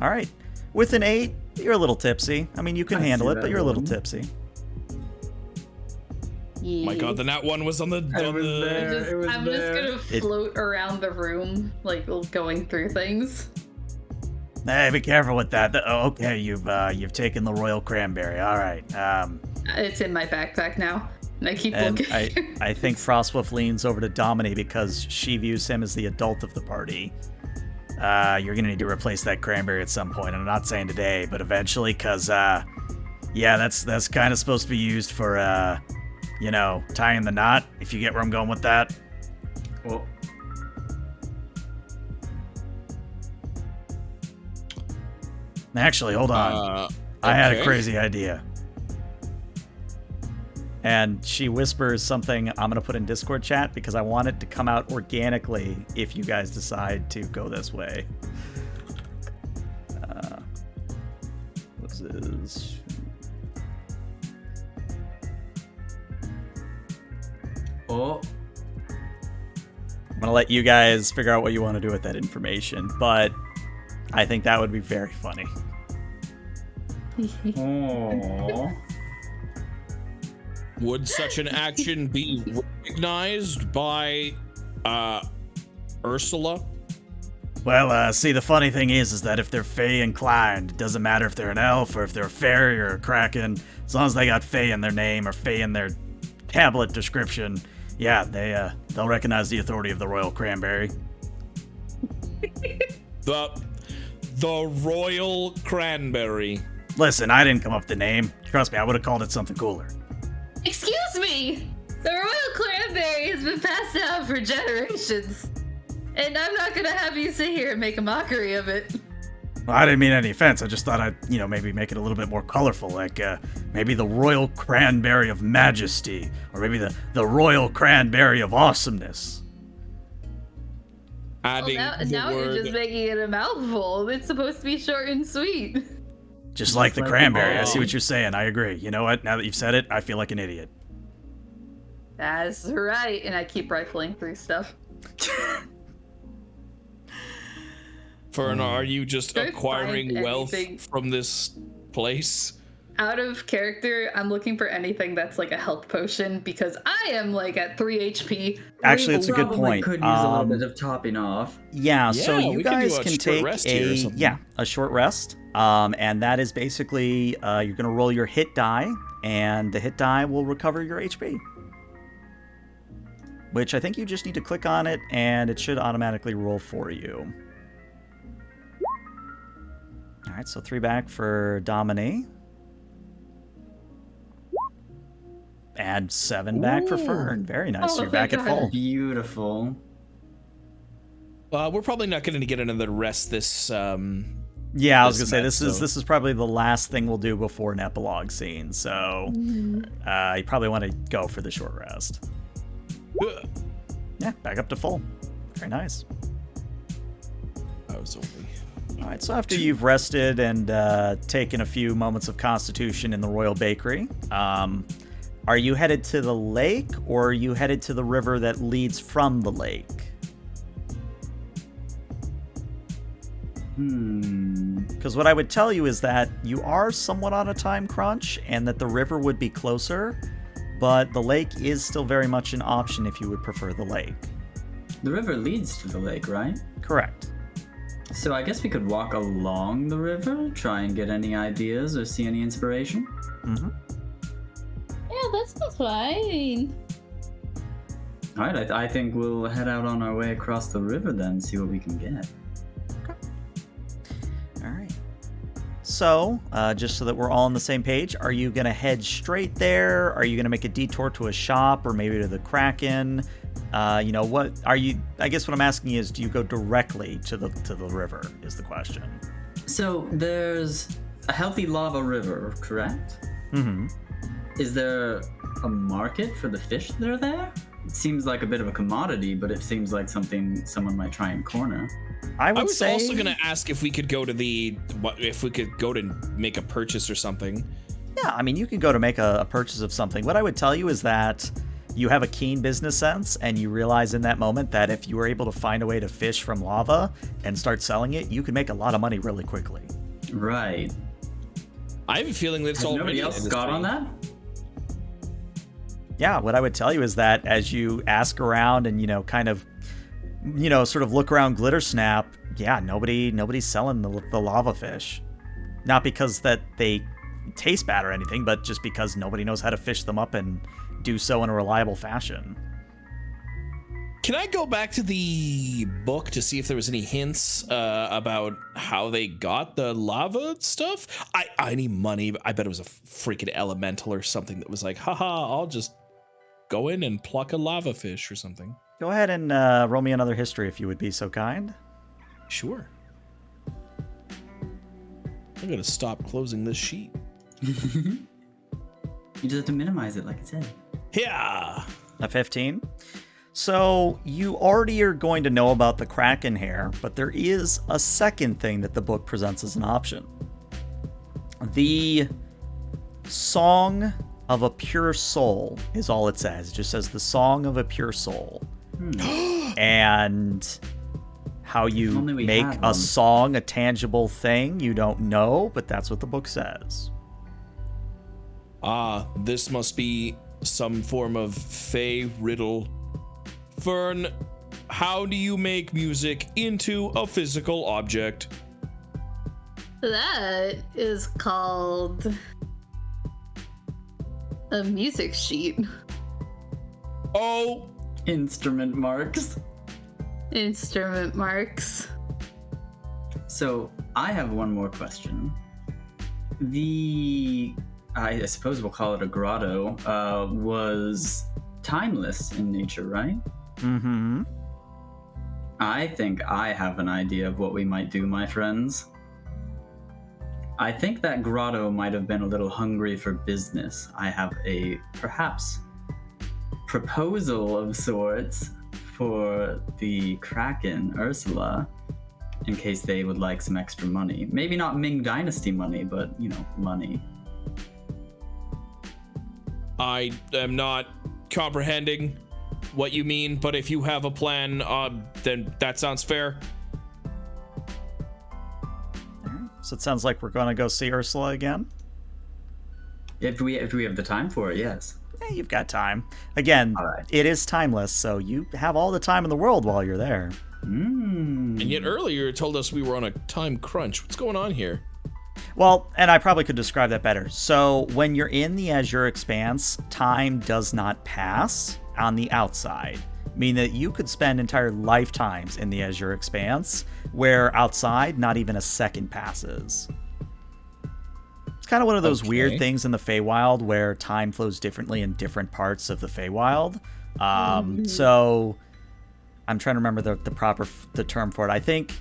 All right. With an 8, you're a little tipsy. I mean, you can I handle see it, that but you're a little one. tipsy. Yeah. Oh my god, the nat one was on the... I'm just gonna float around the room, like going through things. Hey, be careful with that. Okay, you've taken the royal cranberry. All right. It's in my backpack now, and I keep And looking. I think Frostwolf leans over to Domini because she views him as the adult of the party. You're gonna need to replace that cranberry at some point, and I'm not saying today, but eventually, cause yeah, that's kind of supposed to be used for tying the knot. If you get where I'm going with that. Well, Actually, hold on. I had a crazy idea. And she whispers something I'm going to put in Discord chat because I want it to come out organically if you guys decide to go this way. This is... oh, I'm going to let you guys figure out what you want to do with that information, but I think that would be very funny. oh. Would such an action be recognized by Ursula? Well, see, the funny thing is that if they're Fey inclined, it doesn't matter if they're an elf or if they're a fairy or a kraken, as long as they got Fey in their name or Fey in their tablet description, yeah, they'll recognize the authority of the Royal Cranberry. The Royal Cranberry. Listen, I didn't come up with the name. Trust me, I would have called it something cooler. Excuse me! The royal cranberry has been passed down for generations. And I'm not gonna have you sit here and make a mockery of it. Well, I didn't mean any offense. I just thought I'd, maybe make it a little bit more colorful, like maybe the Royal Cranberry of Majesty, or maybe the Royal Cranberry of Awesomeness. Adding Well, the now you're word... just making it a mouthful. It's supposed to be short and sweet. Just like the like the cranberry. I ball. see what you're saying. I agree. You know what? Now that you've said it, I feel like an idiot. That's right. And I keep rifling through stuff. Fern, are you just Don't acquiring find wealth anything. from this place? Out of character, I'm looking for anything that's like a health potion because I am like at 3 HP. Actually, it's a good Probably point. could use a little bit of topping off. Yeah, so Yeah, you we can do guys a can short take rest here or something. a short rest. And that is basically you're going to roll your hit die, and the hit die will recover your HP. Which I think you just need to click on it, and it should automatically roll for you. All right, so 3 back for Domini. And 7 back for Fern. Very nice. Oh, You're back thank at God. full. Beautiful. We're probably not going to get another rest this. Yeah, I was this gonna say met, this is probably the last thing we'll do before an epilogue scene. So you probably want to go for the short rest. Yeah, back up to full. Very nice. I was only. All right, so after you've rested and taken a few moments of constitution in the Royal Bakery, are you headed to the lake, or are you headed to the river that leads from the lake? Because what I would tell you is that you are somewhat on a time crunch, and that the river would be closer, but the lake is still very much an option if you would prefer the lake. The river leads to the lake, right? Correct. So I guess we could walk along the river, try and get any ideas or see any inspiration. Mm-hmm. Yeah, that sounds fine. All right, I think we'll head out on our way across the river then, see what we can get. All right. So, just so that we're all on the same page, are you going to head straight there? Are you going to make a detour to a shop or maybe to the Kraken? What are you? I guess what I'm asking is, do you go directly to the river? Is the question. So there's a healthy lava river, correct? Mm-hmm. Is there a market for the fish that are there? It seems like a bit of a commodity, but it seems like something someone might try and corner. I I was say, also going to ask if we could go to if we could go to make a purchase or something. Yeah, I mean, you can go to make a purchase of something. What I would tell you is that you have a keen business sense, and you realize in that moment that if you were able to find a way to fish from lava and start selling it, you could make a lot of money really quickly. Right. I have a feeling that it's Has already nobody in else this got thing. on that? Yeah, what I would tell you is that as you ask around and, kind of, sort of look around Glitter Snap, yeah, nobody's selling the lava fish. Not because that they taste bad or anything, but just because nobody knows how to fish them up and do so in a reliable fashion. Can I go back to the book to see if there was any hints about how they got the lava stuff? I need money. I bet it was a freaking elemental or something that was like, haha, I'll just go in and pluck a lava fish or something. Go ahead and roll me another history if you would be so kind. Sure. I'm gonna stop closing this sheet. You just have to minimize it, like I said. Yeah. A 15. So you already are going to know about the Kraken hair, but there is a second thing that the book presents as an option. The Song of a Pure Soul is all it says. It just says the Song of a Pure Soul. And how you Only we make had a one. song a tangible thing, you don't know, but that's what the book says. This must be some form of fey riddle. Fern, how do you make music into a physical object? That is called a music sheet. Oh, Instrument marks. Instrument marks. So I have one more question. I suppose we'll call it a grotto, was timeless in nature, right? Mm-hmm. I think I have an idea of what we might do, my friends. I think that grotto might have been a little hungry for business. I have a, perhaps, proposal of sorts for the Kraken, Ursula. in case they would like some extra money. Maybe not Ming Dynasty money, but, money. I am not comprehending what you mean, but if you have a plan, then that sounds fair. So it sounds like we're going to go see Ursula again. If we have the time for it, yes. Yeah, you've got time. Again, All right. It is timeless, so you have all the time in the world while you're there. And yet earlier you told us we were on a time crunch. What's going on here? Well, and I probably could describe that better. So when you're in the Azure Expanse, time does not pass on the outside. Meaning that you could spend entire lifetimes in the Azure Expanse, where outside, not even a second passes. It's kind of one of those weird things in the Feywild where time flows differently in different parts of the Feywild. So I'm trying to remember the term for it. I think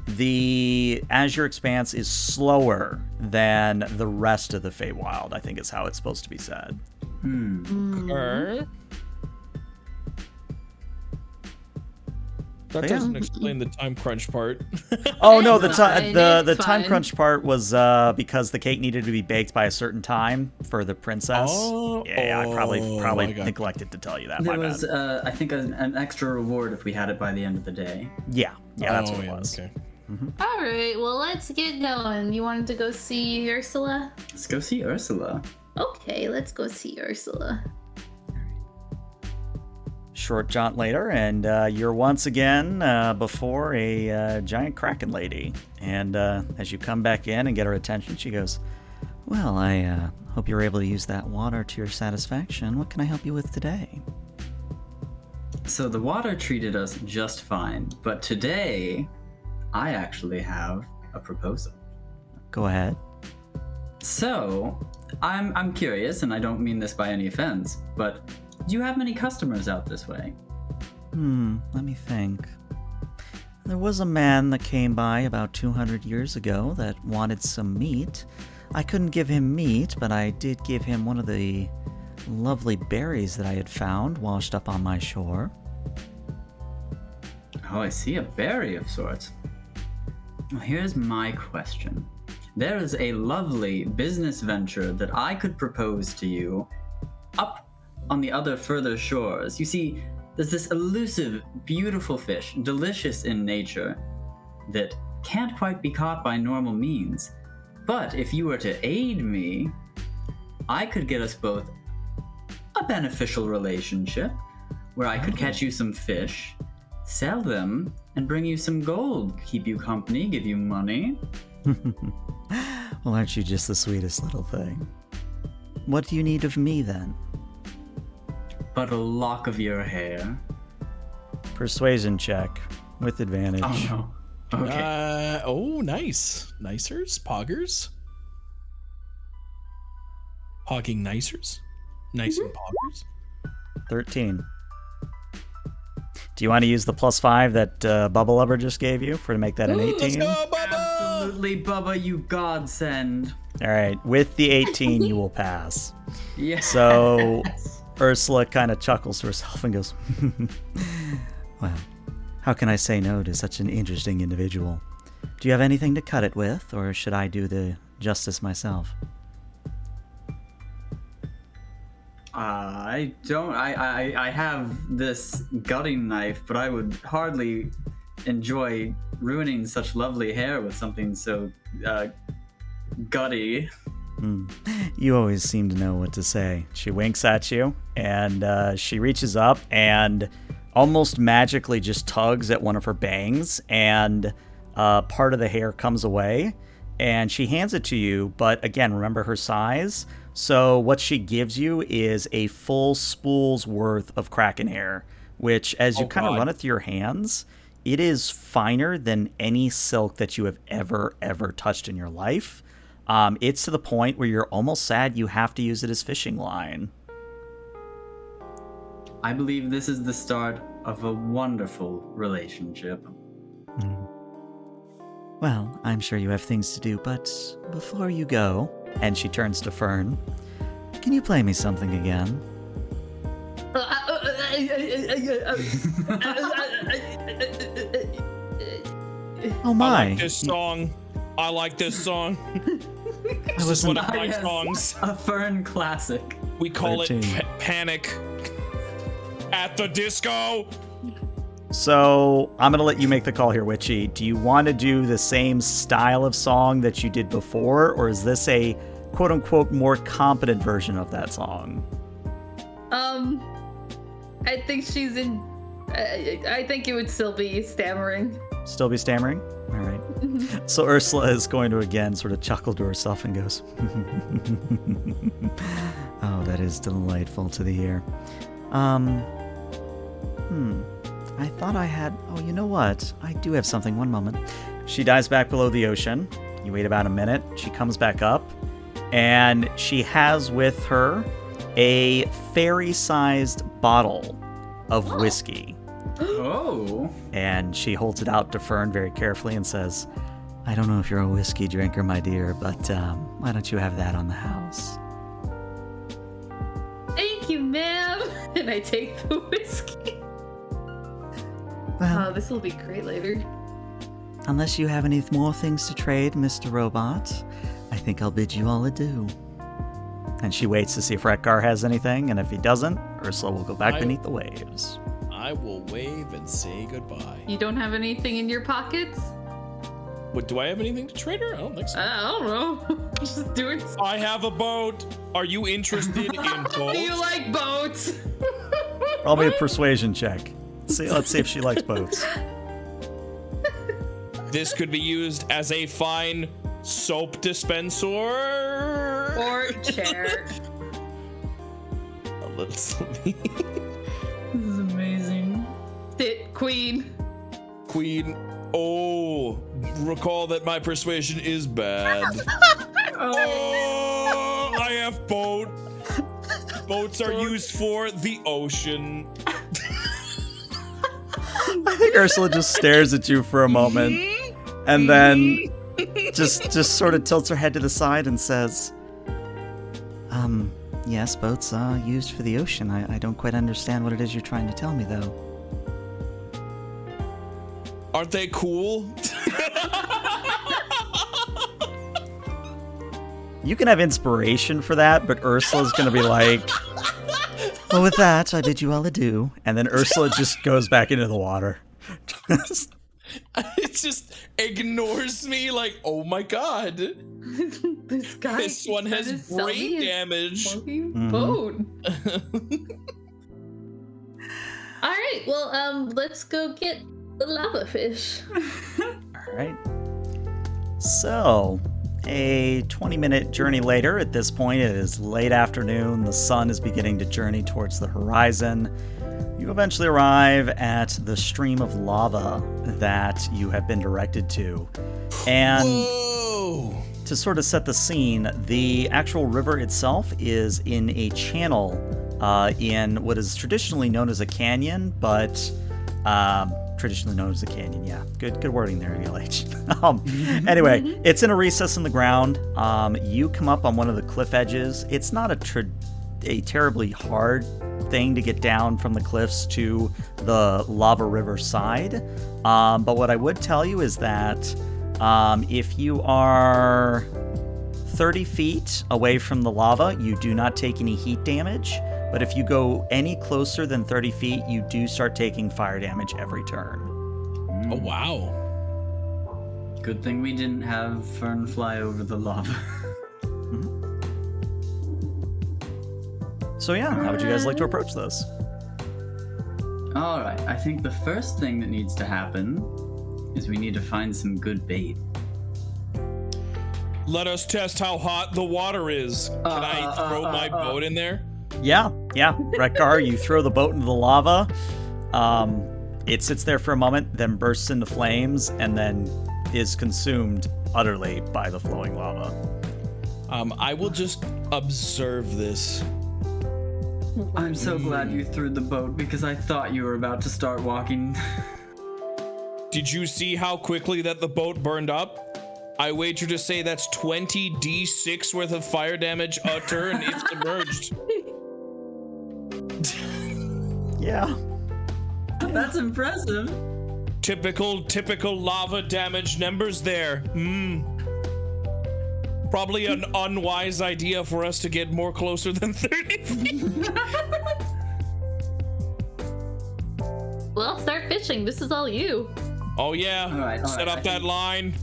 the Azure Expanse is slower than the rest of the Feywild, I think is how it's supposed to be said. That doesn't explain the time crunch part. Oh no, It's the time fine. crunch part was because the cake needed to be baked by a certain time for the princess. I probably neglected to tell you that. There My was, bad. I think, an extra reward if we had it by the end of the day. Yeah, that's what it was. Okay. All right, well, let's get going. You wanted to go see Ursula? Let's go see Ursula. Okay, let's go see Ursula. Short jaunt later, and you're once again before a giant kraken lady. And as you come back in and get her attention, she goes, "Well, I hope you're able to use that water to your satisfaction. What can I help you with today?" So the water treated us just fine, but today I actually have a proposal. Go ahead. So I'm curious, and I don't mean this by any offense, but do you have many customers out this way? Let me think. There was a man that came by about 200 years ago that wanted some meat. I couldn't give him meat, but I did give him one of the lovely berries that I had found washed up on my shore. Oh, I see, a berry of sorts. Well, here's my question. There is a lovely business venture that I could propose to you up on the other further shores. You see, there's this elusive, beautiful fish, delicious in nature, that can't quite be caught by normal means. But if you were to aid me, I could get us both a beneficial relationship where I could catch you some fish, sell them, and bring you some gold, keep you company, give you money. Well, aren't you just the sweetest little thing? What do you need of me, then? But a lock of your hair. Persuasion check with advantage. Oh no. Okay. Nice. Nicers? Poggers? Hogging nicers? Nice and poggers? 13. Do you want to use the +5 that Bubba Lover just gave you to make that an 18? Let's go, Bubba! Absolutely, Bubba, you godsend. All right, with the 18, you will pass. Yeah. So Ursula kind of chuckles to herself and goes, "Well, how can I say no to such an interesting individual? Do you have anything to cut it with, or should I do the justice myself?" I don't. I have this gutting knife, but I would hardly enjoy ruining such lovely hair with something so gutty. You always seem to know what to say. She winks at you, and she reaches up and almost magically just tugs at one of her bangs, and part of the hair comes away, and she hands it to you, but again, remember her size. So what she gives you is a full spool's worth of kraken hair, which as you kind of run it through your hands, it is finer than any silk that you have ever touched in your life. It's to the point where you're almost sad you have to use it as fishing line. I believe this is the start of a wonderful relationship. Well, I'm sure you have things to do, but before you go, and she turns to Fern, can you play me something again? Oh I my! like this song. I like this song. I This is was one of Ah, my yes. songs. A Fern classic. We call 13. it Panic at the Disco. So I'm gonna let you make the call here, Witchy. Do you want to do the same style of song that you did before, or is this a quote-unquote more competent version of that song? I think she's in. I think it would still be stammering. Still be stammering? All right. So Ursula is going to again sort of chuckle to herself and goes, "Oh, that is delightful to the ear." I thought I had. Oh, you know what? I do have something. One moment. She dives back below the ocean. You wait about a minute. She comes back up, and she has with her a fairy-sized bottle of whiskey. Oh. And she holds it out to Fern very carefully and says, "I don't know if you're a whiskey drinker, my dear, but why don't you have that on the house?" Thank you, ma'am. And I take the whiskey. Well, Oh, this will be great later. unless you have any more things to trade, Mr. Robot, I think I'll bid you all adieu. And she waits to see if Rekgar has anything, and if he doesn't, Ursula will go back beneath the waves. I will wave and say goodbye. You don't have anything in your pockets? What, do I have anything to trade her? I don't think so. I don't know. Just doing. I have a boat. Are you interested in boats? Do you like boats? Probably a persuasion check. Let's see if she likes boats. This could be used as a fine soap dispenser. Or chair. Let's see. This is amazing. Sit, queen. Queen. Oh, recall that my persuasion is bad. Oh, I have boat. Boats are used for the ocean. I think Ursula just stares at you for a moment, and then just sort of tilts her head to the side and says, yes, boats are used for the ocean. I don't quite understand what it is you're trying to tell me, though." Aren't they cool? You can have inspiration for that, but Ursula's going to be like, "Well, with that, I bid you all adieu." And then Ursula just goes back into the water. It just ignores me like, oh my god. This guy. This one trying has to sell me brain his damage. fucking boat. All right. Well, let's go get the lava fish. All right. So, a 20-minute journey later, at this point it is late afternoon, the sun is beginning to journey towards the horizon. You eventually arrive at the stream of lava that you have been directed to. And Whoa! to sort of set the scene, the actual river itself is in a channel in what is traditionally known as a canyon, but traditionally known as a canyon, yeah. Good wording there, ELH. Anyway, it's in a recess in the ground. You come up on one of the cliff edges. It's not a terribly hard thing to get down from the cliffs to the lava river side. But what I would tell you is that if you are 30 feet away from the lava, you do not take any heat damage. But if you go any closer than 30 feet, you do start taking fire damage every turn. Oh, wow. Good thing we didn't have Fern fly over the lava. So yeah, how would you guys like to approach this? Alright, I think the first thing that needs to happen is we need to find some good bait. Let us test how hot the water is. Can I throw my boat in there? Yeah. Rekgar, you throw the boat into the lava. It sits there for a moment, then bursts into flames, and then is consumed utterly by the flowing lava. I will just observe this. I'm so glad you threw the boat because I thought you were about to start walking. Did you see how quickly that the boat burned up? I wager to say that's 20 D6 worth of fire damage a turn if submerged. Yeah. That's impressive. Typical lava damage numbers there. Probably an unwise idea for us to get more closer than 30 feet. Well, start fishing. This is all you. Oh yeah, All right, set up that line.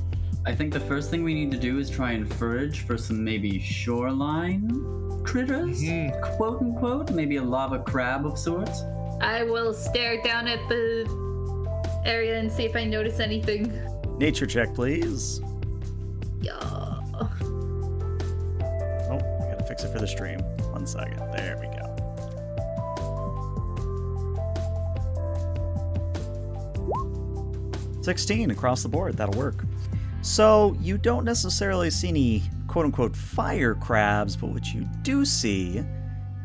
I think the first thing we need to do is try and forage for some maybe shoreline critters, quote unquote, maybe a lava crab of sorts. I will stare down at the area and see if I notice anything. Nature check, please. Yeah. Oh, I gotta fix it for the stream. 1 second. There we go. 16 across the board. That'll work. So you don't necessarily see any quote-unquote fire crabs, but what you do see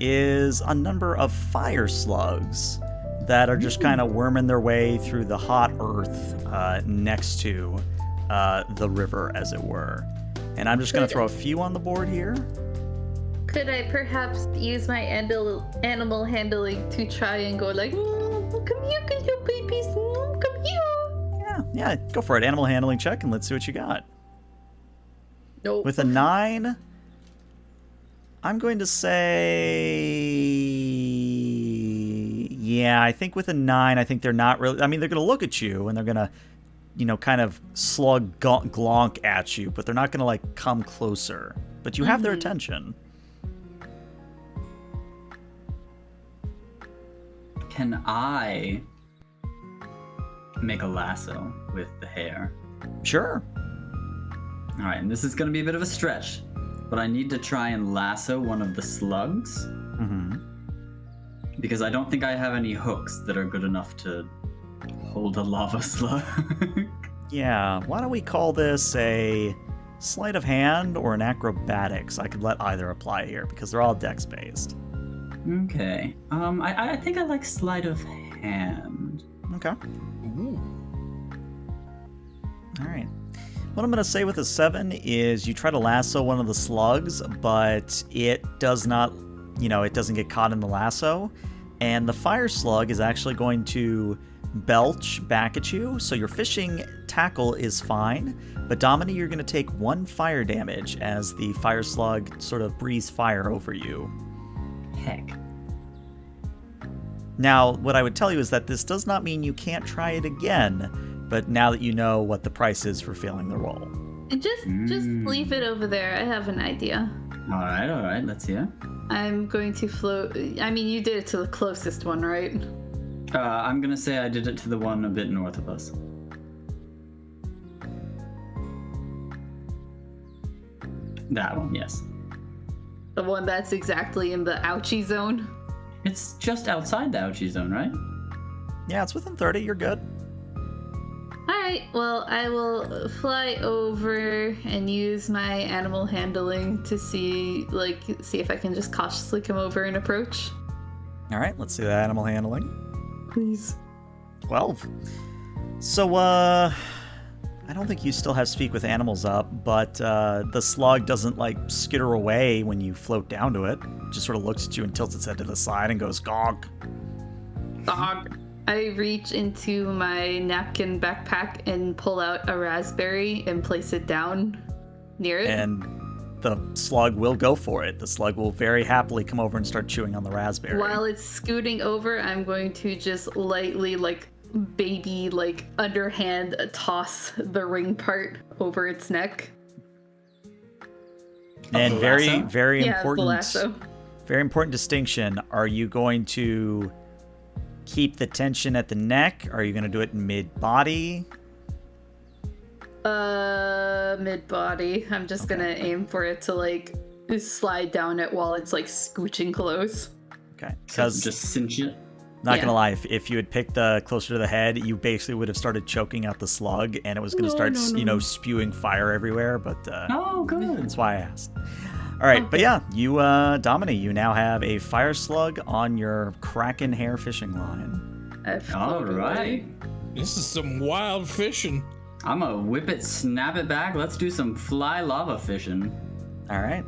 is a number of fire slugs that are just kind of worming their way through the hot earth next to the river, as it were. And I'm just going to throw a few on the board here. Could I perhaps use my animal handling to try and go like, come here, little babies, come here. Yeah, go for it. Animal handling check, and let's see what you got. Nope. With a 9, I'm going to say... Yeah, I think with a 9, I think they're not really... I mean, they're going to look at you, and they're going to, kind of slug glonk at you, but they're not going to, come closer. But you have their attention. Can I make a lasso with the hair? Sure. All right, and this is going to be a bit of a stretch, but I need to try and lasso one of the slugs. Mm-hmm. Because I don't think I have any hooks that are good enough to hold a lava slug. Yeah, why don't we call this a sleight of hand or an acrobatics? I could let either apply here, because they're all dex-based. Okay. I think I like sleight of hand. Okay. All right. What I'm going to say with a 7 is you try to lasso one of the slugs, but it does not, it doesn't get caught in the lasso. And the fire slug is actually going to belch back at you. So your fishing tackle is fine. But Domini, you're going to take 1 fire damage as the fire slug sort of breathes fire over you. Heck. Now, what I would tell you is that this does not mean you can't try it again, but now that you know what the price is for failing the roll. Just leave it over there. I have an idea. All right, let's hear. I'm going to float. I mean, you did it to the closest one, right? I'm gonna say I did it to the one a bit north of us. That one, yes. The one that's exactly in the ouchie zone. It's just outside the ouchie zone, right? Yeah, it's within 30. You're good. Alright, well, I will fly over and use my animal handling to see if I can just cautiously come over and approach. All right, let's see the animal handling. Please. 12. So, I don't think you still have speak with animals up, but the slug doesn't, skitter away when you float down to it. It just sort of looks at you and tilts its head to the side and goes, gonk. Dog. I reach into my napkin backpack and pull out a raspberry and place it down near it. And the slug will go for it. The slug will very happily come over and start chewing on the raspberry. While it's scooting over, I'm going to just lightly, baby, underhand toss the ring part over its neck. And very, very Yeah, the important. lasso. Very important distinction. Are you going to keep the tension at the neck? Are you going to do it mid-body? Mid-body. I'm just gonna aim for it to slide down it while it's scooching close. Okay. So Because just cinch it. not Yeah. gonna lie, if you had picked the closer to the head, you basically would have started choking out the slug, and it was gonna start, spewing fire everywhere. But Oh, good. that's why I asked. All right, but yeah, you, Domini, you now have a fire slug on your Kraken hair fishing line. All right. This is some wild fishing. I'm gonna whip it, snap it back. Let's do some fly lava fishing. All right.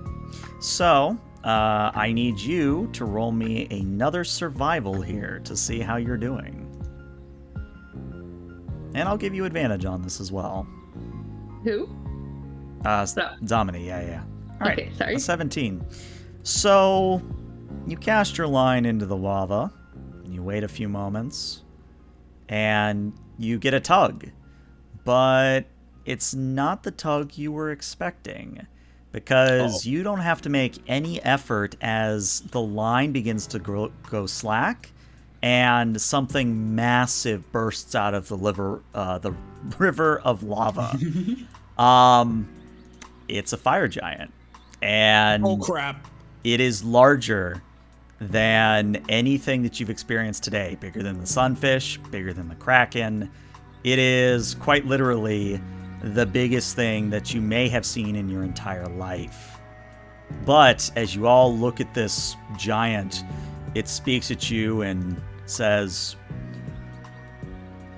So, I need you to roll me another survival here to see how you're doing. and I'll give you advantage on this as well. Who? Domini, yeah. All right, Okay, sorry. a 17. So, you cast your line into the lava, you wait a few moments, and you get a tug. But it's not the tug you were expecting, because you don't have to make any effort as the line begins to go slack, and something massive bursts out of the river of lava. It's a fire giant, and Oh crap! it is larger than anything that you've experienced today. Bigger than the sunfish, bigger than the kraken. It is quite literally the biggest thing that you may have seen in your entire life. But as you all look at this giant, it speaks at you and says,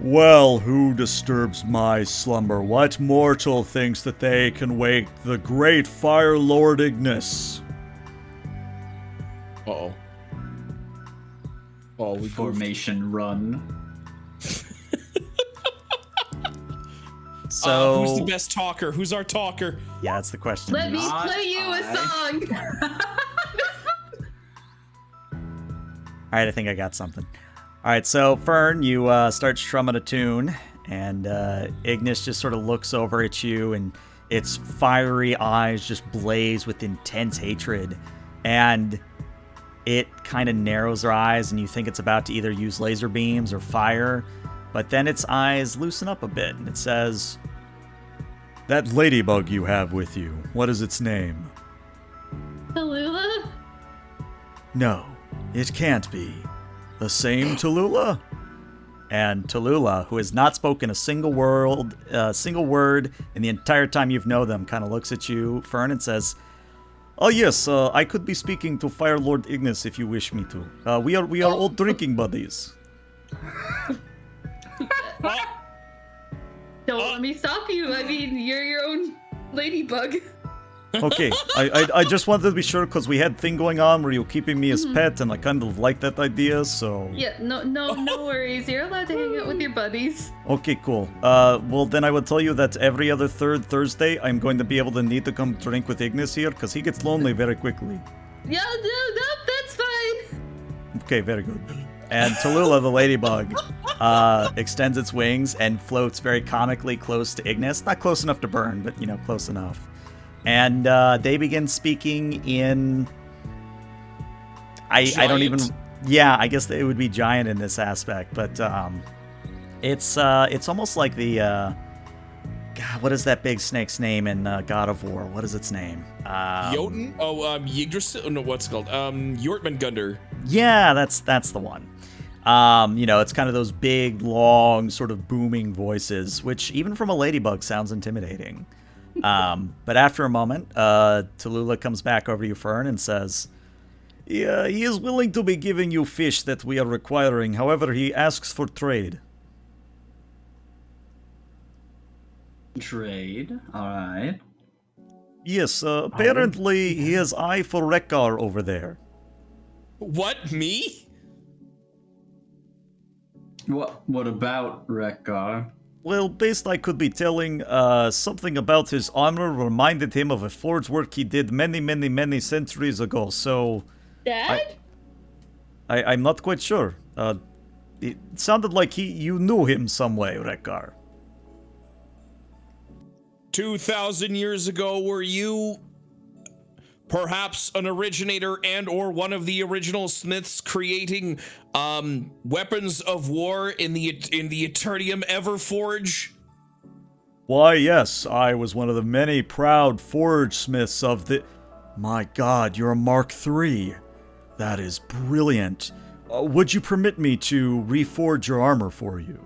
"Well, who disturbs my slumber? What mortal thinks that they can wake the great Fire Lord Ignis?" Uh-oh. Oh, we Formation run. So, who's the best talker? Who's our talker? yeah, that's the question. Let me Not play you a song. All right, I think I got something. All right, so Fern, you start strumming a tune, and Ignis just sort of looks over at you, and its fiery eyes just blaze with intense hatred, and it kind of narrows her eyes, and you think it's about to either use laser beams or fire, but then its eyes loosen up a bit, and it says, "That ladybug you have with you, what is its name?" Tallulah? "No, it can't be. The same Tallulah?" And Tallulah, who has not spoken a single word in the entire time you've known them, kind of looks at you, Fern, and says, "Oh yes, I could be speaking to Fire Lord Ignis if you wish me to. We are old drinking buddies." Don't let me stop you. I mean, you're your own ladybug. Okay, I just wanted to be sure because we had thing going on where you're keeping me as pet, and I kind of like that idea, so... Yeah, no worries. You're allowed to hang out with your buddies. Okay, cool. Well, then I will tell you that every other third Thursday, I'm going to be able to need to come drink with Ignis here, because he gets lonely very quickly. Yeah, no, that's fine. Okay, very good. And Tallulah, the ladybug, extends its wings and floats very comically close to Ignis. Not close enough to burn, but, close enough. And they begin speaking in... I don't even... Yeah, I guess it would be giant in this aspect, but it's almost like the... God, what is that big snake's name in God of War? What is its name? Jotun? Yggdrasil? No, what's it called? Jortmungandr. Yeah, that's the one. It's kind of those big, long, sort of booming voices, which even from a ladybug sounds intimidating. But after a moment, Tallulah comes back over to you, Fern, and says, "Yeah, he is willing to be giving you fish that we are requiring. However, he asks for trade." Trade. Alright. "Yes, apparently he has eye for Rekgar over there." What? Me? What about Rekgar? "Well, best I could be telling, something about his armor reminded him of a forge work he did many, many, many centuries ago, so... Dad? I'm not quite sure. It sounded like you knew him some way, Rekgar." 2,000 years ago, were you perhaps an originator and or one of the original smiths creating weapons of war in the Eternium Everforge? "Why, yes, I was one of the many proud forge smiths of the... My god, you're a Mark III. That is brilliant. Would you permit me to reforge your armor for you?"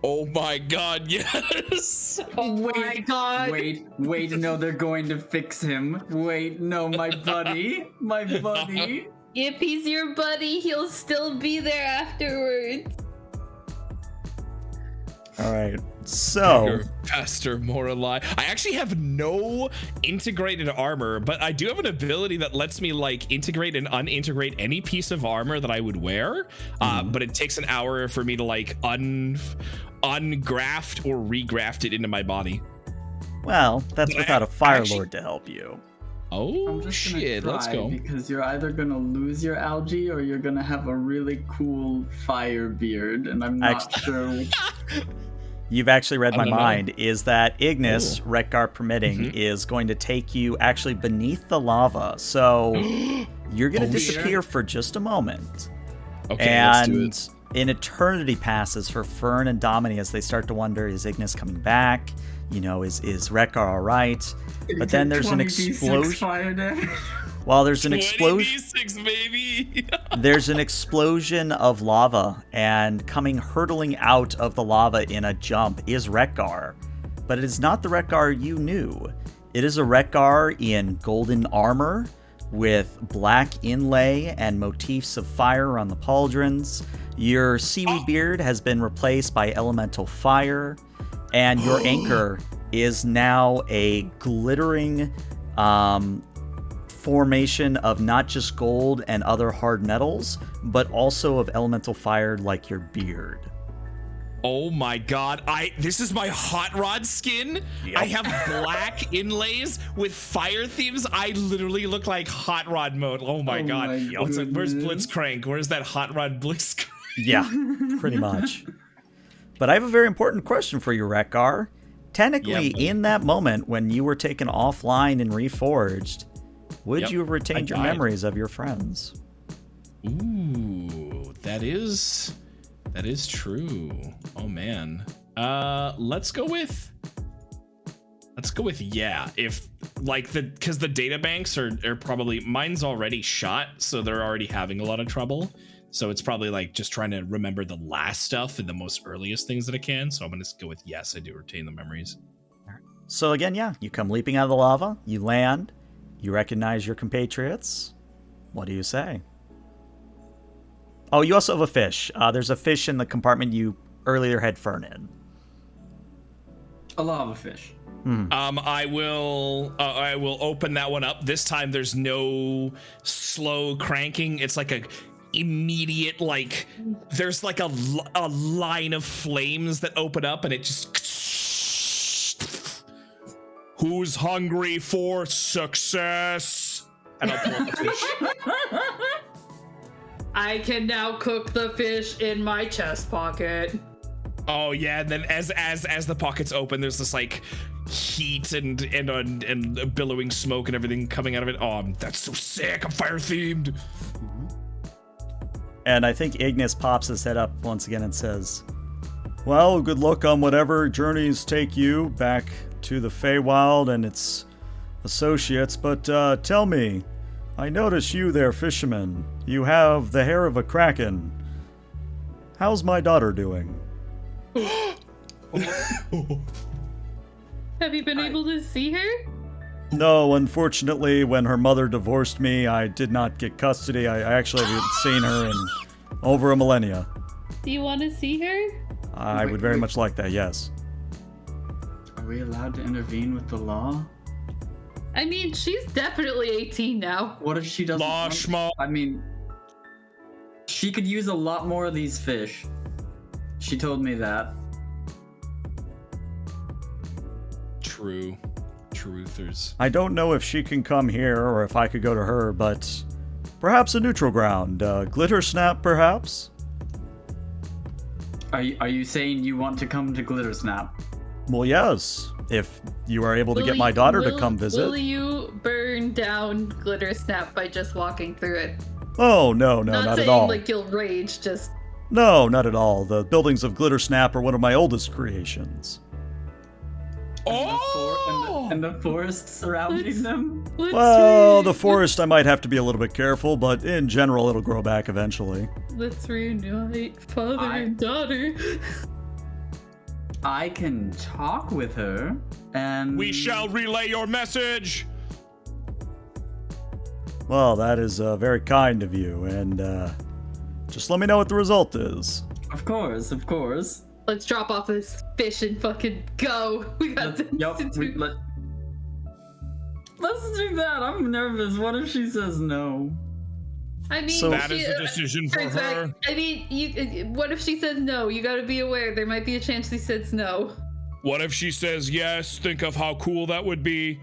Oh my god, yes! Oh my god. Wait, no, they're going to fix him. Wait, no, my buddy. My buddy. If he's your buddy, he'll still be there afterwards. All right. So, Bigger, faster, more alive. I actually have no integrated armor, but I do have an ability that lets me like integrate and unintegrate any piece of armor that I would wear. But it takes an hour for me to like ungraft or regraft it into my body. well, that's But without a I Fire actually- Lord to help you. Oh I'm just gonna shit, let's try, go. because you're either gonna lose your algae or you're gonna have a really cool fire beard, and I'm not sure which. You've actually read I my don't know. mind. Is that Ignis, Retgar permitting, Mhm. is going to take you actually beneath the lava. So you're going to Oh, disappear for just a moment. Okay, let's do it. An eternity passes for Fern and Domini as they start to wonder, is Ignis coming back? You know, is Retgar all right? But then there's an 20d6 explosion. fire damage. Well, there's an explosion. 20d6, baby. There's an explosion of lava, and coming hurtling out of the lava in a jump is Retgar. But it is not the Retgar you knew. It is a Retgar in golden armor with black inlay and motifs of fire on the pauldrons. Your seaweed beard has been replaced by elemental fire, and your anchor is now a glittering formation of not just gold and other hard metals, but also of elemental fire like your beard. Oh my god, this is my hot rod skin. Yep. I have black inlays with fire themes. I literally look like hot rod mode. Oh my god. my Where's goodness. Blitzcrank? Where's that hot rod Blitzcrank? Yeah, pretty much. But I have a very important question for you, Retgar. Technically, Yeah, buddy. in that moment when you were taken offline and reforged, would Yep, you have retained I your died. memories of your friends? Ooh, that is true. Oh man. Let's go with yeah. If like because the data banks are probably, mine's already shot, so they're already having a lot of trouble. So it's probably like just trying to remember the last stuff and the most earliest things that I can. So I'm gonna go with yes, I do retain the memories. So again, yeah, you come leaping out of the lava, you land, you recognize your compatriots. What do you say? Oh, you also have a fish. There's a fish in the compartment you earlier had Fern in. A lava fish. I will open that one up. This time there's no slow cranking. It's like a immediate, like there's like a line of flames that open up and it just who's hungry for success? And I'll pull up the fish. I can now cook the fish in my chest pocket. Oh yeah, and then as the pockets open, there's this like heat and billowing smoke and everything coming out of it. Oh, that's so sick. I'm fire themed. And I think Ignis pops his head up once again and says, well, good luck on whatever journeys take you back to the Feywild and its associates, but tell me, I notice you there, fisherman. You have the hair of a kraken. How's my daughter doing? Have you been able to see her? No, unfortunately, when her mother divorced me, I did not get custody. I actually haven't seen her in over a millennia. Do you want to see her? I would very much like that, yes. Are we allowed to intervene with the law? I mean, she's definitely 18 now. What if she doesn't? Law want- schmo. I mean, she could use a lot more of these fish. She told me that. True. Truthers. I don't know if she can come here or if I could go to her, but perhaps a neutral ground. Glitter Snap, perhaps? Are you saying you want to come to Glitter Snap? Well, yes. If you are able to Will get my you- daughter to will- come visit. Will you burn down Glitter Snap by just walking through it? Oh, no, not saying at all. like you'll rage, just No, not at all. The buildings of Glitter Snap are one of my oldest creations. Oh! And the forest surrounding Let's- them? let's Well, re- the forest I might have to be a little bit careful, but in general it'll grow back eventually. Let's reunite father and daughter. I can talk with her, and We shall relay your message. Well, that is very kind of you, and just let me know what the result is. Of course, of course. Let's drop off this fish and fucking go. We got things to do. Let's do that. I'm nervous. What if she says no? I mean, So- That is a decision for her. I mean, what if she says no? You gotta be aware. There might be a chance she says no. What if she says yes? Think of how cool that would be.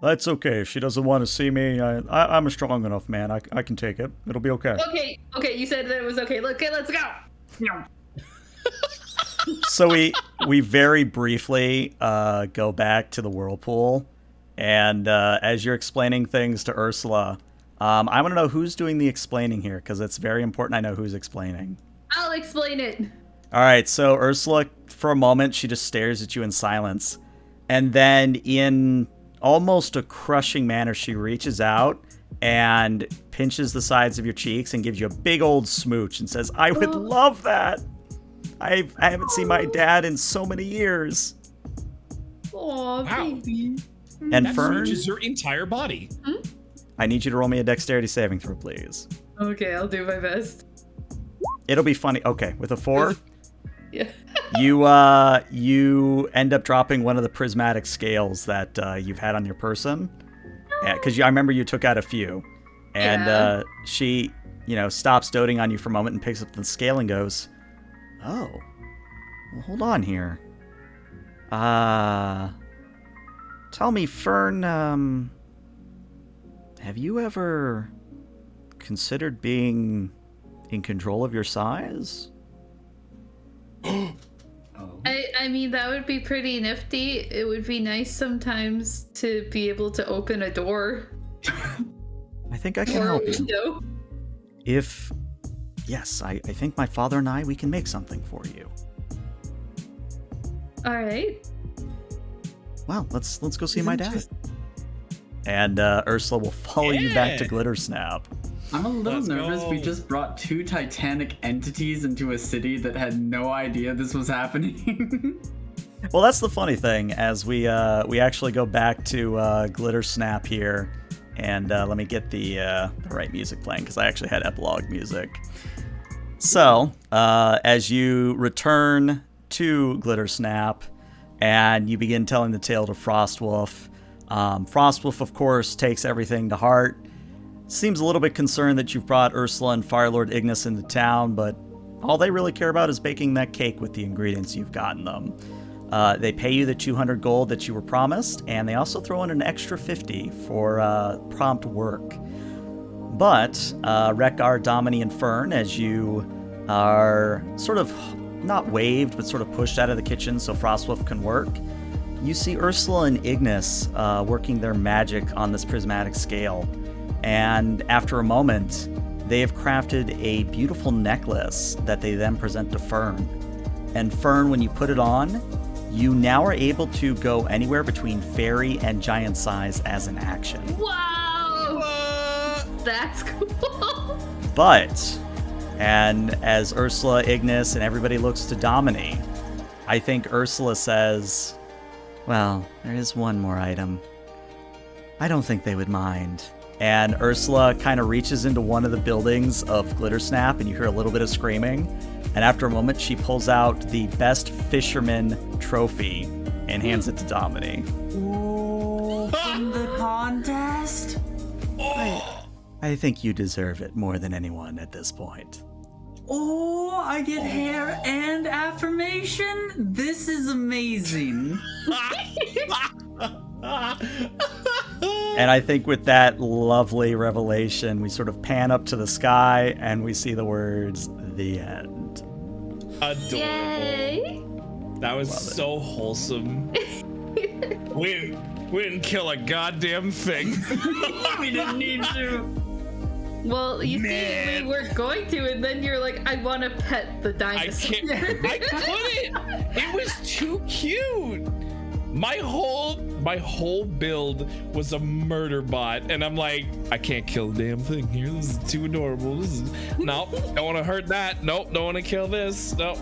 That's okay. If she doesn't want to see me, I'm a strong enough man. I can take it. It'll be okay. Okay, you said that it was okay. Okay, let's go. So we very briefly go back to the whirlpool, and as you're explaining things to Ursula, I want to know who's doing the explaining here, because it's very important I know who's explaining. I'll explain it. All right, so Ursula, for a moment, she just stares at you in silence, and then in almost a crushing manner, she reaches out and pinches the sides of your cheeks and gives you a big old smooch and says, "I would love that. I haven't seen my dad in so many years." Aw, Wow. baby. And That Fern, smooches your entire body. I need you to roll me a dexterity saving throw, please. Okay, I'll do my best. It'll be funny. Okay, with a 4, Yeah. you end up dropping one of the prismatic scales that you've had on your person. Yeah, because I remember you took out a few. And Yeah. she, stops doting on you for a moment and picks up the scale and goes, "Oh, well, hold on here. Tell me, Fern, have you ever considered being in control of your size?" I mean, that would be pretty nifty. It would be nice sometimes to be able to open a door. I think I can Or a help you. window. Yes, I think my father and we can make something for you. All right. Well, let's go see my dad. And Ursula will follow you back to Yeah. Glitter Snap. I'm a little Let's nervous. We go. just brought 2 titanic entities into a city that had no idea this was happening. Well, that's the funny thing, as we actually go back to Glitter Snap here, and let me get the right music playing, because I actually had epilogue music. So, as you return to Glitter Snap, and you begin telling the tale to Frostwolf, Frostwolf, of course, takes everything to heart. Seems a little bit concerned that you've brought Ursula and Firelord Ignis into town, but all they really care about is baking that cake with the ingredients you've gotten them. They pay you the 200 gold that you were promised, and they also throw in an extra 50 for prompt work. But Rekgar, Domini, and Fern, as you are sort of not waved, but sort of pushed out of the kitchen so Frostwolf can work, you see Ursula and Ignis working their magic on this prismatic scale. And after a moment, they have crafted a beautiful necklace that they then present to Fern. And Fern, when you put it on, you now are able to go anywhere between fairy and giant size as an action. Wow. That's cool. But, and as Ursula, Ignis, and everybody looks to Domini, I think Ursula says, "Well, there is one more item. I don't think they would mind." And Ursula kind of reaches into one of the buildings of Glitter Snap, and you hear a little bit of screaming. And after a moment, she pulls out the best fisherman trophy and hands it to Domini. Ooh, from the contest? I think you deserve it more than anyone at this point. Oh, I get hair and affirmation? This is amazing. And I think with that lovely revelation, we sort of pan up to the sky and we see the words, "The end." Adorable. Yay. That was Love it. so wholesome. we didn't kill a goddamn thing. We didn't need to. Well, you Man. see, we were going to, and then you're like, I want to pet the I dinosaur. can't. I couldn't. It was too cute. My whole build was a murder bot, and I'm like, I can't kill the damn thing here. This is too adorable. This is nope. Don't want to hurt that. Nope. Don't want to kill this. Nope.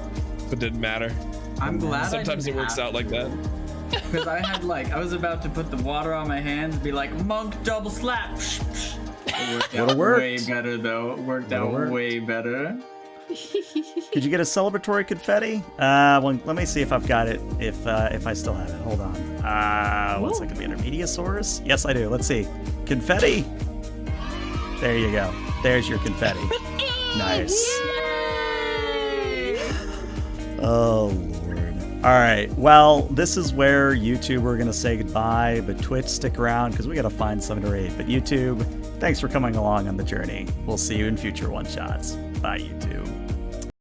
It didn't matter. I'm glad. Sometimes I it works out like that. Because I was about to put the water on my hands and be like, monk double slap. It worked Would've out worked. way better though. It worked Would've out worked. way better. Could you get a celebratory confetti? Well, let me see if I've got it. If I still have it. Hold on. One second. The Intermediasaurus? Yes, I do. Let's see. Confetti. There you go. There's your confetti. Nice. Oh, Lord. All right. Well, this is where YouTube, we're going to say goodbye, but Twitch, stick around because we got to find 7 or 8. But YouTube, thanks for coming along on the journey. We'll see you in future one-shots. Bye, YouTube.